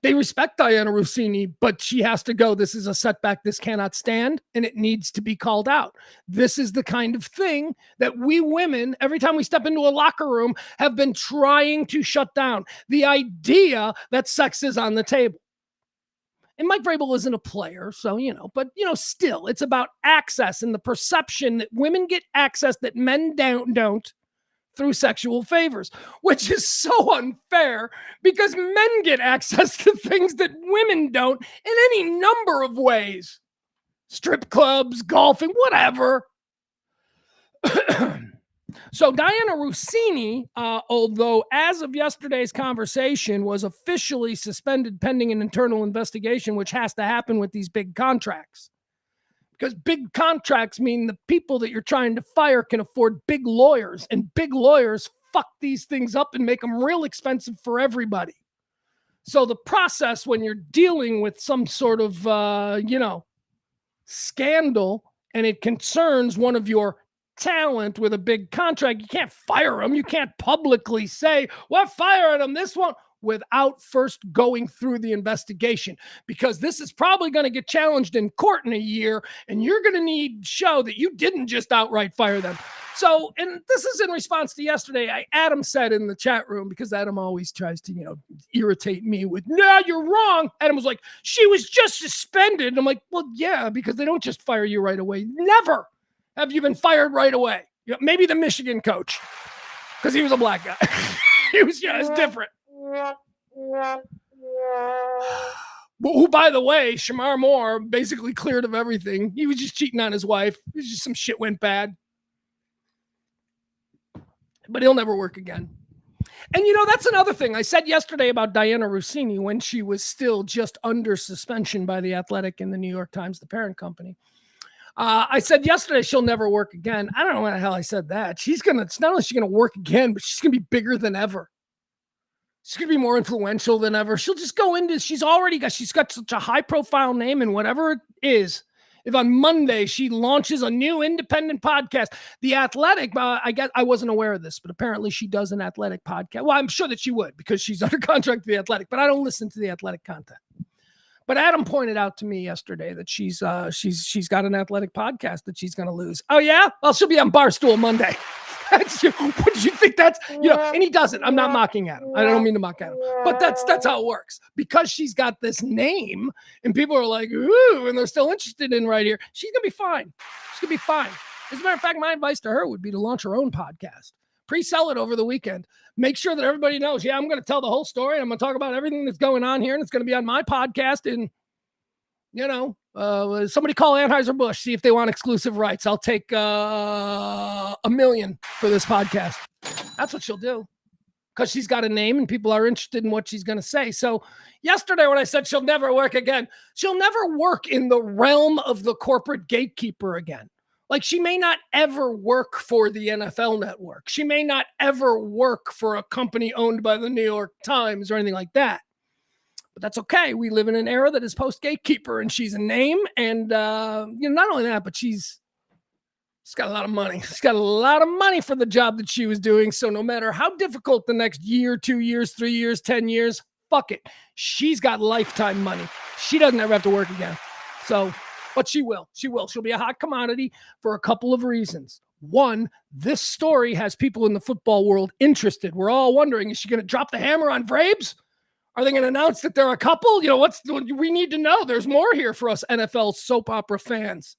They respect Diana Russini, but she has to go. This is a setback. This cannot stand, and it needs to be called out. This is the kind of thing that we women, every time we step into a locker room, have been trying to shut down. The idea that sex is on the table. And Mike Vrabel isn't a player, so, but, still, it's about access and the perception that women get access that men don't through sexual favors, which is so unfair because men get access to things that women don't in any number of ways. Strip clubs, golfing, whatever. So Diana Russini, although as of yesterday's conversation was officially suspended pending an internal investigation, which has to happen with these big contracts. Because big contracts mean the people that you're trying to fire can afford big lawyers, and big lawyers fuck these things up and make them real expensive for everybody. So the process when you're dealing with some sort of, scandal and it concerns one of your talent with a big contract, you can't fire them. You can't publicly say, we're firing them. This one, without first going through the investigation, because this is probably going to get challenged in court in a year, and you're going to need to show that you didn't just outright fire them. So, and this is in response to yesterday, Adam said in the chat room, because Adam always tries to, irritate me with, no, you're wrong. Adam was like, she was just suspended. And I'm like, well, yeah, because they don't just fire you right away. Never have you been fired right away. Maybe the Michigan coach, because he was a black guy. He was just different. Who, by the way, Shamar Moore basically cleared of everything. He was just cheating on his wife. It was just some shit went bad. But he'll never work again. And that's another thing I said yesterday about Diana Russini when she was still just under suspension by The Athletic and the New York Times, the parent company. I said yesterday she'll never work again. I don't know why the hell I said that. It's not only she's going to work again, but she's going to be bigger than ever. She's going to be more influential than ever. She'll just go into, she's got such a high profile name, and whatever it is, if on Monday she launches a new independent podcast, The Athletic, I guess I wasn't aware of this, but apparently she does an Athletic podcast. Well, I'm sure that she would because she's under contract to The Athletic, but I don't listen to The Athletic content. But Adam pointed out to me yesterday that she's got an Athletic podcast that she's going to lose. Oh yeah? Well, she'll be on Barstool Monday. What did you think that's, and he doesn't. I'm not mocking Adam. I don't mean to mock Adam, but that's how it works. Because she's got this name and people are like, ooh, and they're still interested in right here. She's going to be fine. She's going to be fine. As a matter of fact, my advice to her would be to launch her own podcast. Pre-sell it over the weekend. Make sure that everybody knows, I'm going to tell the whole story. I'm going to talk about everything that's going on here, and it's going to be on my podcast. And, somebody call Anheuser-Busch, see if they want exclusive rights. I'll take $1 million for this podcast. That's what she'll do because she's got a name and people are interested in what she's going to say. So yesterday when I said she'll never work again, she'll never work in the realm of the corporate gatekeeper again. Like, she may not ever work for the NFL Network. She may not ever work for a company owned by the New York Times or anything like that. But that's okay. We live in an era that is post-gatekeeper, and she's a name. And, not only that, but she's got a lot of money. She's got a lot of money for the job that she was doing. So no matter how difficult the next year, 2 years, 3 years, 10 years, fuck it. She's got lifetime money. She doesn't ever have to work again. So, but she will. She will. She'll be a hot commodity for a couple of reasons. One, this story has people in the football world interested. We're all wondering, is she going to drop the hammer on Vrabes? Are they going to announce that they're a couple? We need to know. There's more here for us NFL soap opera fans.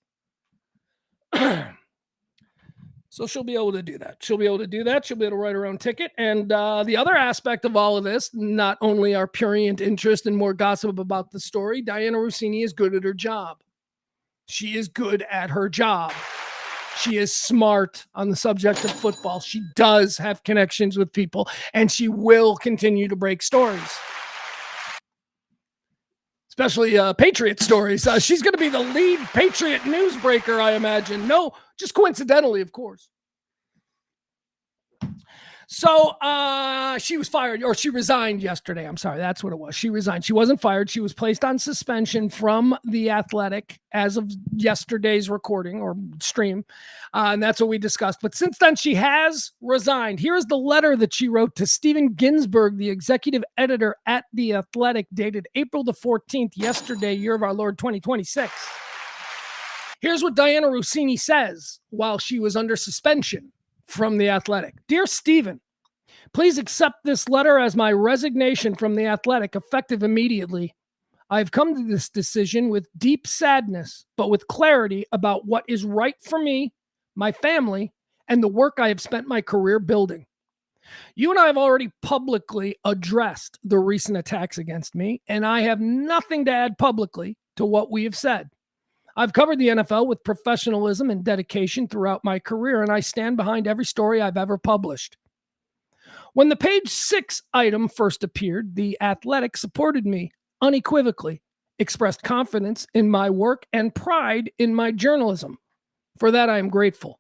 So she'll be able to do that. She'll be able to write her own ticket. And the other aspect of all of this, not only our prurient interest and more gossip about the story, Diana Russini is good at her job. She is good at her job. She is smart on the subject of football. She does have connections with people, and she will continue to break stories. Especially Patriot stories. She's going to be the lead Patriot newsbreaker, I imagine. No, just coincidentally, of course. So she was fired, or she resigned yesterday. I'm sorry, that's what it was. She resigned. She wasn't fired. She was placed on suspension from The Athletic as of yesterday's recording or stream. And that's what we discussed. But since then, she has resigned. Here's the letter that she wrote to Steven Ginsburg, the executive editor at The Athletic, dated April the 14th, yesterday, year of our Lord 2026. Here's what Diana Russini says while she was under suspension from The Athletic. Dear Stephen, please accept this letter as my resignation from The Athletic, effective immediately. I've come to this decision with deep sadness, but with clarity about what is right for me, my family, and the work I have spent my career building. You and I have already publicly addressed the recent attacks against me, and I have nothing to add publicly to what we have said. I've covered the NFL with professionalism and dedication throughout my career, and I stand behind every story I've ever published. When the page 6 item first appeared, The Athletic supported me unequivocally, expressed confidence in my work and pride in my journalism. For that, I am grateful.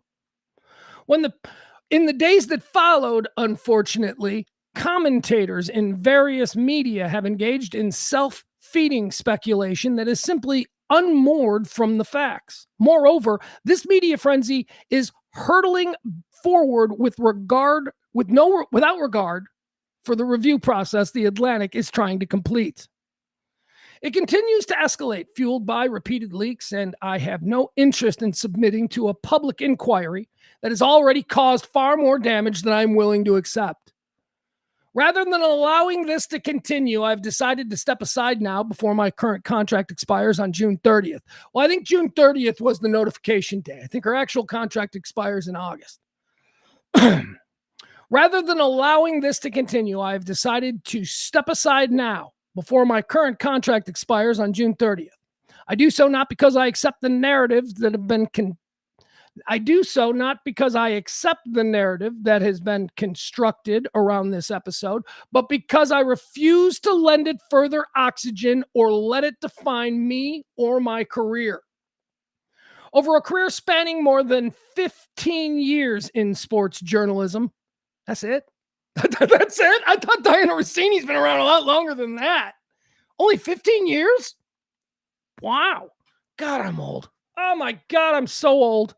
In the days that followed, unfortunately, commentators in various media have engaged in self-feeding speculation that is simply unmoored from the facts. Moreover, this media frenzy is hurtling forward without regard for the review process The Atlantic is trying to complete. It continues to escalate, fueled by repeated leaks, and I have no interest in submitting to a public inquiry that has already caused far more damage than I'm willing to accept. Rather than allowing this to continue, I've decided to step aside now before my current contract expires on June 30th. Well, I think June 30th was the notification day. I think her actual contract expires in August. Rather than allowing this to continue, I've decided to step aside now before my current contract expires on June 30th. I do so not because I accept the narratives that have been that has been constructed around this episode, but because I refuse to lend it further oxygen or let it define me or my career. Over a career spanning more than 15 years in sports journalism, that's it? That's it? I thought Diana Russini's been around a lot longer than that. Only 15 years? Wow. God, I'm old. Oh my God, I'm so old.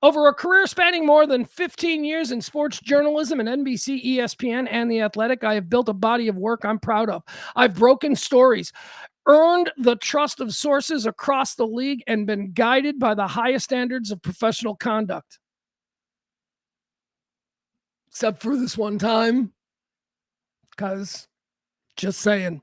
Over a career spanning more than 15 years in sports journalism and NBC, ESPN, and The Athletic, I have built a body of work I'm proud of. I've broken stories, earned the trust of sources across the league, and been guided by the highest standards of professional conduct. Except for this one time, because just saying.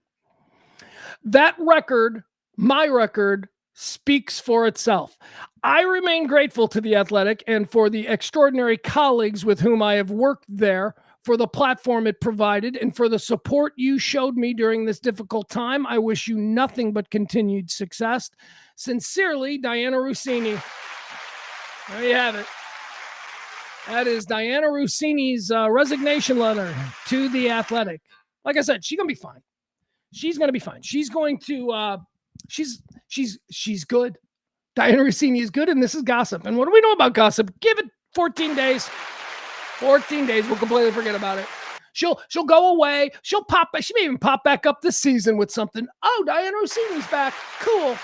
That record, my record, speaks for itself. I remain grateful to The Athletic and for the extraordinary colleagues with whom I have worked there, for the platform it provided, and for the support you showed me during this difficult time. I wish you nothing but continued success. Sincerely, Diana Russini. There you have it. That is Diana Russini's resignation letter to The Athletic. Like I said, she's going to be fine. She's going to be fine. She's going to, she's good. Diana Rossini is good, and this is gossip. And what do we know about gossip? Give it 14 days. 14 days, we'll completely forget about it. She'll go away. She'll pop. She may even pop back up this season with something. Oh, Diana Rossini's back. Cool.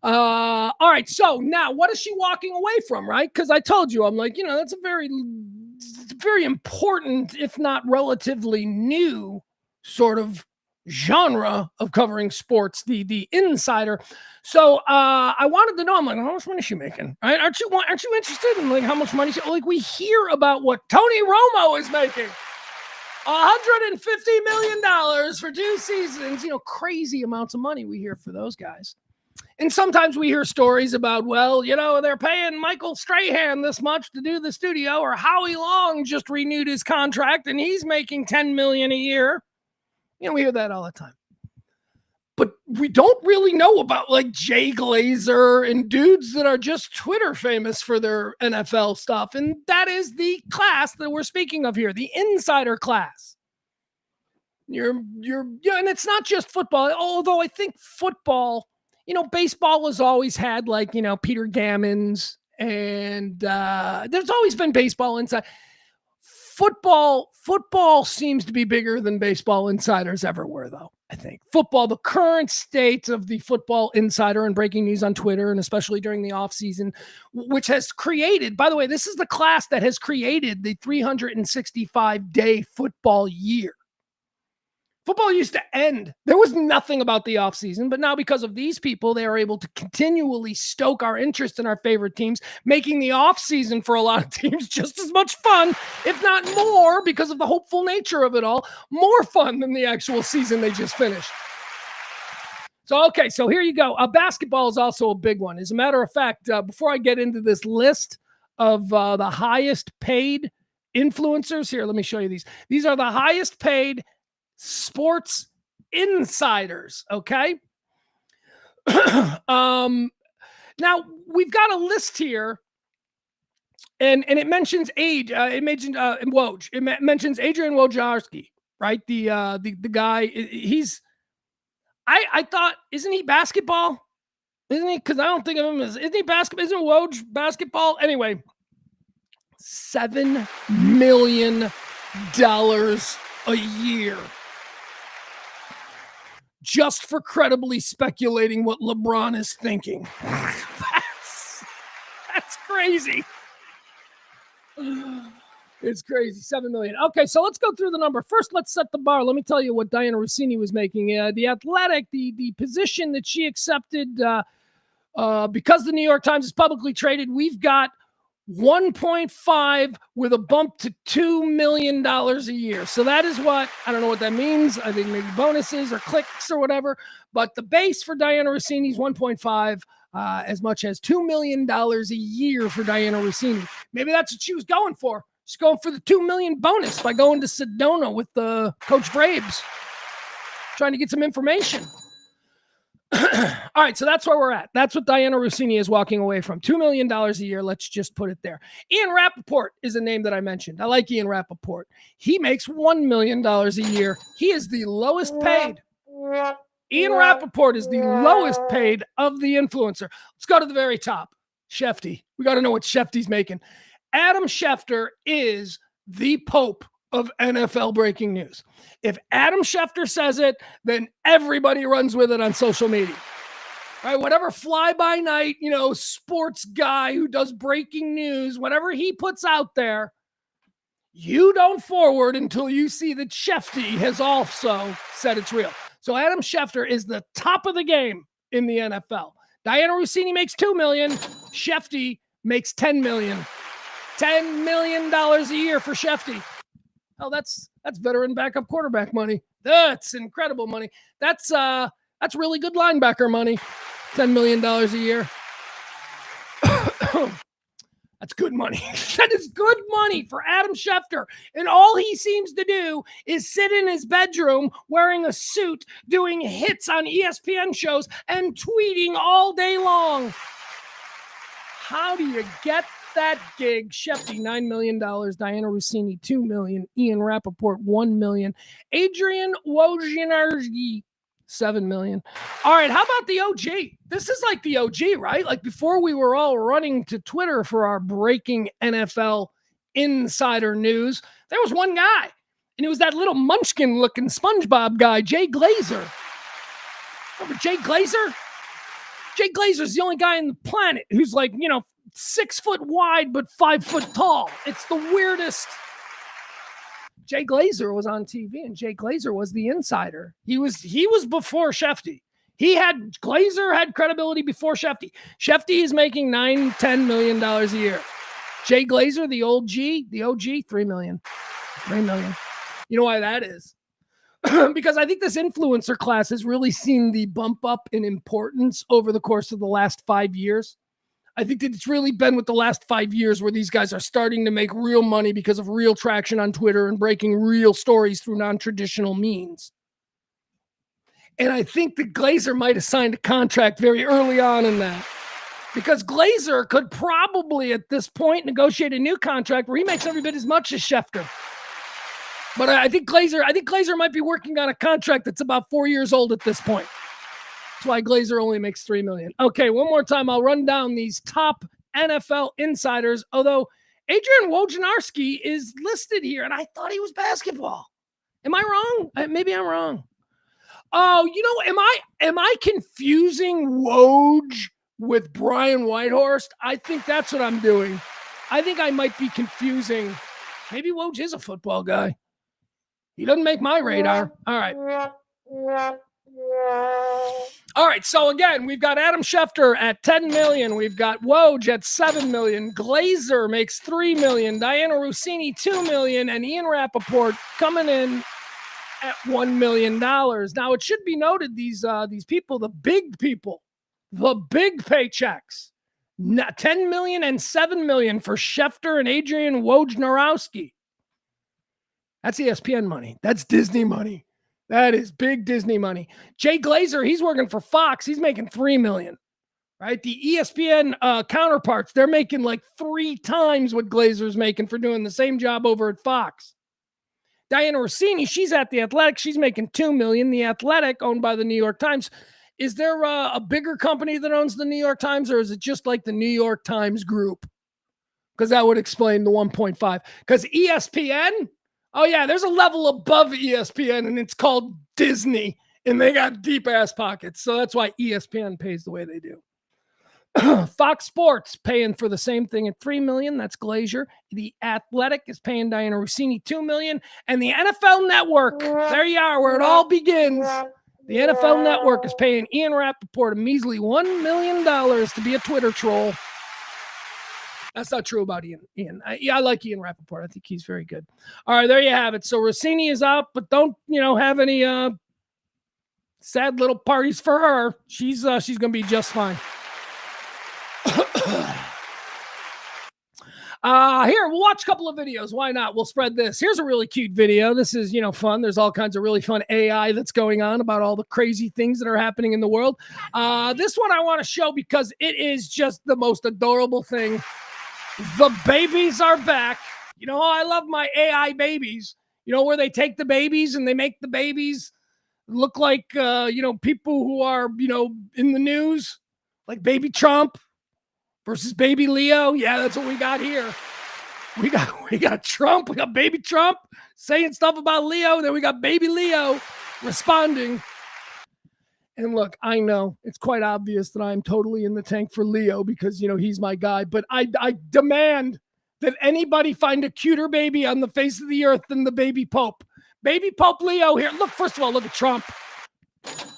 All right. So now, what is she walking away from? Right? Because I told you, I'm like, that's a very important, if not relatively new, sort of genre of covering sports, the insider. So I wanted to know, I'm like, how much money is she making? Right? Aren't you interested in like how much money we hear about what Tony Romo is making? $150 million for 2 seasons, crazy amounts of money we hear for those guys. And sometimes we hear stories about, well, they're paying Michael Strahan this much to do the studio, or Howie Long just renewed his contract and he's making $10 million a year. We hear that all the time. But we don't really know about like Jay Glazer and dudes that are just Twitter famous for their NFL stuff. And that is the class that we're speaking of here, the insider class. And it's not just football, although I think football, baseball has always had like, Peter Gammons, and there's always been baseball inside. Football seems to be bigger than baseball insiders ever were, though. I think football, the current state of the football insider and breaking news on Twitter, and especially during the offseason, which has created, by the way, this is the class that has created the 365-day football year. Football used to end. There was nothing about the offseason, but now because of these people, they are able to continually stoke our interest in our favorite teams, making the offseason for a lot of teams just as much fun, if not more, because of the hopeful nature of it all, more fun than the actual season they just finished. So, okay, so here you go. Basketball is also a big one. As a matter of fact, before I get into this list of the highest paid influencers, here, let me show you these. These are the highest paid sports insiders, okay? Now we've got a list here, and it mentions age. It mentions Woj. It mentions Adrian Wojnarowski, right? The guy. I thought, isn't he basketball? Isn't he? Because I don't think of him as. Isn't he basketball? Isn't Woj basketball? Anyway, $7 million a year. Just for credibly speculating what LeBron is thinking. That's crazy. It's crazy. $7 million. Okay, so let's go through the number. First, let's set the bar. Let me tell you what Diana Rossini was making. The Athletic, the position that she accepted because the New York Times is publicly traded, we've got 1.5 with a bump to $2 million a year. So that is what, I don't know what that means. I think maybe bonuses or clicks or whatever, but the base for Diana Rossini is 1.5, as much as $2 million a year for Diana Rossini. Maybe that's what she was going for. She's going for the 2 million bonus by going to Sedona with the Coach Vrabes, trying to get some information. All right, so that's where we're at. That's what Diana Rossini is walking away from. $2 million a year. Let's just put it there. Ian Rappaport is a name that I mentioned. I like Ian Rappaport. He makes $1 million a year. He is the lowest paid. Ian Rappaport is the lowest paid of the influencer. Let's go to the very top. Shefty. We got to know what Shefty's making. Adam Schefter is the Pope of NFL breaking news. If Adam Schefter says it, then everybody runs with it on social media. Right? Whatever fly-by-night, sports guy who does breaking news, whatever he puts out there, you don't forward until you see that Shefty has also said it's real. So Adam Schefter is the top of the game in the NFL. Diana Rossini makes $2 million. Shefty makes $10 million. $10 million a year for Shefty. Oh, that's veteran backup quarterback money. That's incredible money. That's really good linebacker money. $10 million a year. That's good money. That is good money for Adam Schefter. And all he seems to do is sit in his bedroom wearing a suit, doing hits on ESPN shows, and tweeting all day long. How do you get that gig? Shefty, $9 million. Diana Rossini, $2 million. Ian Rappaport, $1 million. Adrian Wojnarowski, 7 million. All right, how about the OG? This is like the OG, right? Like before we were all running to Twitter for our breaking NFL insider news, there was one guy, and it was that little munchkin-looking SpongeBob guy, Jay Glazer. Remember Jay Glazer? Jay Glazer's the only guy on the planet who's like, 6 foot wide but 5 foot tall. It's the weirdest. Jay Glazer was on TV, and Jay Glazer was the insider. He was before Shefty. Glazer had credibility before Shefty. Shefty is making $9-10 million a year. Jay Glazer, the OG, $3 million. $3 million. You know why that is? Because I think this influencer class has really seen the bump up in importance over the course of the last 5 years. I think that it's really been with the last 5 years where these guys are starting to make real money because of real traction on Twitter and breaking real stories through non-traditional means. And I think that Glazer might have signed a contract very early on in that. Because Glazer could probably at this point negotiate a new contract where he makes every bit as much as Schefter. But I think Glazer might be working on a contract that's about 4 years old at this point. That's why Glazer only makes $3 million. Okay, one more time. I'll run down these top NFL insiders. Although Adrian Wojnarowski is listed here, and I thought he was basketball. Am I wrong? Maybe I'm wrong. Oh, am I confusing Woj with Brian Whitehorse? I think that's what I'm doing. I think I might be confusing. Maybe Woj is a football guy. He doesn't make my radar. All right. All right, so again, we've got Adam Schefter at $10 million. We've got Woj at $7 million. Glazer makes $3 million. Diana Rossini, $2 million. And Ian Rappaport coming in at $1 million. Now, it should be noted, these people, the big people, the big paychecks, $10 million and $7 million for Schefter and Adrian Wojnarowski. That's ESPN money. That's Disney money. That is big Disney money. Jay Glazer, he's working for Fox. He's making $3 million, right? The ESPN counterparts, they're making like 3 times what Glazer's making for doing the same job over at Fox. Diana Rossini, she's at The Athletic. She's making $2 million. The Athletic, owned by the New York Times. Is there a bigger company that owns the New York Times, or is it just like the New York Times group? Because that would explain the 1.5. Because ESPN... Oh, yeah, there's a level above ESPN, and it's called Disney, and they got deep-ass pockets. So that's why ESPN pays the way they do. Fox Sports paying for the same thing at $3 million. That's Glazer. The Athletic is paying Diana Rossini $2 million. And the NFL Network, there you are, where it all begins. The NFL Network is paying Ian Rappaport a measly $1 million to be a Twitter troll. That's not true about Ian. I like Ian Rappaport. I think he's very good. All right, there you have it. So Rossini is out, but don't, have any sad little parties for her. She's going to be just fine. Here, we'll watch a couple of videos. Why not? We'll spread this. Here's a really cute video. This is, fun. There's all kinds of really fun AI that's going on about all the crazy things that are happening in the world. This one I want to show because it is just the most adorable thing. The babies are back. I love my AI babies. Where they take the babies and they make the babies look like, people who are, in the news, like baby Trump versus baby Leo. Yeah, that's what we got here. We got Trump. We got baby Trump saying stuff about Leo. Then we got baby Leo responding. And look, I know it's quite obvious that I'm totally in the tank for Leo because, he's my guy. But I demand that anybody find a cuter baby on the face of the earth than the baby Pope. Baby Pope Leo here. Look, first of all, look at Trump.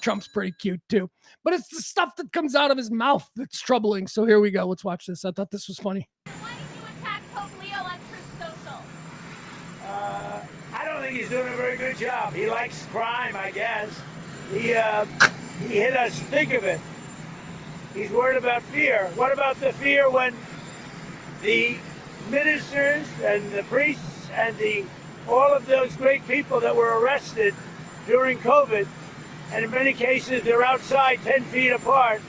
Trump's pretty cute, too. But it's the stuff that comes out of his mouth that's troubling. So here we go. Let's watch this. I thought this was funny. Why did you attack Pope Leo on Truth Social? I don't think he's doing a very good job. He likes crime, I guess. He hit us thick of it. He's worried about fear. What about the fear when the ministers and the priests and all of those great people that were arrested during COVID, and in many cases they're outside 10 feet apart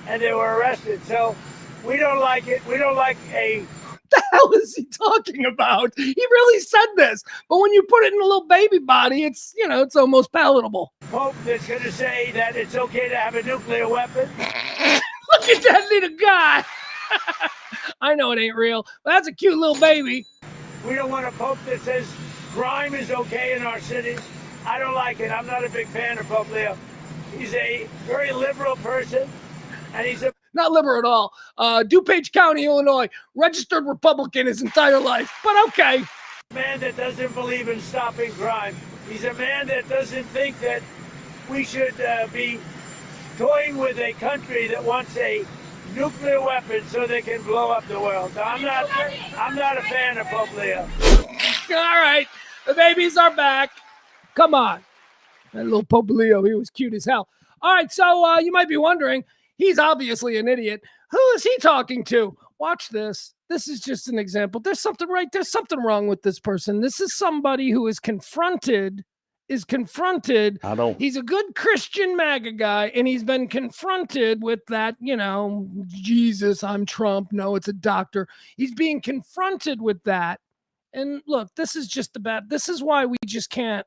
and they were arrested. So we don't like it. We don't like a the hell is he talking about? He really said this. But when you put it in a little baby body, it's, you know, it's almost palatable. Pope that's going to say that it's okay to have a nuclear weapon. Look at that little guy. I know it ain't real, but that's a cute little baby. We don't want a pope that says crime is okay in our cities. I don't like it. I'm not a big fan of Pope Leo. He's a very liberal person, and he's a not liberal at all. DuPage County, Illinois, registered Republican his entire life, but okay. Man that doesn't believe in stopping crime. He's a man that doesn't think that we should be toying with a country that wants a nuclear weapon so they can blow up the world. I'm not a fan of Pope Leo. All right, the babies are back. Come on. That little Pope Leo, he was cute as hell. All right, so you might be wondering, he's obviously an idiot. Who is he talking to? Watch this. This is just an example. There's something wrong with this person. This is somebody who is confronted. He's a good Christian MAGA guy, and he's been confronted with that, you know, Jesus, I'm Trump. No, it's a doctor. He's being confronted with that. And look, this is why we just can't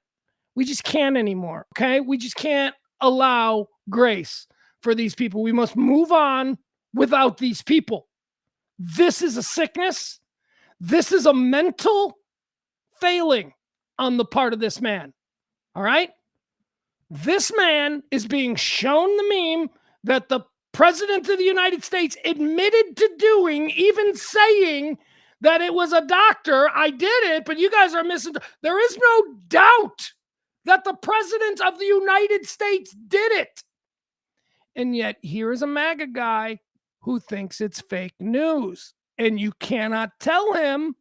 anymore. Okay. We just can't allow grace for these people. We must move on without these people. This is a sickness. This is a mental failing on the part of this man. All right. This man is being shown the meme that the president of the United States admitted to doing, even saying that it was a doctor. I did it, but you guys are missing. There is no doubt that the president of the United States did it. And yet here is a MAGA guy who thinks it's fake news. And you cannot tell him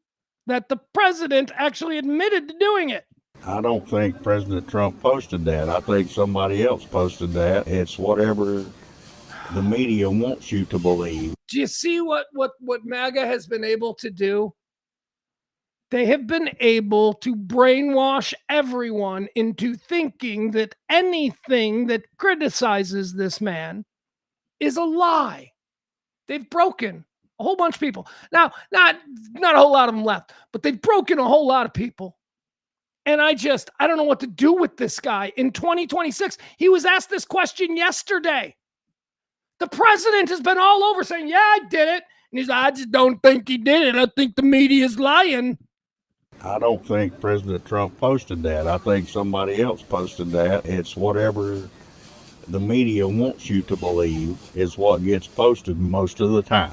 that the president actually admitted to doing it. I don't think President Trump posted that. I think somebody else posted that. It's whatever the media wants you to believe. Do you see what MAGA has been able to do? They have been able to brainwash everyone into thinking that anything that criticizes this man is a lie. They've broken a whole bunch of people. Now, not a whole lot of them left, but they've broken a whole lot of people. And I don't know what to do with this guy. In 2026, he was asked this question yesterday. The president has been all over saying, yeah, I did it. And he's like, I just don't think he did it. I think the media is lying. I don't think President Trump posted that. I think somebody else posted that. It's whatever the media wants you to believe is what gets posted most of the time.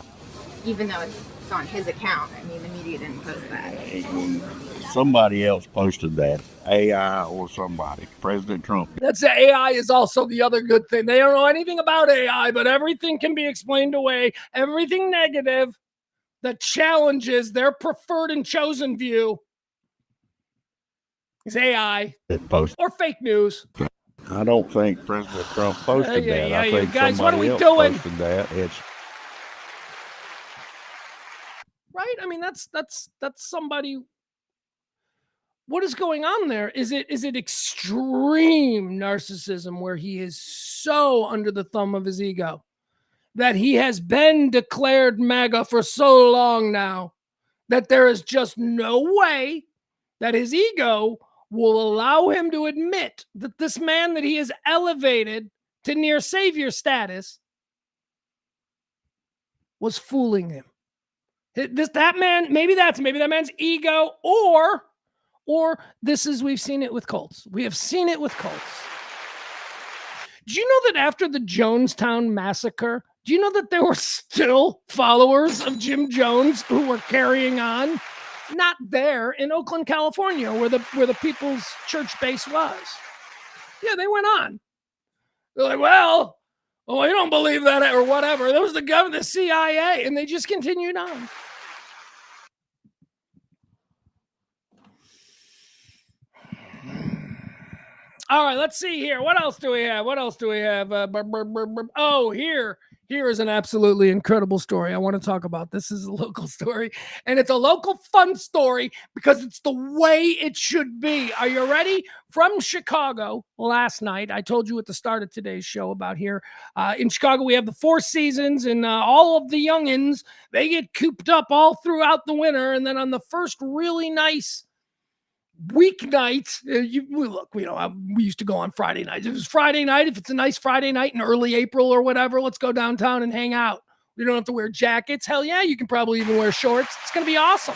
Even though it's on his account. I mean, the media didn't post that. Somebody else posted that. AI or somebody. President Trump. That's the AI is also the other good thing. They don't know anything about AI, but everything can be explained away. Everything negative that challenges their preferred and chosen view is AI or fake news. I don't think President Trump posted that. I think guys, somebody what are we else doing? posted that. It's right. I mean, that's somebody. What is going on there? Is it extreme narcissism where he is so under the thumb of his ego that he has been declared MAGA for so long now that there is just no way that his ego will allow him to admit that this man that he has elevated to near savior status was fooling him. Maybe that man's ego, or this is, we've seen it with cults. We have seen it with cults. Do you know that after the Jonestown massacre, do you know that there were still followers of Jim Jones who were carrying on? Not there in Oakland, California, where the People's Church base was. Yeah, they went on. They're like, well, you don't believe that or whatever. There was the government, the CIA, and they just continued on. All right, let's see here. What else do we have? Oh, here Here is an absolutely incredible story I want to talk about. This is a local story, and it's a local fun story because it's the way it should be. Are you ready? From Chicago last night, I told you at the start of today's show about here. In Chicago, we have the Four Seasons, and all of the youngins, they get cooped up all throughout the winter, and then on the first really nice weeknight, we used to go on Friday nights. If it was Friday night, if it's a nice Friday night in early April or whatever, let's go downtown and hang out. We don't have to wear jackets. Hell yeah, you can probably even wear shorts. It's going to be awesome.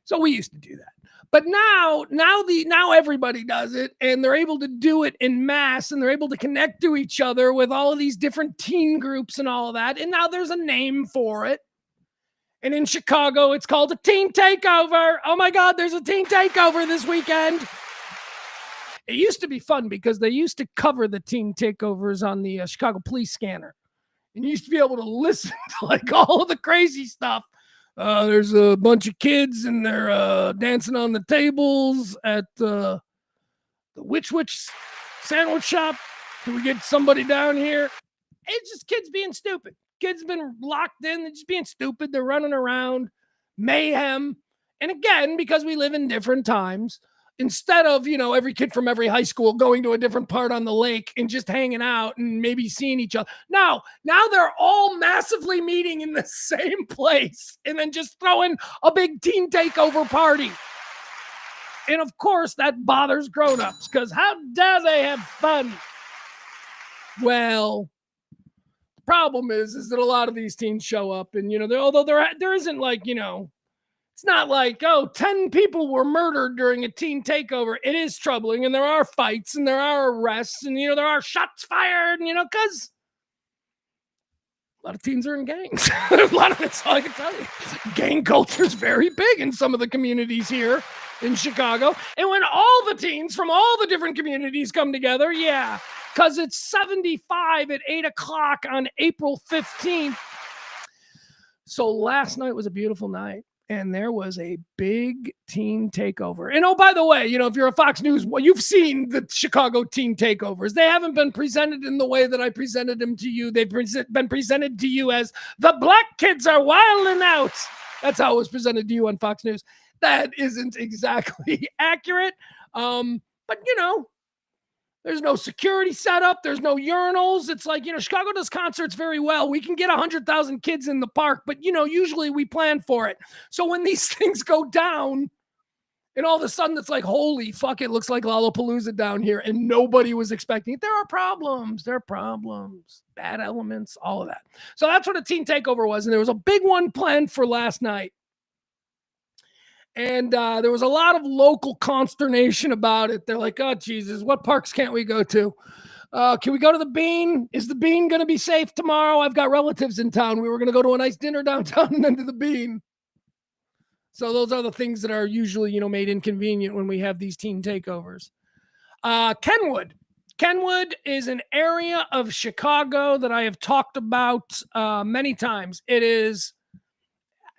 So we used to do that. But now everybody does it, and they're able to do it in mass, and they're able to connect to each other with all of these different teen groups and all of that. And now there's a name for it. And in Chicago, it's called a teen takeover. Oh my God, there's a teen takeover this weekend. It used to be fun because they used to cover the teen takeovers on the Chicago police scanner. And you used to be able to listen to like all of the crazy stuff. There's a bunch of kids and they're dancing on the tables at the Witch sandwich shop. Can we get somebody down here? It's just kids being stupid. Kids have been locked in. They're just being stupid. They're running around, mayhem. And again, because we live in different times, instead of, every kid from every high school going to a different part on the lake and just hanging out and maybe seeing each other. Now they're all massively meeting in the same place and then just throwing a big teen takeover party. And of course, that bothers grown-ups because how dare they have fun? Well, problem is that a lot of these teens show up and, although there isn't like, it's not like, 10 people were murdered during a teen takeover. It is troubling, and there are fights and there are arrests and, there are shots fired, and, because a lot of teens are in gangs. That's all I can tell you. Gang culture is very big in some of the communities here in Chicago. And when all the teens from all the different communities come together, yeah, because it's 75 at 8 o'clock on April 15th. So last night was a beautiful night, and there was a big teen takeover. And by the way, if you're a Fox News, you've seen the Chicago teen takeovers. They haven't been presented in the way that I presented them to you. They've been presented to you as the black kids are wilding out. That's how it was presented to you on Fox News. That isn't exactly accurate. But there's no security setup. There's no urinals. It's like, Chicago does concerts very well. We can get 100,000 kids in the park, but, usually we plan for it. So when these things go down and all of a sudden it's like, holy fuck, it looks like Lollapalooza down here and nobody was expecting it. There are problems. There are problems, bad elements, all of that. So that's what a teen takeover was. And there was a big one planned for last night. And there was a lot of local consternation about it. They're like, oh, Jesus, what parks can't we go to? Can we go to the Bean? Is the Bean going to be safe tomorrow? I've got relatives in town. We were going to go to a nice dinner downtown and then to the Bean. So those are the things that are usually, made inconvenient when we have these teen takeovers. Kenwood. Kenwood is an area of Chicago that I have talked about many times. It is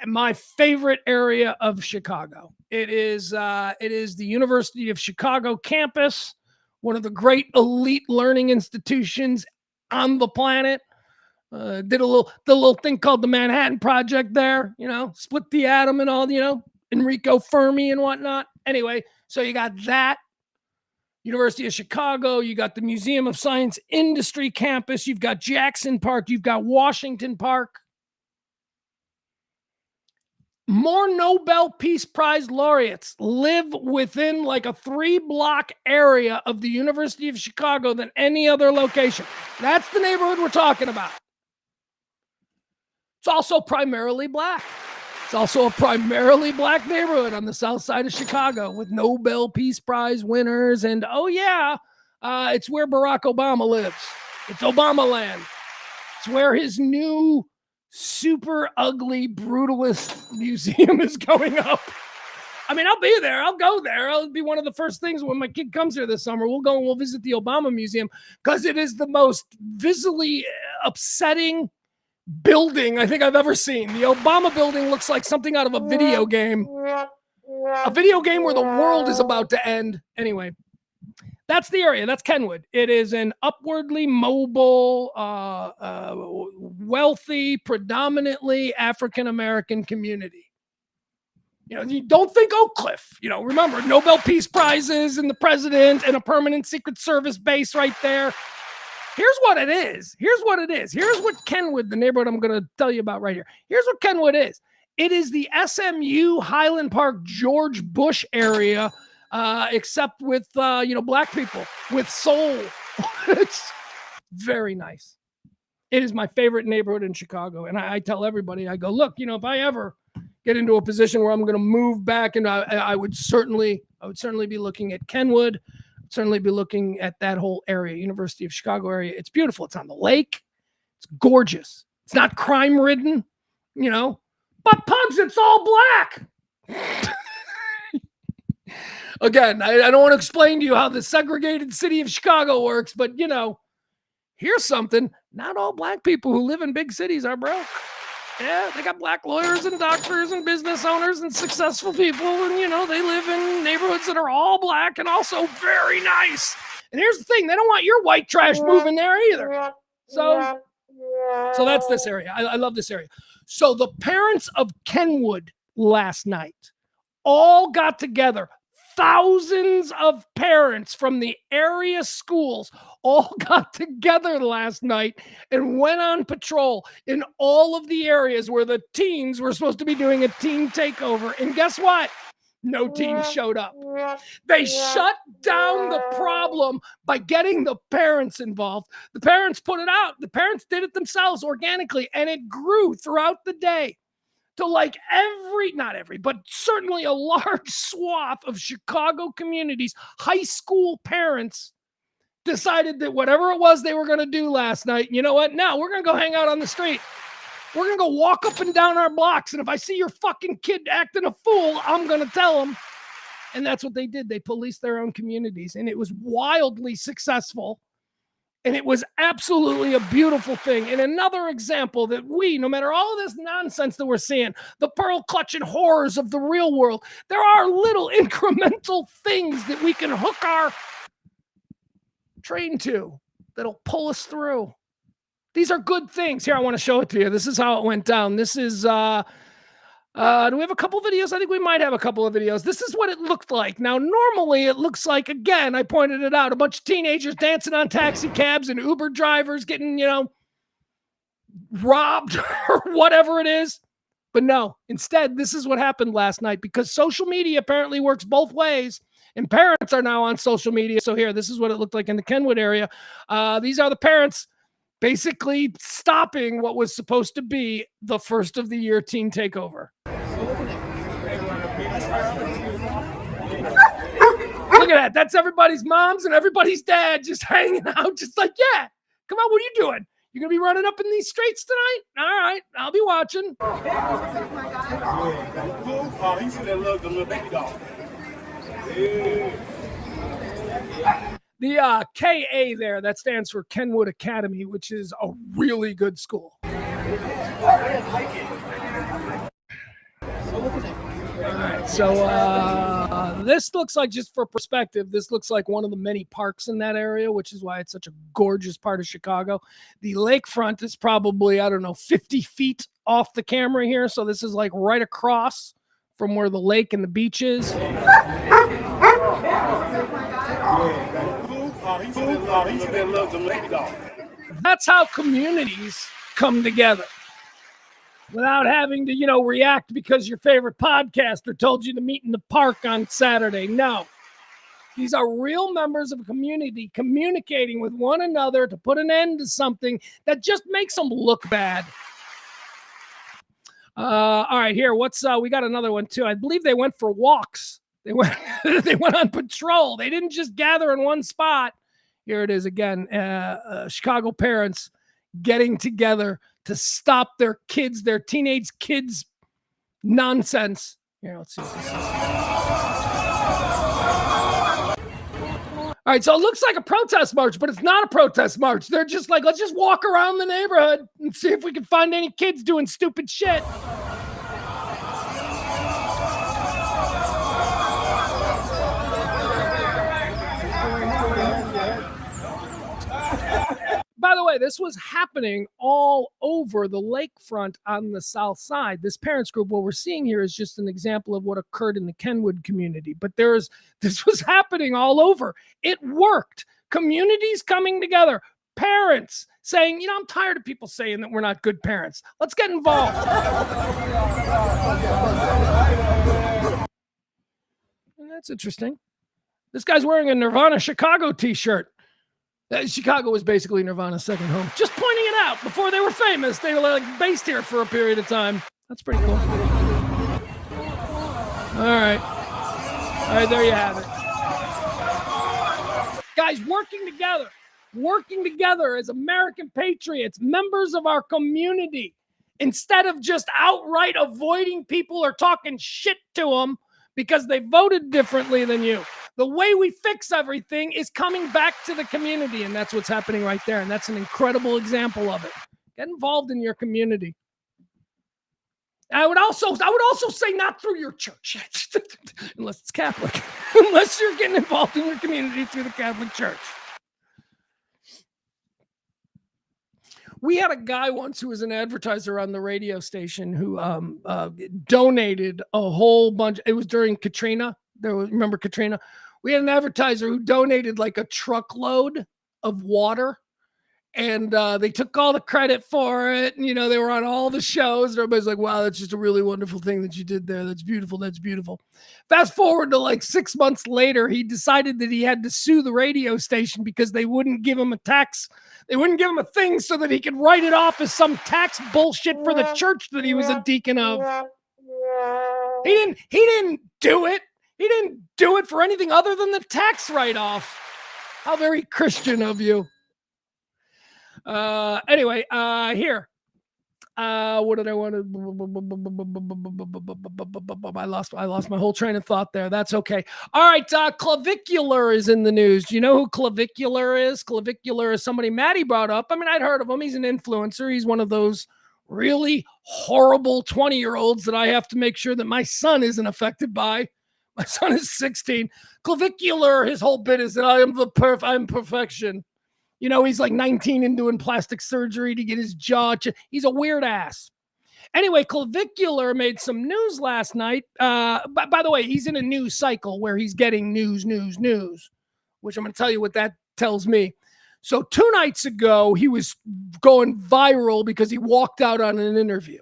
my favorite area of Chicago. It is the University of Chicago campus, one of the great elite learning institutions on the planet. Did the little thing called the Manhattan Project there, split the atom and all, Enrico Fermi and whatnot. Anyway, so you got that. University of Chicago, you got the Museum of Science Industry campus, you've got Jackson Park, you've got Washington Park. More Nobel Peace Prize laureates live within like a 3-block area of the University of Chicago than any other location. That's the neighborhood we're talking about. It's also primarily black. It's also a primarily black neighborhood on the south side of Chicago with Nobel Peace Prize winners. And it's where Barack Obama lives. It's Obama land. It's where his new super ugly brutalist museum is going up. I mean, I'll be there. I'll go there. I'll be one of the first things when my kid comes here this summer. We'll go and we'll visit the Obama Museum because it is the most visually upsetting building I think I've ever seen. The Obama building looks like something out of a video game. A video game where the world is about to end. Anyway, That's the area. That's Kenwood. It is an upwardly mobile, wealthy, predominantly African-American community. You don't think Oak Cliff. Remember, Nobel Peace Prizes and the president and a permanent Secret Service base right there. Here's what it is. Here's what Kenwood, the neighborhood I'm going to tell you about right here. Here's what Kenwood is. It is the SMU Highland Park George Bush area, except with black people with soul. It's very nice. It is my favorite neighborhood in Chicago, and I tell everybody, I go, look, if I ever get into a position where I'm going to move back, and I would certainly be looking at Kenwood. Certainly be looking at that whole area, University of Chicago area. It's beautiful. It's on the lake. It's gorgeous. It's not crime ridden, but Pugs, it's all black. Again, I don't want to explain to you how the segregated city of Chicago works, but here's something. Not all black people who live in big cities are broke. Yeah, they got black lawyers and doctors and business owners and successful people. And, they live in neighborhoods that are all black and also very nice. And here's the thing. They don't want your white trash moving there either. So that's this area. I love this area. So the parents of Kenwood last night all got together. Thousands of parents from the area schools all got together last night and went on patrol in all of the areas where the teens were supposed to be doing a teen takeover. And guess what? No teens showed up. They shut down the problem by getting the parents involved. The parents put it out. The parents did it themselves organically, and it grew throughout the day. To not every, but certainly a large swath of Chicago communities, high school parents decided that whatever it was they were going to do last night, you know what? Now we're going to go hang out on the street. We're going to go walk up and down our blocks. And if I see your fucking kid acting a fool, I'm going to tell them. And that's what they did. They policed their own communities, and it was wildly successful. And it was absolutely a beautiful thing. And another example that no matter all of this nonsense that we're seeing, the pearl clutching horrors of the real world, there are little incremental things that we can hook our train to that'll pull us through. These are good things. Here, I want to show it to you. This is how it went down. This is, do we have a couple videos? I think we might have a couple of videos. This is what it looked like. Now, normally it looks like, again, I pointed it out, a bunch of teenagers dancing on taxi cabs and Uber drivers getting, robbed or whatever it is. But no, instead, this is what happened last night because social media apparently works both ways. And parents are now on social media. So here, this is what it looked like in the Kenwood area. These are the parents basically stopping what was supposed to be the first of the year teen takeover. Look at that. That's everybody's moms and everybody's dad just hanging out, just like, yeah, come on, what are you doing? You're going to be running up in these streets tonight? All right, I'll be watching. The KA there, that stands for Kenwood Academy, which is a really good school. All right, so this looks like, just for perspective, this looks like one of the many parks in that area, which is why it's such a gorgeous part of Chicago. The lakefront is probably, 50 feet off the camera here. So this is like right across from where the lake and the beach is. That's how communities come together without having to, react because your favorite podcaster told you to meet in the park on Saturday. No, these are real members of a community communicating with one another to put an end to something that just makes them look bad. All right, here, we got another one too. I believe they went for walks. They went on patrol. They didn't just gather in one spot. Here it is again. Chicago parents getting together to stop their teenage kids' nonsense. Here, let's see what this is. All right, so it looks like a protest march, but it's not a protest march. They're just like, let's just walk around the neighborhood and see if we can find any kids doing stupid shit. by the way, this was happening all over the lakefront on the south side. This parents group, what we're seeing here is just an example of what occurred in the Kenwood community. But this was happening all over. It worked. Communities coming together. Parents saying, I'm tired of people saying that we're not good parents. Let's get involved. And that's interesting. This guy's wearing a Nirvana Chicago t-shirt. Chicago was basically Nirvana's second home. Just pointing it out. Before they were famous, they were based here for a period of time. That's pretty cool. All right. All right, there you have it. Guys, working together as American patriots, members of our community, instead of just outright avoiding people or talking shit to them because they voted differently than you. The way we fix everything is coming back to the community, and that's what's happening right there, and that's an incredible example of it. Get involved in your community. I would also say not through your church, unless it's Catholic, unless you're getting involved in your community through the Catholic Church. We had a guy once who was an advertiser on the radio station who donated a whole bunch. It was during Katrina. Remember Katrina? We had an advertiser who donated like a truckload of water, and they took all the credit for it. And, they were on all the shows. And everybody's like, wow, that's just a really wonderful thing that you did there. That's beautiful. That's beautiful. Fast forward to like 6 months later, he decided that he had to sue the radio station because they wouldn't give him a tax. They wouldn't give him a thing so that he could write it off as some tax bullshit for the church that he was a deacon of. He didn't do it. He didn't do it for anything other than the tax write-off. How very Christian of you. Anyway, here. What did I want to... I lost my whole train of thought there. That's okay. All right, clavicular is in the news. Do you know who clavicular is? Clavicular is somebody Maddie brought up. I mean, I'd heard of him. He's an influencer. He's one of those really horrible 20-year-olds that I have to make sure that my son isn't affected by. My son is 16. Clavicular, his whole bit is that I'm perfection. He's like 19 and doing plastic surgery to get his jaw. He's a weird ass. Anyway, clavicular made some news last night. By the way, he's in a news cycle where he's getting news, which I'm going to tell you what that tells me. So 2 nights ago, he was going viral because he walked out on an interview.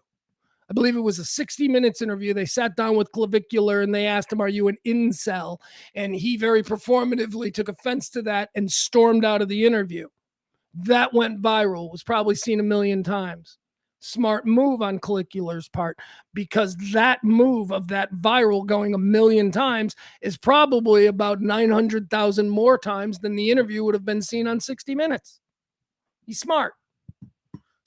I believe it was a 60 Minutes interview. They sat down with Clavicular and they asked him, are you an incel? And he very performatively took offense to that and stormed out of the interview. That went viral, was probably seen 1 million times. Smart move on Clavicular's part, because that move of that viral going 1 million times is probably about 900,000 more times than the interview would have been seen on 60 Minutes. He's smart.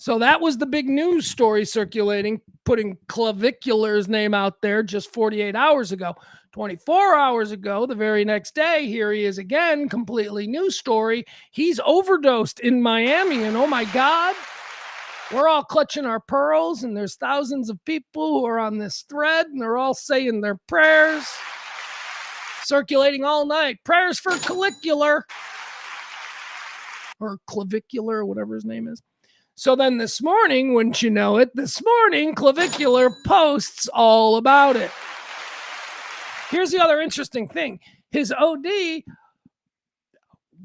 So that was the big news story circulating, putting Clavicular's name out there just 48 hours ago. 24 hours ago, the very next day, here he is again, completely new story. He's overdosed in Miami, and oh my God, we're all clutching our pearls, and there's thousands of people who are on this thread, and they're all saying their prayers, circulating all night. Prayers for Clavicular, or Clavicular, or whatever his name is. So then this morning, wouldn't you know it, Clavicular posts all about it. Here's the other interesting thing. His OD,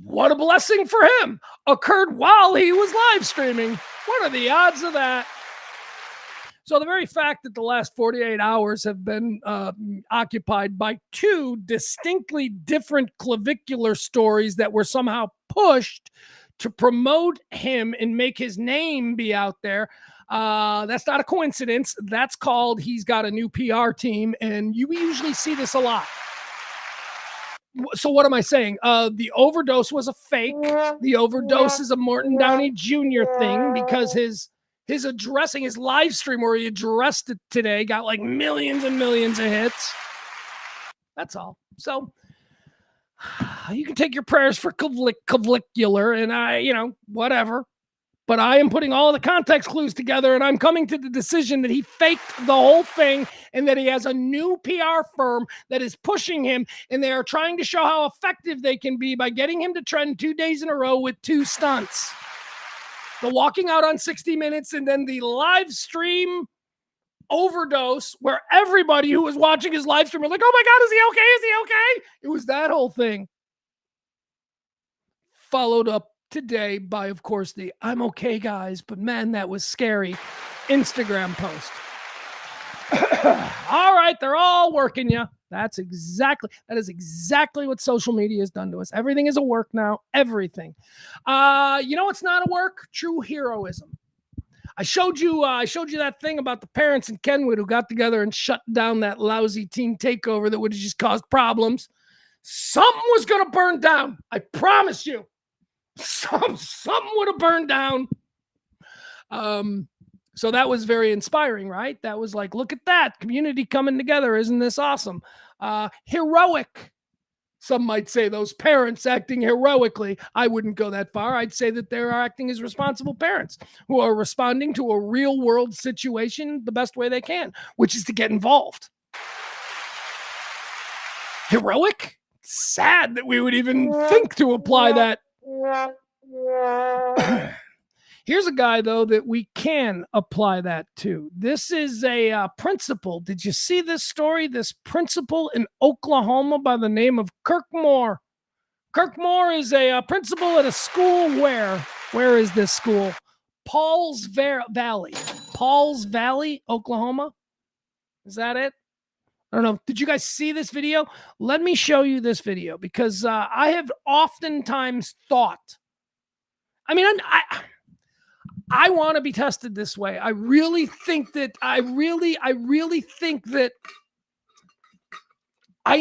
what a blessing for him, occurred while he was live streaming. What are the odds of that? So the very fact that the last 48 hours have been occupied by 2 distinctly different Clavicular stories that were somehow pushed to promote him and make his name be out there. That's not a coincidence. That's called he's got a new PR team, and we usually see this a lot. So what am I saying? The overdose was a fake. The overdose is a Morton Downey Jr. thing, because his addressing, his live stream where he addressed it today got like millions and millions of hits. That's all. So you can take your prayers for Clavicular, and whatever. But I am putting all the context clues together, and I'm coming to the decision that he faked the whole thing, and that he has a new PR firm that is pushing him, and they are trying to show how effective they can be by getting him to trend 2 days in a row with 2 stunts. The walking out on 60 Minutes and then the live stream overdose where everybody who was watching his live stream were like, oh my God, is he okay? Is he okay? It was that whole thing. Followed up today by, of course, the I'm okay, guys, but man, that was scary Instagram post. All right, they're all working you. That is exactly what social media has done to us. Everything is a work now. Everything. You know what's not a work? True heroism. I showed you that thing about the parents in Kenwood who got together and shut down that lousy teen takeover that would have just caused problems. Something was gonna burn down. I promise you. Something would have burned down. So that was very inspiring, right? That was like, look at that community coming together. Isn't this awesome? Heroic. Some might say those parents acting heroically. I wouldn't go that far. I'd say that they're acting as responsible parents who are responding to a real world situation the best way they can, which is to get involved. Heroic? Sad that we would even think to apply that. Here's a guy, though, that we can apply that to. This is a principal. Did you see this story? This principal in Oklahoma by the name of Kirk Moore. Kirk Moore is a principal at a school where is this school? Pauls Valley. Pauls Valley, Oklahoma. Is that it? I don't know. Did you guys see this video? Let me show you this video because I have oftentimes thought, I mean, I want to be tested this way. I really think that I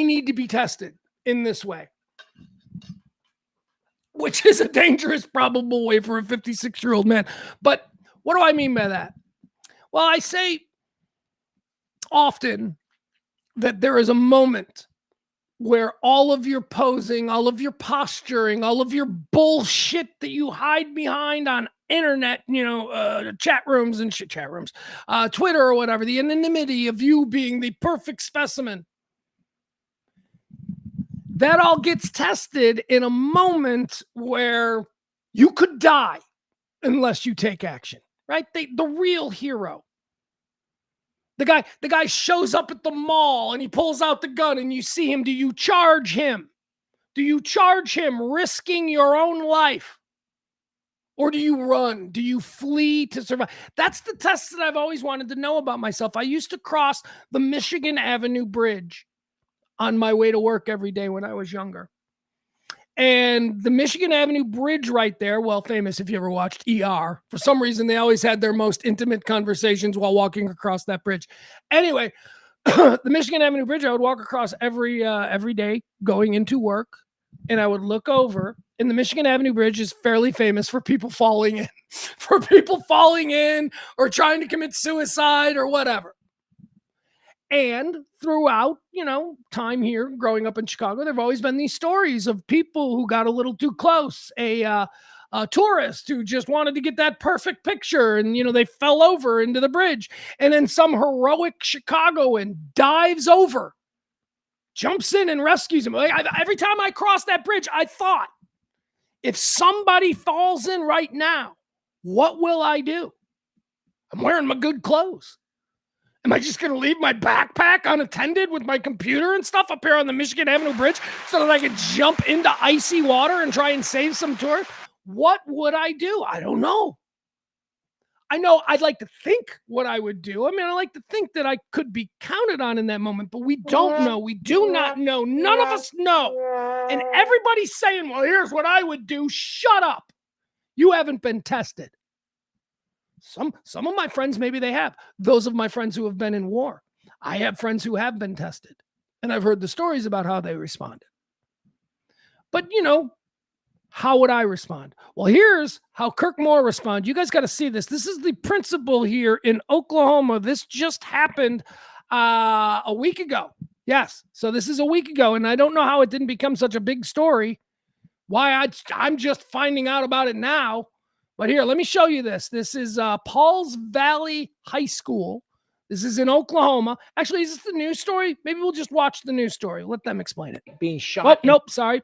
need to be tested in this way, which is a dangerous, probable way for a 56-year-old man. But what do I mean by that? Well, I say often that there is a moment where all of your posing, all of your posturing, all of your bullshit that you hide behind on internet, chat rooms, Twitter or whatever, the anonymity of you being the perfect specimen, that all gets tested in a moment where you could die unless you take action, right? The real hero. The guy shows up at the mall and he pulls out the gun and you see him. Do you charge him? Do you charge him risking your own life? Or do you run? Do you flee to survive? That's the test that I've always wanted to know about myself. I used to cross the Michigan Avenue Bridge on my way to work every day when I was younger. And the Michigan Avenue Bridge right there, well, famous if you ever watched ER. For some reason, they always had their most intimate conversations while walking across that bridge. Anyway, the Michigan Avenue Bridge, I would walk across every day going into work, and I would look over. And the Michigan Avenue Bridge is fairly famous for people falling in, or trying to commit suicide or whatever. And throughout, time here, growing up in Chicago, there have always been these stories of people who got a little too close. A tourist who just wanted to get that perfect picture, and they fell over into the bridge, and then some heroic Chicagoan dives over, jumps in and rescues him. Every time I cross that bridge, I thought, if somebody falls in right now, what will I do? I'm wearing my good clothes. Am I just going to leave my backpack unattended with my computer and stuff up here on the Michigan Avenue Bridge so that I can jump into icy water and try and save some tourists? What would I do? I don't know. I know I'd like to think what I would do. I mean, I like to think that I could be counted on in that moment, but we don't know. We do not know. None of us know. And everybody's saying, well, here's what I would do. Shut up. You haven't been tested. Some of my friends, maybe they have. Those of my friends who have been in war. I have friends who have been tested. And I've heard the stories about how they responded. But, how would I respond? Well, here's how Kirk Moore responded. You guys got to see this. This is the principal here in Oklahoma. This just happened a week ago. Yes. So this is a week ago. And I don't know how it didn't become such a big story. Why I'm just finding out about it now. But here, let me show you this. This is Pauls Valley High School. This is in Oklahoma. Actually, is this the news story? Maybe we'll just watch the news story. Let them explain it. Being shot. Oh, nope, sorry.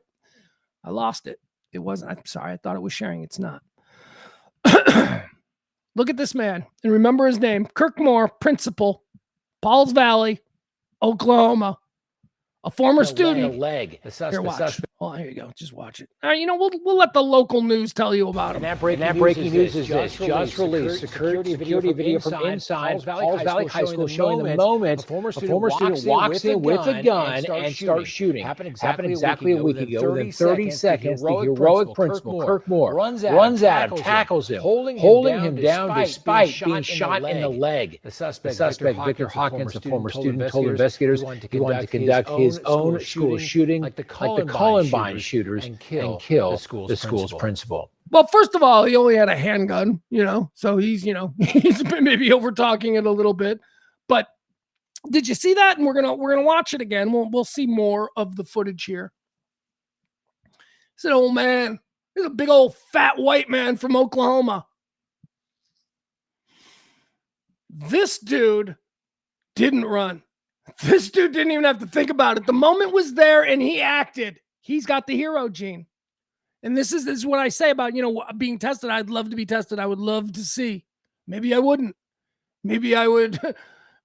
I lost it. It wasn't. I'm sorry. I thought it was sharing. It's not. Look at this man and remember his name. Kirk Moore, principal, Pauls Valley, Oklahoma. A former student. Leg. The suspect. Here, watch. Oh, here you go. Just watch it. All right, we'll let the local news tell you about him. And that breaking news is this. Just released security video from inside Pauls Valley High School showing the moment a former student walks in with a gun and starts shooting. Happened exactly a week ago. Within 30 seconds, the heroic principal, Kirk Moore, runs at him, tackles him, holding him down despite being shot in the leg. The suspect, Victor Hawkins, a former student, told investigators he wanted to conduct his own school shooting like the Columbine shooters and kill the school's principal. Well, first of all, he only had a handgun, so he's, he's maybe over talking it a little bit. But did you see that? And we're gonna watch it again. We'll see more of the footage here. It's an old man. He's a big old fat white man from Oklahoma. This dude didn't run. This dude didn't even have to think about it. The moment was there and he acted. He's got the hero gene. And this is what I say about, being tested. I'd love to be tested. I would love to see. Maybe I wouldn't. Maybe I would.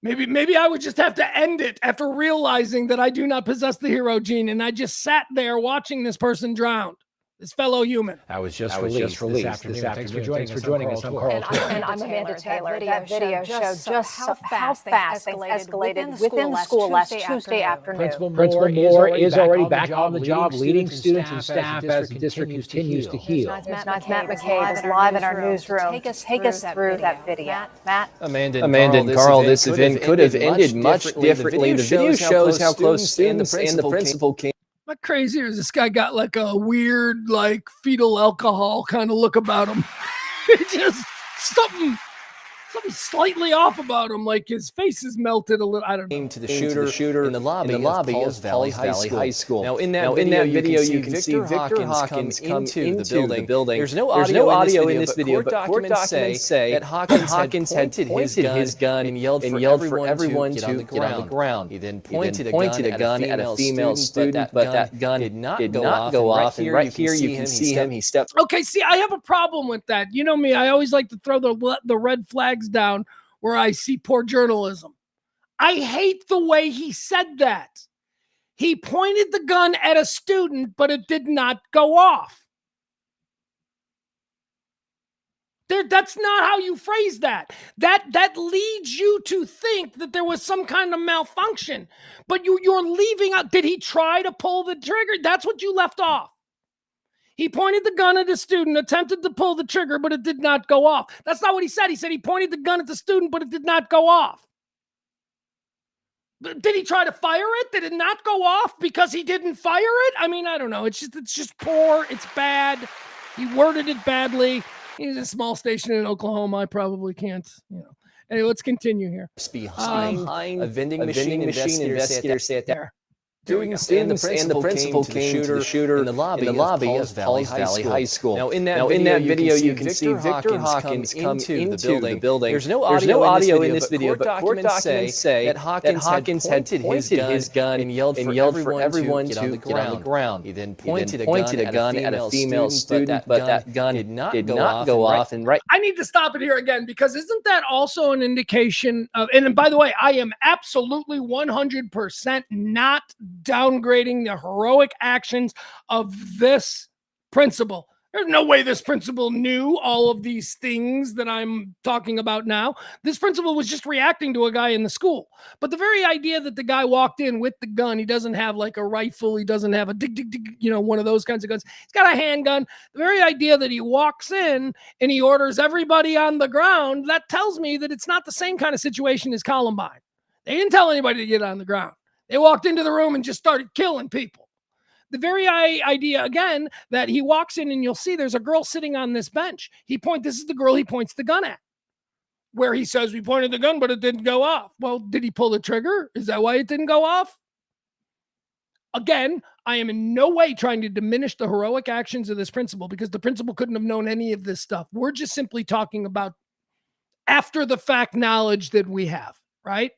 Maybe I would just have to end it after realizing that I do not possess the hero gene. And I just sat there watching this person drown. This fellow human. That was just released this afternoon. Thanks for joining us. I'm Carl. And I'm Amanda Taylor. That video showed just how fast things escalated within the school last Tuesday afternoon. Principal Moore is already back on the job, leading students and staff as the district continues to heal. Matt McCabe is live in our newsroom. Take us through that video. Matt? Amanda and Carl, this event could have ended much differently. The video shows how close students and the principal came. What crazy is this guy got like a weird, like fetal alcohol kind of look about him. Just something slightly off about him. Like his face is melted a little. I don't know. Came to the shooter in the lobby of Pauls Valley High School. Now in that video, you can see Victor Hawkins come into the building. There's no audio in this video, but court documents say that Hawkins had pointed his gun and yelled for everyone to get on the ground. He then pointed a gun at a female student, but that gun did not go off. And right here you can see him. He stepped. Okay, see, I have a problem with that. You know me, I always like to throw the red flags down where I see poor journalism. I hate the way he said that. He pointed the gun at a student, but it did not go off. That's not how you phrase that. That leads you to think that there was some kind of malfunction. But you're leaving out. Did he try to pull the trigger? That's what you left off. He pointed the gun at a student, attempted to pull the trigger, but it did not go off. That's not what he said. He said he pointed the gun at the student, but it did not go off. Did he try to fire it? Did it not go off because he didn't fire it? I mean, I don't know. It's just poor. It's bad. He worded it badly. He's a small station in Oklahoma. I probably can't, Anyway, let's continue here. Behind a vending machine, investigators say it there. Students and the principal came to the shooter in the lobby of Pauls Valley High School. Now, in that video, you can see Victor Hawkins come into the building. There's no audio in this video, but court documents say that Hawkins had pointed his gun and yelled for everyone to get on the ground. He then pointed a gun at a female student, but that gun did not go off. And I need to stop it here again, because isn't that also an indication of, and by the way, I am absolutely 100% not downgrading the heroic actions of this principal. There's no way this principal knew all of these things that I'm talking about now. This principal was just reacting to a guy in the school. But the very idea that the guy walked in with the gun, he doesn't have like a rifle, he doesn't have a one of those kinds of guns. He's got a handgun. The very idea that he walks in and he orders everybody on the ground, that tells me that it's not the same kind of situation as Columbine. They didn't tell anybody to get on the ground. They walked into the room and just started killing people. The very idea, again, that he walks in and you'll see there's a girl sitting on this bench. This is the girl he points the gun at, where he says, we pointed the gun, but it didn't go off. Well, did he pull the trigger? Is that why it didn't go off? Again, I am in no way trying to diminish the heroic actions of this principal, because the principal couldn't have known any of this stuff. We're just simply talking about after the fact knowledge that we have, right?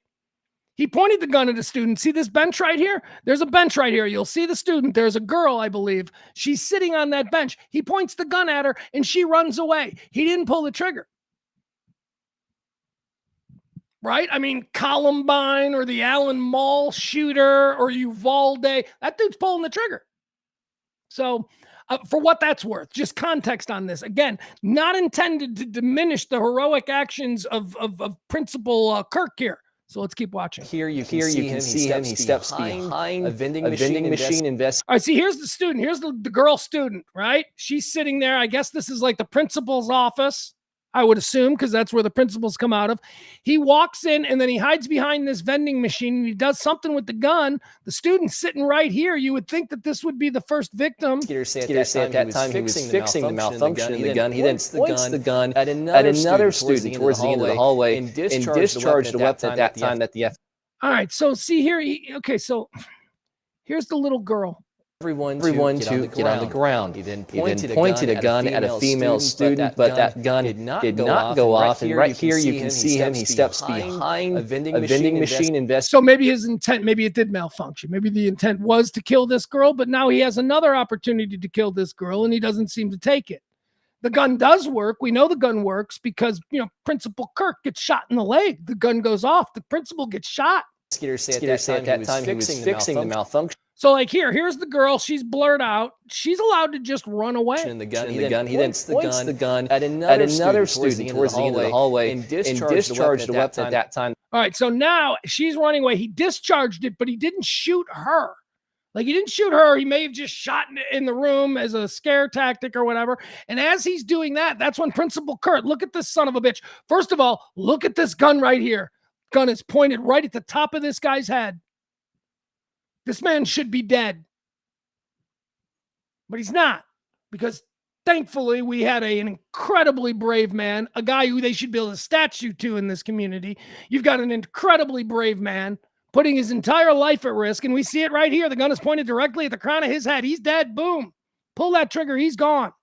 He pointed the gun at a student. See this bench right here? There's a bench right here. You'll see the student. There's a girl, I believe. She's sitting on that bench. He points the gun at her and she runs away. He didn't pull the trigger. Right? I mean, Columbine or the Allen Mall shooter or Uvalde, that dude's pulling the trigger. So for what that's worth, just context on this. Again, not intended to diminish the heroic actions of Principal Kirk here. So let's keep watching. Here you can see him. He steps behind a vending machine. All right, see, here's the student. Here's the girl student, right? She's sitting there. I guess this is like the principal's office, I would assume, because that's where the principals come out of. He walks in and then he hides behind this vending machine and he does something with the gun. The student's sitting right here. You would think that this would be the first victim. At that time he was fixing the malfunction in the gun. He then points the gun at another student towards the end of the hallway and discharged the weapon at that time that the All right, so see here. Okay, so here's the little girl. Everyone to get on the ground. He then pointed a gun at a female student, but that gun did not go off. And right here you can see him. He steps behind a vending machine. So maybe his intent, maybe it did malfunction. Maybe the intent was to kill this girl, but now he has another opportunity to kill this girl and he doesn't seem to take it. The gun does work. We know the gun works because, Principal Kirk gets shot in the leg. The gun goes off. The principal gets shot. At that time he was fixing the malfunction. So like here's the girl. She's blurred out. She's allowed to just run away. He then points the gun at another student towards the end of the hallway and discharged the weapon at that time. All right, so now she's running away. He discharged it, but he didn't shoot her. Like he didn't shoot her. He may have just shot in the room as a scare tactic or whatever. And as he's doing that, that's when Principal Kurt, look at this son of a bitch. First of all, look at this gun right here. Gun is pointed right at the top of this guy's head. This man should be dead. But he's not, because thankfully we had an incredibly brave man, a guy who they should build a statue to in this community. You've got an incredibly brave man putting his entire life at risk, and we see it right here. The gun is pointed directly at the crown of his head. He's dead. Boom. Pull that trigger. He's gone.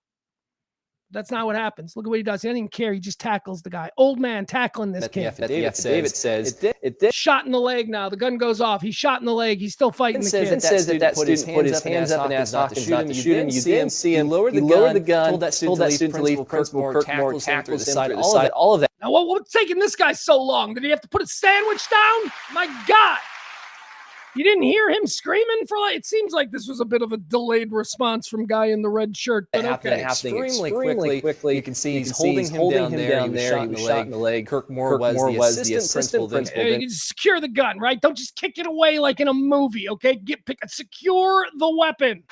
That's not what happens. Look at what he does. He doesn't even care. He just tackles the guy. Old man tackling this kid. The affidavit says it did. Shot in the leg now. The gun goes off. He's shot in the leg. He's still fighting the kid. It says that student put his hands up and asked Hawkins not to shoot him. You then see him lower the gun, told that student to leave. Principal Kirk tackles him through the side. All of that. Now, what's taking this guy so long? Did he have to put a sandwich down? My God. You didn't hear him screaming for it seems like this was a bit of a delayed response from guy in the red shirt. But happening extremely quickly. You can see he's holding him down there. He was shot in the leg. Kirk Moore was the assistant principal. You secure the gun, right? Don't just kick it away like in a movie, okay? Secure the weapon.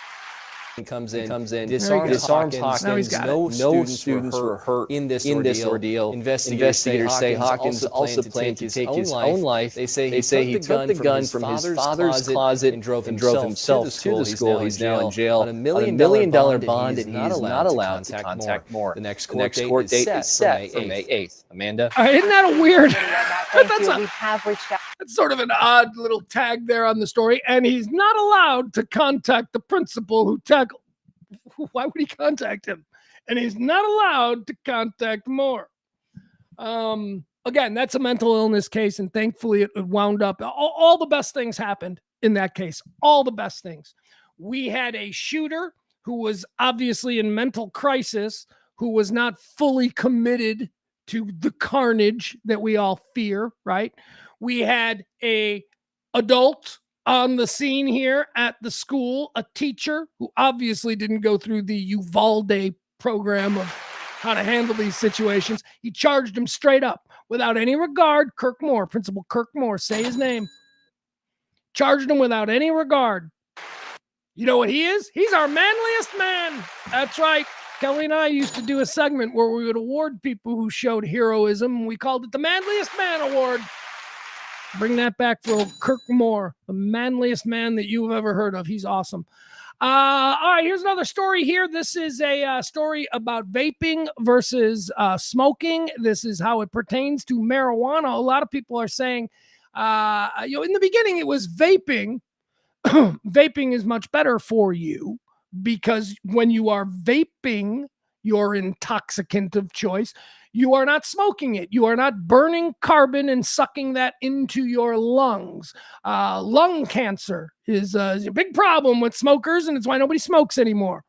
He comes in, disarms Hawkins. No students were hurt in this ordeal. Investigators say Hawkins also planned to take his own life. They say he took the gun from his father's closet and drove himself to the school. He's now in jail on $1 million bond, and he is not allowed to contact Moore. The next court date is set for May 8th. Amanda? Isn't that a weird... We have reached out. That's sort of an odd little tag there on the story. And he's not allowed to contact the principal who tackled. Why would he contact him? And he's not allowed to contact Moore. Again, that's a mental illness case, and thankfully it wound up. All the best things happened in that case. All the best things. We had a shooter who was obviously in mental crisis, who was not fully committed to the carnage that we all fear, right? We had a adult on the scene here at the school, a teacher who obviously didn't go through the Uvalde program of how to handle these situations. He charged him straight up without any regard. Kirk Moore, Principal Kirk Moore, say his name. Charged him without any regard. You know what he is? He's our manliest man. That's right. Kelly and I used to do a segment where we would award people who showed heroism. We called it the Manliest Man Award. Bring that back for old Kirk Moore, the manliest man that you've ever heard of. He's awesome. All right, here's another story here. This is a story about vaping versus smoking. This is how it pertains to marijuana. A lot of people are saying, in the beginning it was vaping. Vaping is much better for you because when you are vaping your intoxicant of choice, You are not smoking it. You are not burning carbon and sucking that into your lungs. Lung cancer is a big problem with smokers, and it's why nobody smokes anymore.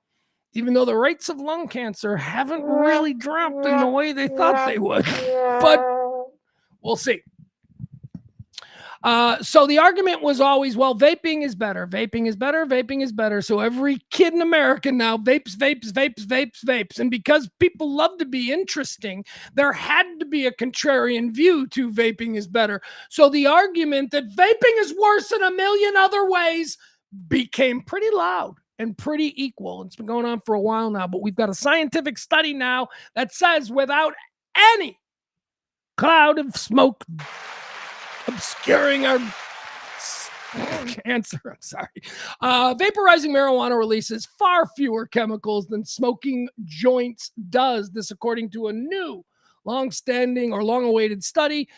Even though the rates of lung cancer haven't really dropped in the way they thought they would. But we'll see. So the argument was always, well, vaping is better. Vaping is better. Vaping is better. So every kid in America now vapes. And because people love to be interesting, there had to be a contrarian view to vaping is better. So the argument that vaping is worse in a million other ways became pretty loud and pretty equal. It's been going on for a while now, but we've got a scientific study now that says without any cloud of smoke obscuring our cancer, I'm sorry. Vaporizing marijuana releases far fewer chemicals than smoking joints does. This according to a new long-standing or long-awaited study,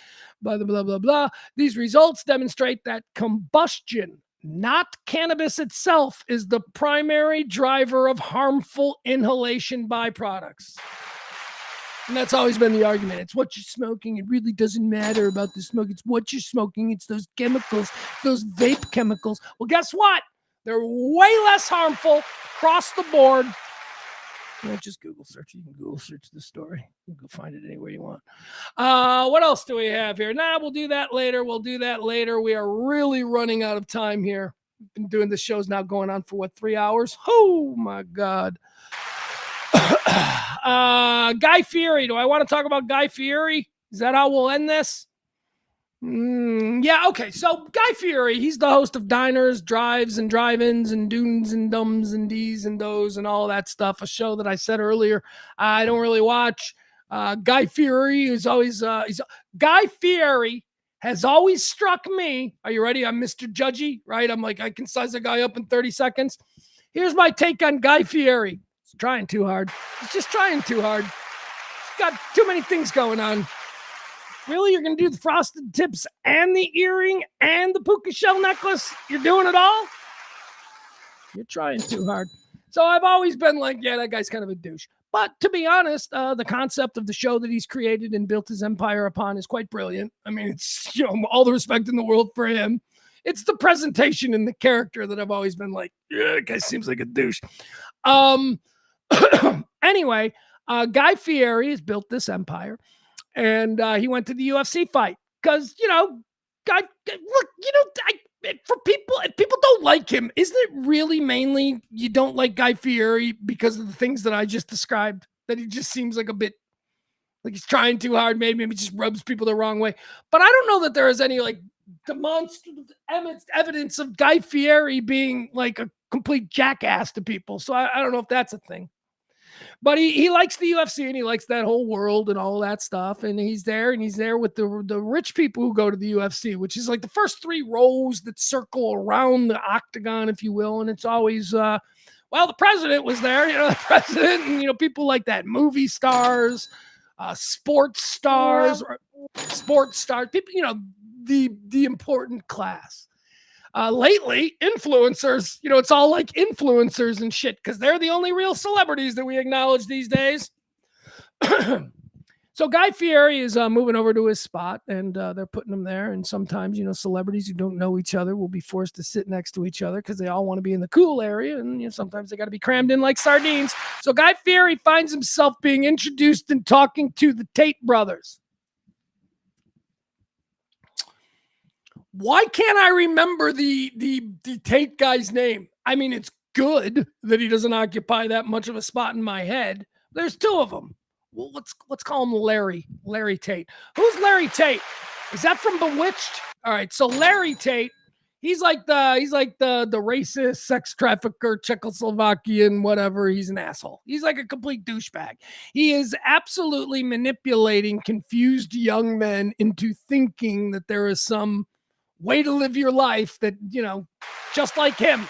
blah, blah, blah, blah, blah. These results demonstrate that combustion, not cannabis itself, is the primary driver of harmful inhalation byproducts. And that's always been the argument. It's what you're smoking. It really doesn't matter about the smoke. It's what you're smoking. It's those chemicals, those vape chemicals. Well, guess what? They're way less harmful across the board. You know, just Google search. You can Google search the story. You can find it anywhere you want. What else do we have here? We'll do that later. We are really running out of time here. We've been doing the shows now going on for 3 hours? Oh, my God. Guy Fieri. Do I want to talk about Guy Fieri? Is that how we'll end this? Yeah, okay. So Guy Fieri, he's the host of Diners, Drives, and Drive-Ins, and Dunes, and Dumbs, and D's, and Those, and all that stuff. A show that I said earlier I don't really watch. Guy Fieri is always... Guy Fieri has always struck me... Are you ready? I'm Mr. Judgy, right? I'm like, I can size a guy up in 30 seconds. Here's my take on Guy Fieri. He's trying too hard. He's just trying too hard. He's got too many things going on. Really? You're going to do the frosted tips and the earring and the puka shell necklace? You're doing it all? You're trying too hard. So I've always been like, yeah, that guy's kind of a douche. But to be honest, the concept of the show that he's created and built his empire upon is quite brilliant. I mean, it's, all the respect in the world for him. It's the presentation and the character that I've always been like, yeah, that guy seems like a douche. Anyway, Guy Fieri has built this empire, and he went to the UFC fight because, Guy, look, for people, if people don't like him, isn't it really mainly you don't like Guy Fieri because of the things that I just described? That he just seems like a bit like he's trying too hard, maybe just rubs people the wrong way. But I don't know that there is any like demonstrative evidence of Guy Fieri being like a complete jackass to people. So I don't know if that's a thing. But he likes the UFC and he likes that whole world and all that stuff. And he's there with the rich people who go to the UFC, which is like the first 3 rows that circle around the octagon, if you will. And it's always, the president was there, the president and, people like that, movie stars, sports stars, people, the important class. Lately, influencers, it's all like influencers and shit because they're the only real celebrities that we acknowledge these days. So Guy Fieri is moving over to his spot and they're putting him there. And sometimes, celebrities who don't know each other will be forced to sit next to each other because they all want to be in the cool area. And sometimes they got to be crammed in like sardines. So Guy Fieri finds himself being introduced and talking to the Tate brothers. Why can't I remember the Tate guy's name? I mean, it's good that he doesn't occupy that much of a spot in my head. There's 2 of them. Well, let's call him Larry Tate. Who's Larry Tate? Is that from Bewitched? All right, so Larry Tate, he's like the racist sex trafficker, Czechoslovakian, whatever. He's an asshole. He's like a complete douchebag. He is absolutely manipulating confused young men into thinking that there is some way to live your life that, just like him.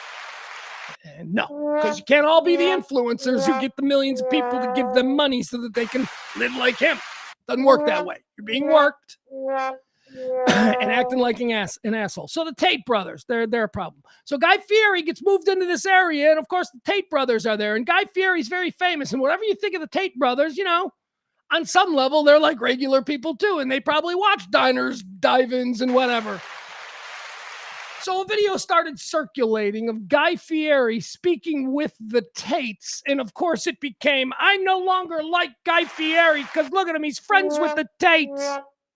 And no, because you can't all be the influencers who get the millions of people to give them money so that they can live like him. Doesn't work that way. You're being worked and acting like an asshole. So the Tate brothers, they're a problem. So Guy Fieri gets moved into this area, and of course the Tate brothers are there. And Guy Fieri's very famous. And whatever you think of the Tate brothers, on some level, they're like regular people too, and they probably watch diners, dive-ins, and whatever. So a video started circulating of Guy Fieri speaking with the Tates, and of course it became, I no longer like Guy Fieri because look at him, he's friends with the Tates.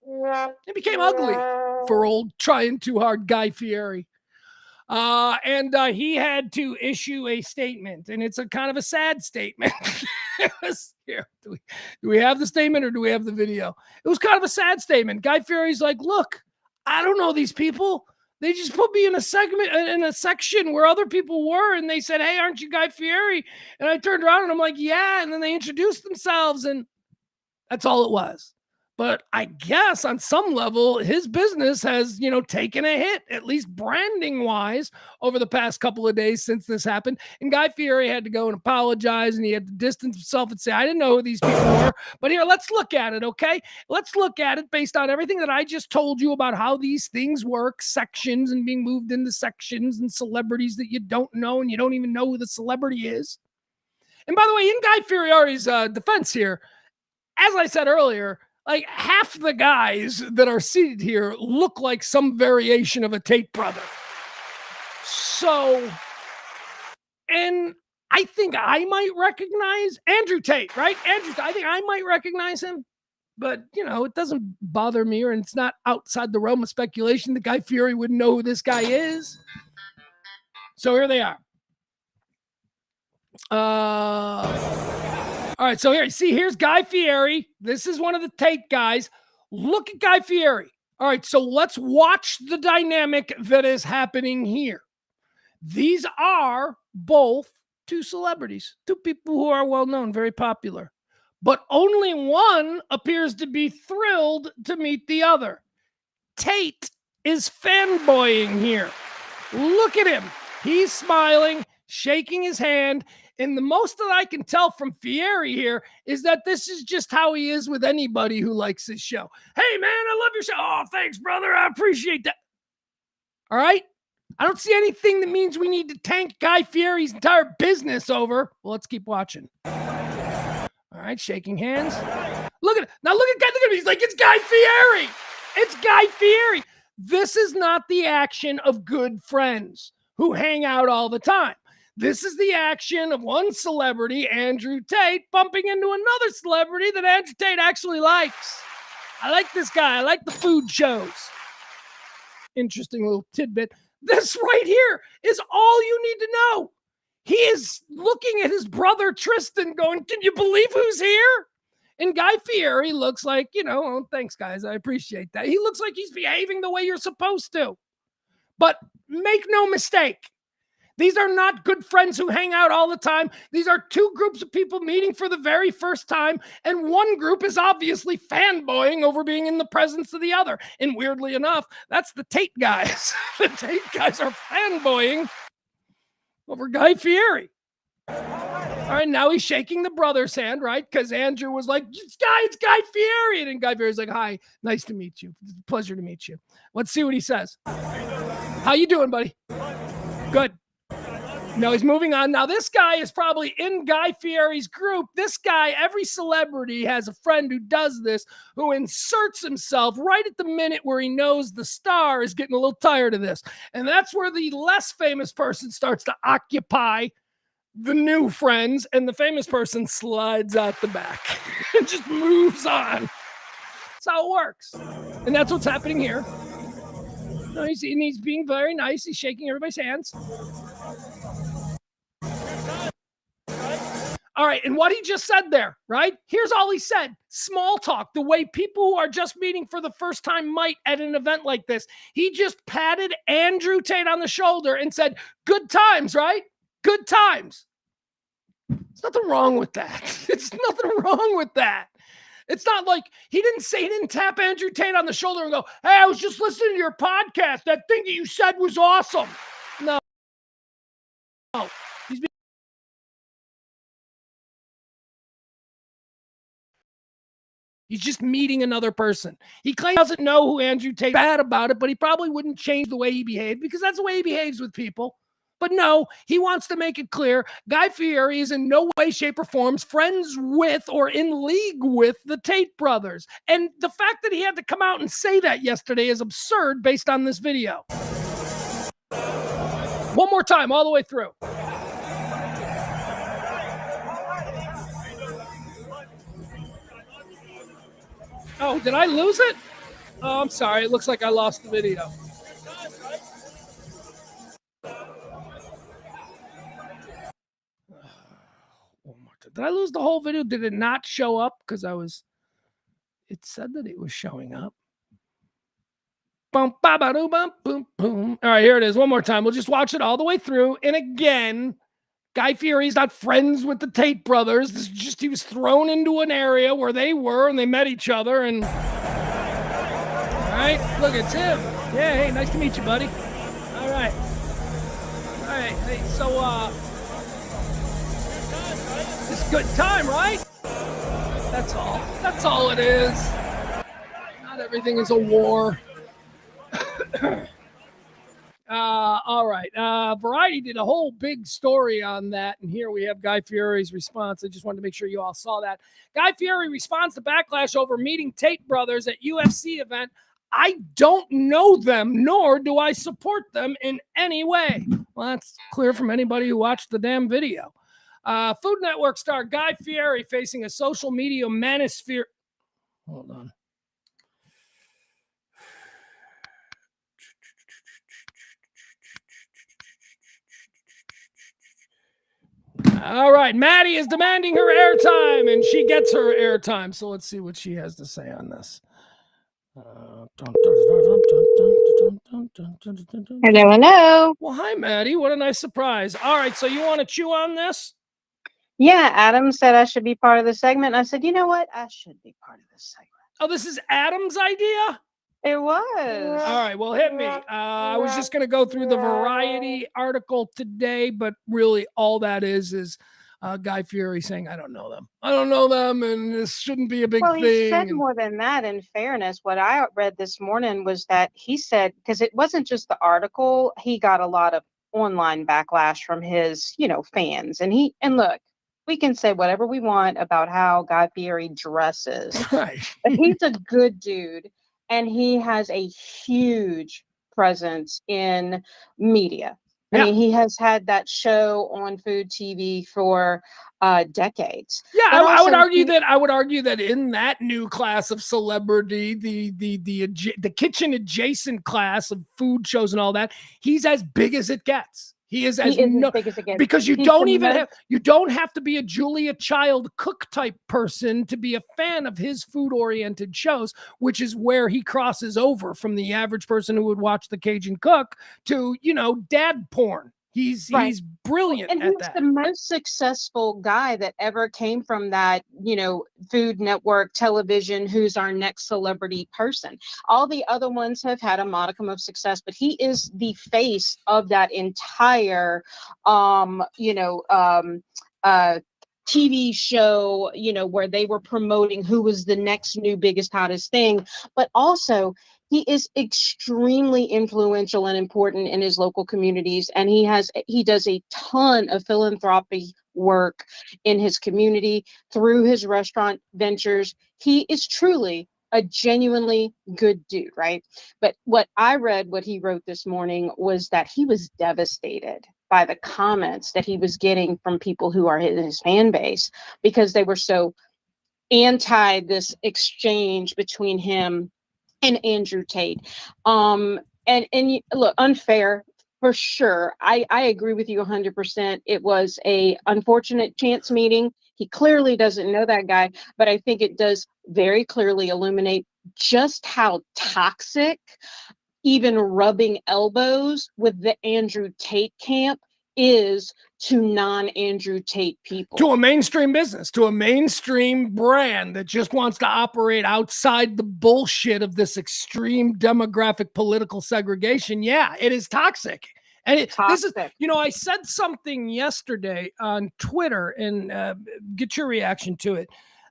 It became ugly for old trying too hard Guy Fieri. And he had to issue a statement, and it's a kind of a sad statement. Here, do we have the statement or do we have the video? It was kind of a sad statement. Guy Fieri's like, look, I don't know these people. They just put me in a section where other people were, and they said, hey, aren't you Guy Fieri? And I turned around and I'm like, yeah. And then they introduced themselves, and that's all it was. But I guess on some level, his business has, taken a hit, at least branding wise, over the past couple of days since this happened. And Guy Fieri had to go and apologize, and he had to distance himself and say, I didn't know who these people were. But here, let's look at it, okay? Let's look at it based on everything that I just told you about how these things work, sections and being moved into sections and celebrities that you don't know and you don't even know who the celebrity is. And by the way, in Guy Fieri's defense here, as I said earlier, like half the guys that are seated here look like some variation of a Tate brother. So, and I think I might recognize Andrew Tate, right? I think I might recognize him, but it doesn't bother me, or it's not outside the realm of speculation that Guy Fieri wouldn't know who this guy is. So here they are. All right, so here's Guy Fieri. This is one of the Tate guys. Look at Guy Fieri. All right, so let's watch the dynamic that is happening here. These are both two celebrities, two people who are well-known, very popular. But only one appears to be thrilled to meet the other. Tate is fanboying here. Look at him. He's smiling, shaking his hand. And the most that I can tell from Fieri here is that this is just how he is with anybody who likes his show. Hey, man, I love your show. Oh, thanks, brother. I appreciate that. All right? I don't see anything that means we need to tank Guy Fieri's entire business over. Well, let's keep watching. All right, shaking hands. Look at it. Now look at him. He's like, it's Guy Fieri. It's Guy Fieri. This is not the action of good friends who hang out all the time. This is the action of one celebrity, Andrew Tate, bumping into another celebrity that Andrew Tate actually likes. I like this guy. I like the food shows. Interesting little tidbit. This right here is all you need to know. He is looking at his brother Tristan going, can you believe who's here? And Guy Fieri looks like, oh, thanks, guys. I appreciate that. He looks like he's behaving the way you're supposed to. But make no mistake. These are not good friends who hang out all the time. These are two groups of people meeting for the very first time, and one group is obviously fanboying over being in the presence of the other. And weirdly enough, that's the Tate guys. The Tate guys are fanboying over Guy Fieri. All right, now he's shaking the brother's hand, right? Because Andrew was like, it's Guy Fieri. And then Guy Fieri's like, hi, nice to meet you. It's a pleasure to meet you. Let's see what he says. How you doing, buddy? Good. No, he's moving on. Now, this guy is probably in Guy Fieri's group. This guy, every celebrity has a friend who does this, who inserts himself right at the minute where he knows the star is getting a little tired of this. And that's where the less famous person starts to occupy the new friends, and the famous person slides out the back and just moves on. That's how it works. And that's what's happening here. No, he's being very nice. He's shaking everybody's hands. All right, and what he just said there, right? Here's all he said. Small talk, the way people who are just meeting for the first time might at an event like this. He just patted Andrew Tate on the shoulder and said, good times, right? Good times. There's nothing wrong with that. It's nothing wrong with that. It's not like he didn't tap Andrew Tate on the shoulder and go, hey, I was just listening to your podcast. That thing that you said was awesome. No. He's just meeting another person. He claims he doesn't know who Andrew Tate is, bad about it, but he probably wouldn't change the way he behaved because that's the way he behaves with people. But no, he wants to make it clear Guy Fieri is in no way, shape, or form friends with or in league with the Tate brothers. And the fact that he had to come out and say that yesterday is absurd based on this video. One more time, all the way through. Oh, did I lose it? Oh, I'm sorry. It looks like I lost the video. Did I lose the whole video? Did it not show up? Because it said that it was showing up. Bum, ba, ba, doo, bum, boom, boom. All right, here it is. One more time. We'll just watch it all the way through. And again, Guy Fieri's not friends with the Tate brothers. This is just, he was thrown into an area where they were and they met each other. And all right, look, it's him. Yeah, hey, nice to meet you, buddy. All right. All right, hey, so, it's a good time, right? That's all. That's all it is. Not everything is a war. All right. Variety did a whole big story on that, and here we have Guy Fieri's response. I just wanted to make sure you all saw that. Guy Fieri responds to backlash over meeting Tate brothers at UFC event. I don't know them, nor do I support them in any way. Well, that's clear from anybody who watched the damn video. Food Network star Guy Fieri facing a social media manosphere. Hold on. All right, Maddie is demanding her airtime, and she gets her airtime. So let's see what she has to say on this. Hello, hello. Well, hi, Maddie. What a nice surprise. All right, so you want to chew on this? Yeah, Adam said I should be part of the segment. I said, you know what? I should be part of this segment. Oh, this is Adam's idea? It was. All right, well, hit me. I was just going to go through the Variety article today, but really all that is Guy Fieri saying, I don't know them. I don't know them, and this shouldn't be a big thing. He said more than that, in fairness. What I read this morning was that he said, because it wasn't just the article, he got a lot of online backlash from his, fans. And look, we can say whatever we want about how Guy Fieri dresses. Right. But he's a good dude, and he has a huge presence in media. I mean, he has had that show on food TV for decades. Yeah, But I would also argue that in that new class of celebrity, the kitchen adjacent class of food shows and all that, he's as big as it gets. He is as big as it gets. because you He's don't the even most- have you don't have to be a Julia Child cook type person to be a fan of his food oriented shows, which is where he crosses over from the average person who would watch the Cajun Cook to dad porn. He's brilliant And at he's that. the most successful guy that ever came from that, Food Network television, who's our next celebrity person. All the other ones have had a modicum of success, but he is the face of that entire, TV show, where they were promoting who was the next new biggest, hottest thing. But also, he is extremely influential and important in his local communities, and he does a ton of philanthropy work in his community through his restaurant ventures. He is truly a genuinely good dude, right? But what he wrote this morning was that he was devastated by the comments that he was getting from people who are in his fan base, because they were so anti this exchange between him and Andrew Tate. Look, unfair for sure. I agree with you 100%. It was a unfortunate chance meeting. He clearly doesn't know that guy, but I think it does very clearly illuminate just how toxic even rubbing elbows with the Andrew Tate camp is to non-Andrew Tate people. To a mainstream business, to a mainstream brand that just wants to operate outside the bullshit of this extreme demographic political segregation. Yeah, it is toxic. And this is, I said something yesterday on Twitter, and get your reaction to it.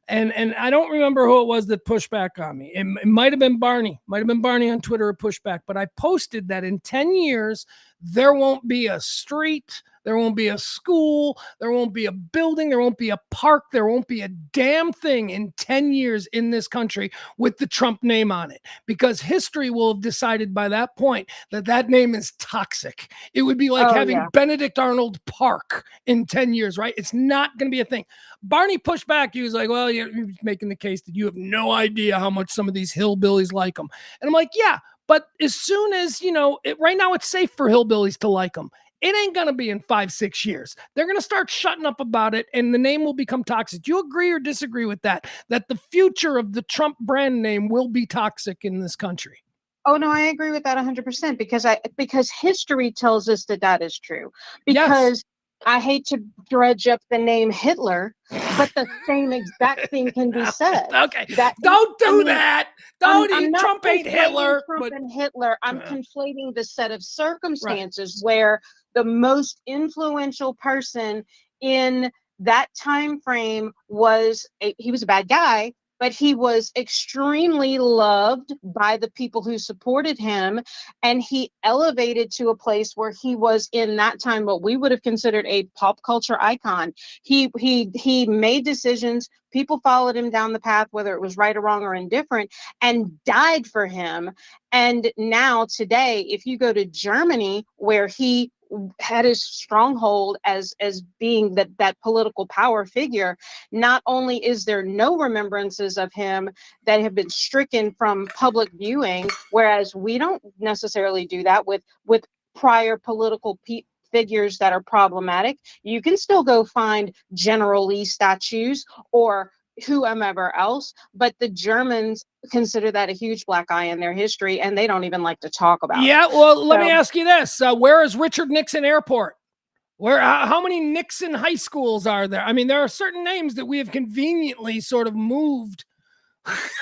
And I don't remember who it was that pushed back on me. It might have been Barney. Might have been Barney on Twitter who pushed back. But I posted that in 10 years, there won't be a street, there won't be a school, there won't be a building, there won't be a park, there won't be a damn thing in 10 years in this country with the Trump name on it. Because history will have decided by that point that that name is toxic. It would be like having Benedict Arnold Park in 10 years, right? It's not going to be a thing. Barney pushed back. He was like, well, you're making the case that you have no idea how much some of these hillbillies like him. And I'm like, yeah, but as soon as, right now it's safe for hillbillies to like them. It ain't going to be in 5-6 years. They're going to start shutting up about it and the name will become toxic. Do you agree or disagree with that? That the future of the Trump brand name will be toxic in this country? Oh no, I agree with that 100% because history tells us that is true. Because I hate to dredge up the name Hitler, but the same exact thing can be said. Okay, don't do that. Don't. Trump ain't Hitler. Trump and Hitler. I'm conflating the set of circumstances where the most influential person in that time frame he was a bad guy, but he was extremely loved by the people who supported him. And he elevated to a place where he was in that time what we would have considered a pop culture icon. He made decisions. People followed him down the path, whether it was right or wrong or indifferent, and died for him. And now today, if you go to Germany, where he had his stronghold as being that political power figure, not only is there no remembrances of him that have been stricken from public viewing, whereas we don't necessarily do that with prior political figures that are problematic. You can still go find General Lee statues or whomever else, but the Germans consider that a huge black eye in their history, and they don't even like to talk about it. Well, let me ask you this. Where is Richard Nixon Airport? How many Nixon high schools are there? I mean, there are certain names that we have conveniently sort of moved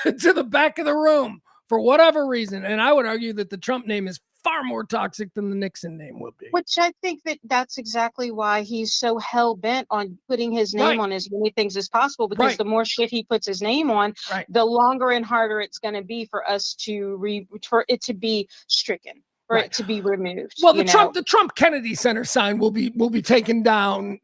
to the back of the room for whatever reason. And I would argue that the Trump name is far more toxic than the Nixon name would be. Which I think that's exactly why he's so hell-bent on putting his name on as many things as possible, because the more shit he puts his name on, the longer and harder it's going to be for us for it to be stricken, for it to be removed. Well, the Trump Kennedy Center sign will be taken down,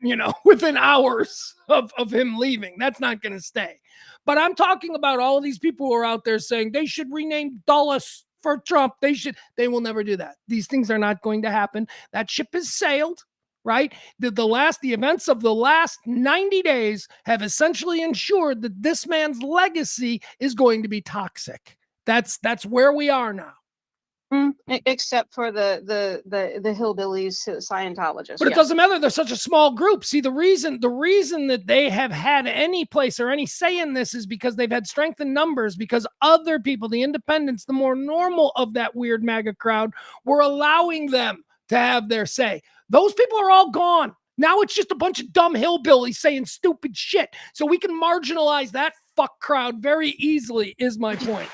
within hours of him leaving. That's not going to stay. But I'm talking about all of these people who are out there saying they should rename Dulles for Trump. They will never do that. These things are not going to happen. That ship has sailed, right? The events of the last 90 days have essentially ensured that this man's legacy is going to be toxic. That's where we are now. Except for the hillbillies, Scientologists. But it doesn't matter. They're such a small group. See, the reason that they have had any place or any say in this is because they've had strength in numbers, because other people, the independents, the more normal of that weird MAGA crowd, were allowing them to have their say. Those people are all gone. Now it's just a bunch of dumb hillbillies saying stupid shit. So we can marginalize that fuck crowd very easily, is my point.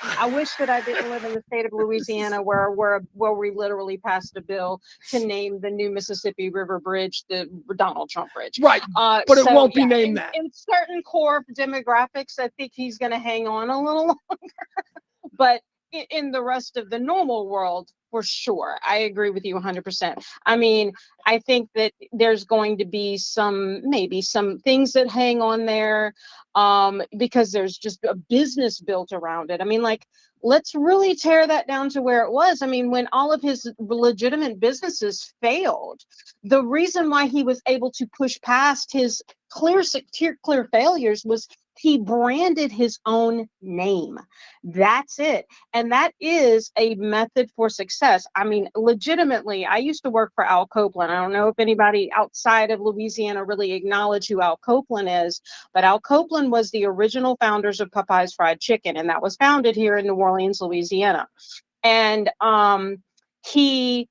I wish that I didn't live in the state of Louisiana where we literally passed a bill to name the new Mississippi River Bridge the Donald Trump Bridge. Right. But it won't be named that. In certain core demographics, I think he's going to hang on a little longer. But in the rest of the normal world, for sure, I agree with you 100%. I mean, I think that there's going to be maybe some things that hang on there because there's just a business built around it. I mean, let's really tear that down to where it was. I mean, when all of his legitimate businesses failed, the reason why he was able to push past his clear failures was he branded his own name. That's it. And that is a method for success. I mean, legitimately, I used to work for Al Copeland. I don't know if anybody outside of Louisiana really acknowledge who Al Copeland is, but Al Copeland was the original founders of Popeye's Fried Chicken, and that was founded here in New Orleans, Louisiana. And he,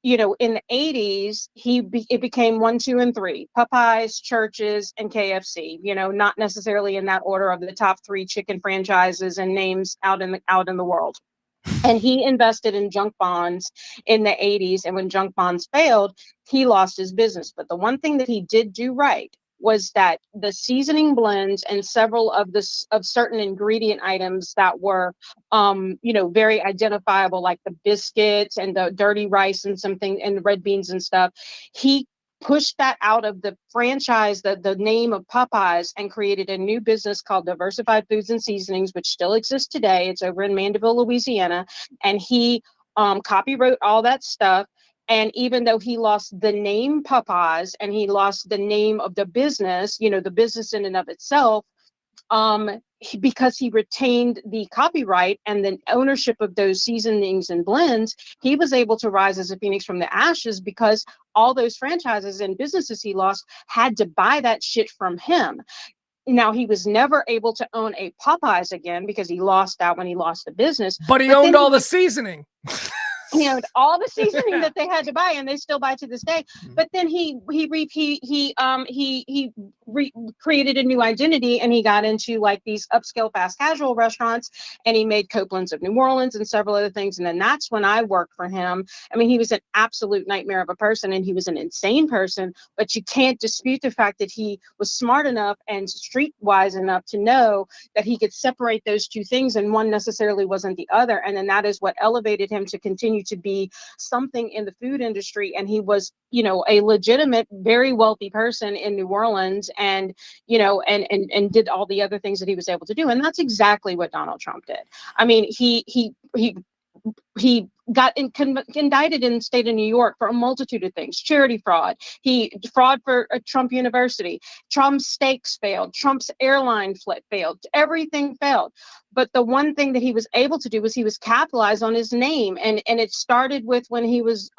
in the 80s, it became 1, 2, and 3: Popeyes, Church's, and KFC. Not necessarily in that order of the top 3 chicken franchises and names out in the world. And he invested in junk bonds in the 80s, and when junk bonds failed, he lost his business. But the one thing that he did do right was that the seasoning blends and several of certain ingredient items that were, very identifiable, like the biscuits and the dirty rice and something and the red beans and stuff, he pushed that out of the franchise, the name of Popeyes, and created a new business called Diversified Foods and Seasonings, which still exists today. It's over in Mandeville, Louisiana. And he copywrote all that stuff. And even though he lost the name Popeyes and he lost the name of the business, the business in and of itself, because he retained the copyright and the ownership of those seasonings and blends, he was able to rise as a phoenix from the ashes, because all those franchises and businesses he lost had to buy that shit from him. Now, he was never able to own a Popeyes again because he lost out when he lost the business. But he owned all the seasoning. He owned all the seasoning that they had to buy, and they still buy to this day. But then he created a new identity, and he got into like these upscale fast casual restaurants, and he made Copeland's of New Orleans and several other things. And then that's when I worked for him. I mean, he was an absolute nightmare of a person, and he was an insane person, but you can't dispute the fact that he was smart enough and streetwise enough to know that he could separate those two things, and one necessarily wasn't the other. And then that is what elevated him to continue to be something in the food industry. And he was, a legitimate, very wealthy person in New Orleans, and, and did all the other things that he was able to do. And that's exactly what Donald Trump did. I mean, he got indicted in the state of New York for a multitude of things: charity fraud, fraud for Trump University, Trump's steaks failed, Trump's airline failed, everything failed. But the one thing that he was able to do was he was capitalized on his name. And it started with when he was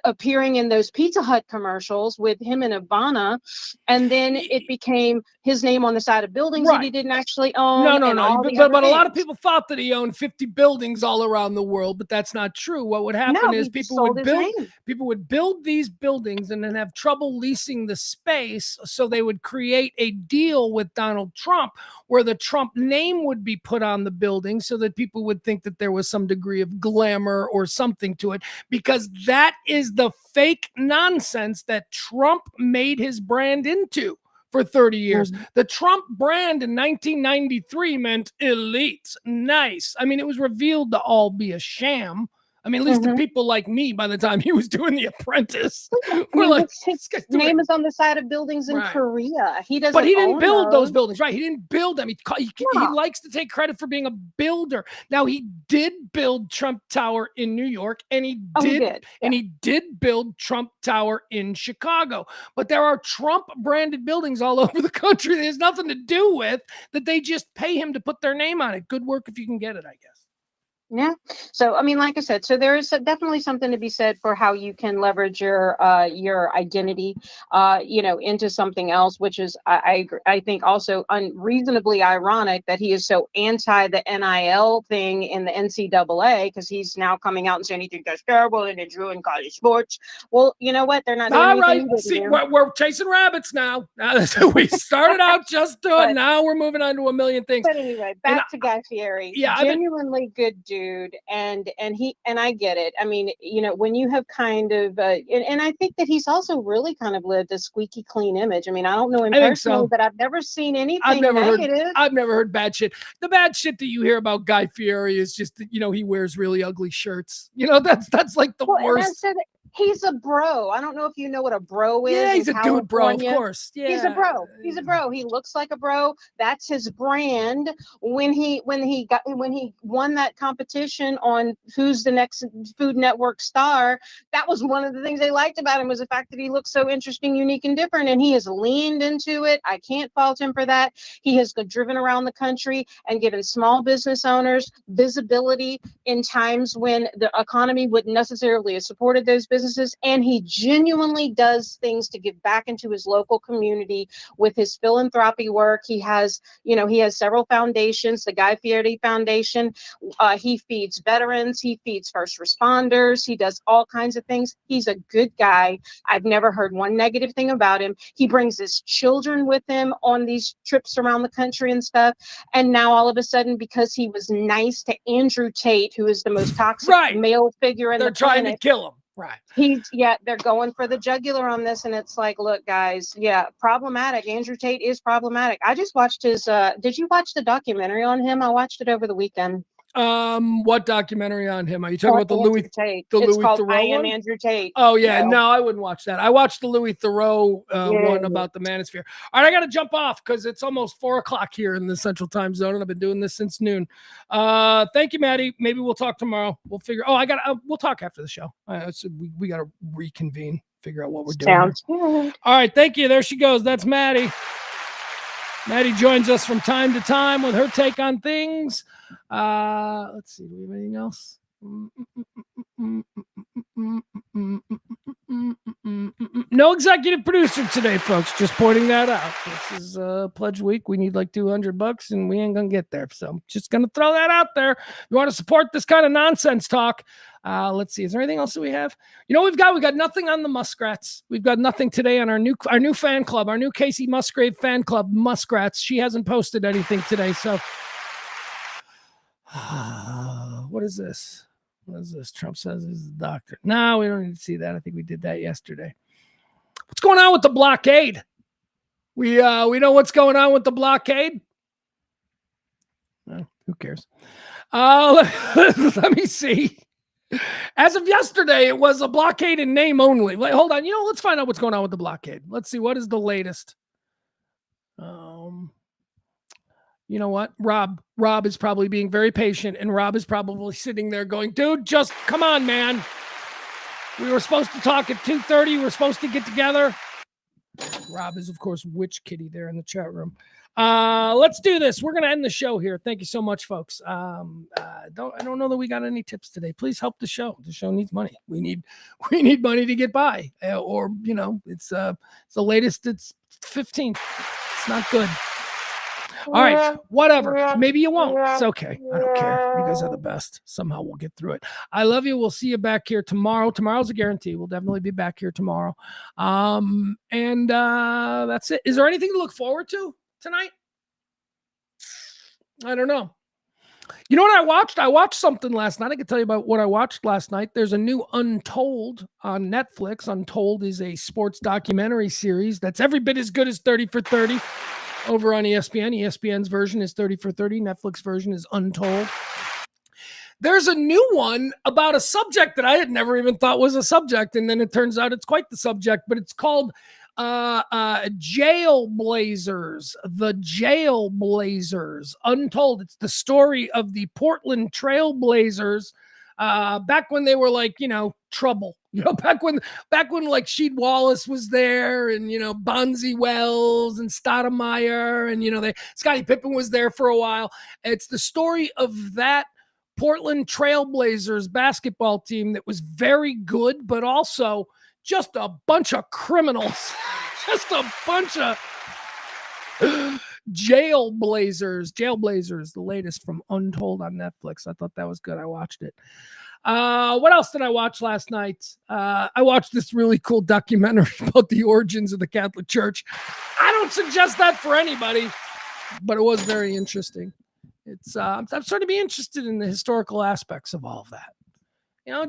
appearing in those Pizza Hut commercials with him and Ivana. And then it became his name on the side of buildings that he didn't actually own. No. But a lot of people thought that he owned 50 buildings all around the world, but that's not true. What would happen is people would build these buildings and then have trouble leasing the space. So they would create a deal with Donald Trump where the Trump name would be put on the building so that people would think that there was some degree of glamour or something to it, because that is the fake nonsense that Trump made his brand into for 30 years. The Trump brand in 1993 meant elite, nice. I mean, it was revealed to all be a sham. I mean, at least the people like me, by the time he was doing The Apprentice, were like, his name is on the side of buildings in Korea. He doesn't. But he didn't build those those buildings, right? He didn't build them. He likes to take credit for being a builder. Now, he did build Trump Tower in New York, and he did build Trump Tower in Chicago. But there are Trump branded buildings all over the country that has nothing to do with that. They just pay him to put their name on it. Good work if you can get it, I guess. Yeah. So, I mean, like I said, so there is definitely something to be said for how you can leverage your identity, into something else, which is, I think also unreasonably ironic that he is so anti the NIL thing in the NCAA, because he's now coming out and saying he thinks that's terrible and it's ruined college sports. Well, you know what? They're not doing anything. All right. See, we're chasing rabbits now. We started out just doing, now we're moving on to a million things. But anyway, back to Guy Fieri. Yeah, genuinely good dude. And I get it. I mean, when you have kind of and I think that he's also really kind of lived a squeaky clean image. I mean, I don't know him personally, but I've never seen anything negative. I've never heard bad shit. The bad shit that you hear about Guy Fieri is just that, he wears really ugly shirts. That's like the worst. He's a bro. I don't know if you know what a bro is. Yeah, he's a dude bro, of course. Yeah. He's a bro. He looks like a bro. That's his brand. When he won that competition on who's the next Food Network star, that was one of the things they liked about him, was the fact that he looked so interesting, unique, and different. And he has leaned into it. I can't fault him for that. He has driven around the country and given small business owners visibility in times when the economy wouldn't necessarily have supported those businesses, and he genuinely does things to give back into his local community with his philanthropy work. He has several foundations, the Guy Fieri Foundation. He feeds veterans, he feeds first responders, he does all kinds of things. He's a good guy. I've never heard one negative thing about him. He brings his children with him on these trips around the country and stuff. And now all of a sudden, because he was nice to Andrew Tate, who is the most toxic male figure in the planet, trying to kill him. They're going for the jugular on this, and it's like, look, guys, problematic. Andrew Tate is problematic. I just watched his. Did you watch the documentary on him? I watched it over the weekend. What documentary on him? Are you talking about the Andrew Louis Tate. the It's Louis called Theroux I Am one? Andrew Tate. Oh yeah, no, I wouldn't watch that. I watched the Louis Theroux one about the manosphere. All right, I got to jump off because it's almost 4:00 here in the Central Time Zone, and I've been doing this since noon. Thank you, Maddie. Maybe we'll talk tomorrow. We'll figure. Oh, we'll talk after the show. So we got to reconvene, figure out what we're doing. Sounds good. All right, thank you. There she goes. That's Maddie. Maddie joins us from time to time with her take on things. Let's see. Do we have anything else? No executive producer today, folks. Just pointing that out. This is Pledge Week. We need like $200, and we ain't gonna get there. So I'm just gonna throw that out there. You want to support this kind of nonsense talk? Let's see. Is there anything else that we have? You know, we've got nothing on the Muskrats. We've got nothing today on our new fan club, our new Casey Musgrave fan club, Muskrats. She hasn't posted anything today. So what is this? What is this? Trump says he's a doctor. No, we don't need to see that. I think we did that yesterday. What's going on with the blockade? We know what's going on with the blockade. Well, who cares? Let me see. As of yesterday, it was a blockade in name only. Wait, hold on. Let's find out what's going on with the blockade. Let's see. What is the latest? You know what? Rob is probably being very patient, and Rob is probably sitting there going, dude, just come on, man. We were supposed to talk at 2:30. We're supposed to get together. Rob is, of course, Witch Kitty there in the chat room. Let's do this. We're going to end the show here. Thank you so much, folks. I don't know that we got any tips today. Please help the show. The show needs money. We need money to get by. It's the latest. It's 15th. It's not good. All right, whatever. Maybe you won't. It's okay. I don't care. You guys are the best. Somehow we'll get through it. I love you. We'll see you back here tomorrow. Tomorrow's a guarantee. We'll definitely be back here tomorrow. And that's it. Is there anything to look forward to tonight? I don't know. You know what I watched? I watched something last night. I can tell you about what I watched last night. There's a new Untold on Netflix. Untold is a sports documentary series that's every bit as good as 30 for 30. Over on ESPN. ESPN's version is 30 for 30. Netflix version is Untold. There's a new one about a subject that I had never even thought was a subject, and then it turns out it's quite the subject, but it's called Jailblazers. The Jailblazers. Untold. It's the story of the Portland Trailblazers back when they were like, trouble. Back when like Sheed Wallace was there, and Bonzi Wells and Stoudemire, and Scottie Pippen was there for a while. It's the story of that Portland Trailblazers basketball team that was very good, but also just a bunch of criminals, just a bunch of Jailblazers, the latest from Untold on Netflix. I thought that was good. I watched it. What else did I watch last night? I watched this really cool documentary about the origins of the Catholic Church. I don't suggest that for anybody, but it was very interesting. It's I'm starting to be interested in the historical aspects of all of that.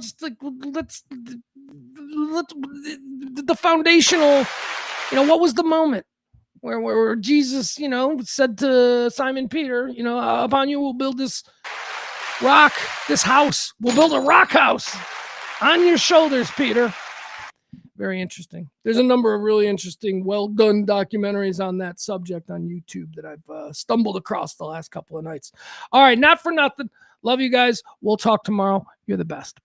Just like let's the foundational. What was the moment where Jesus, said to Simon Peter, upon you will build this rock, this house. We'll build a rock house on your shoulders, Peter. Very interesting. There's a number of really interesting, well-done documentaries on that subject on YouTube that I've stumbled across the last couple of nights. All right, not for nothing. Love you guys. We'll talk tomorrow. You're the best.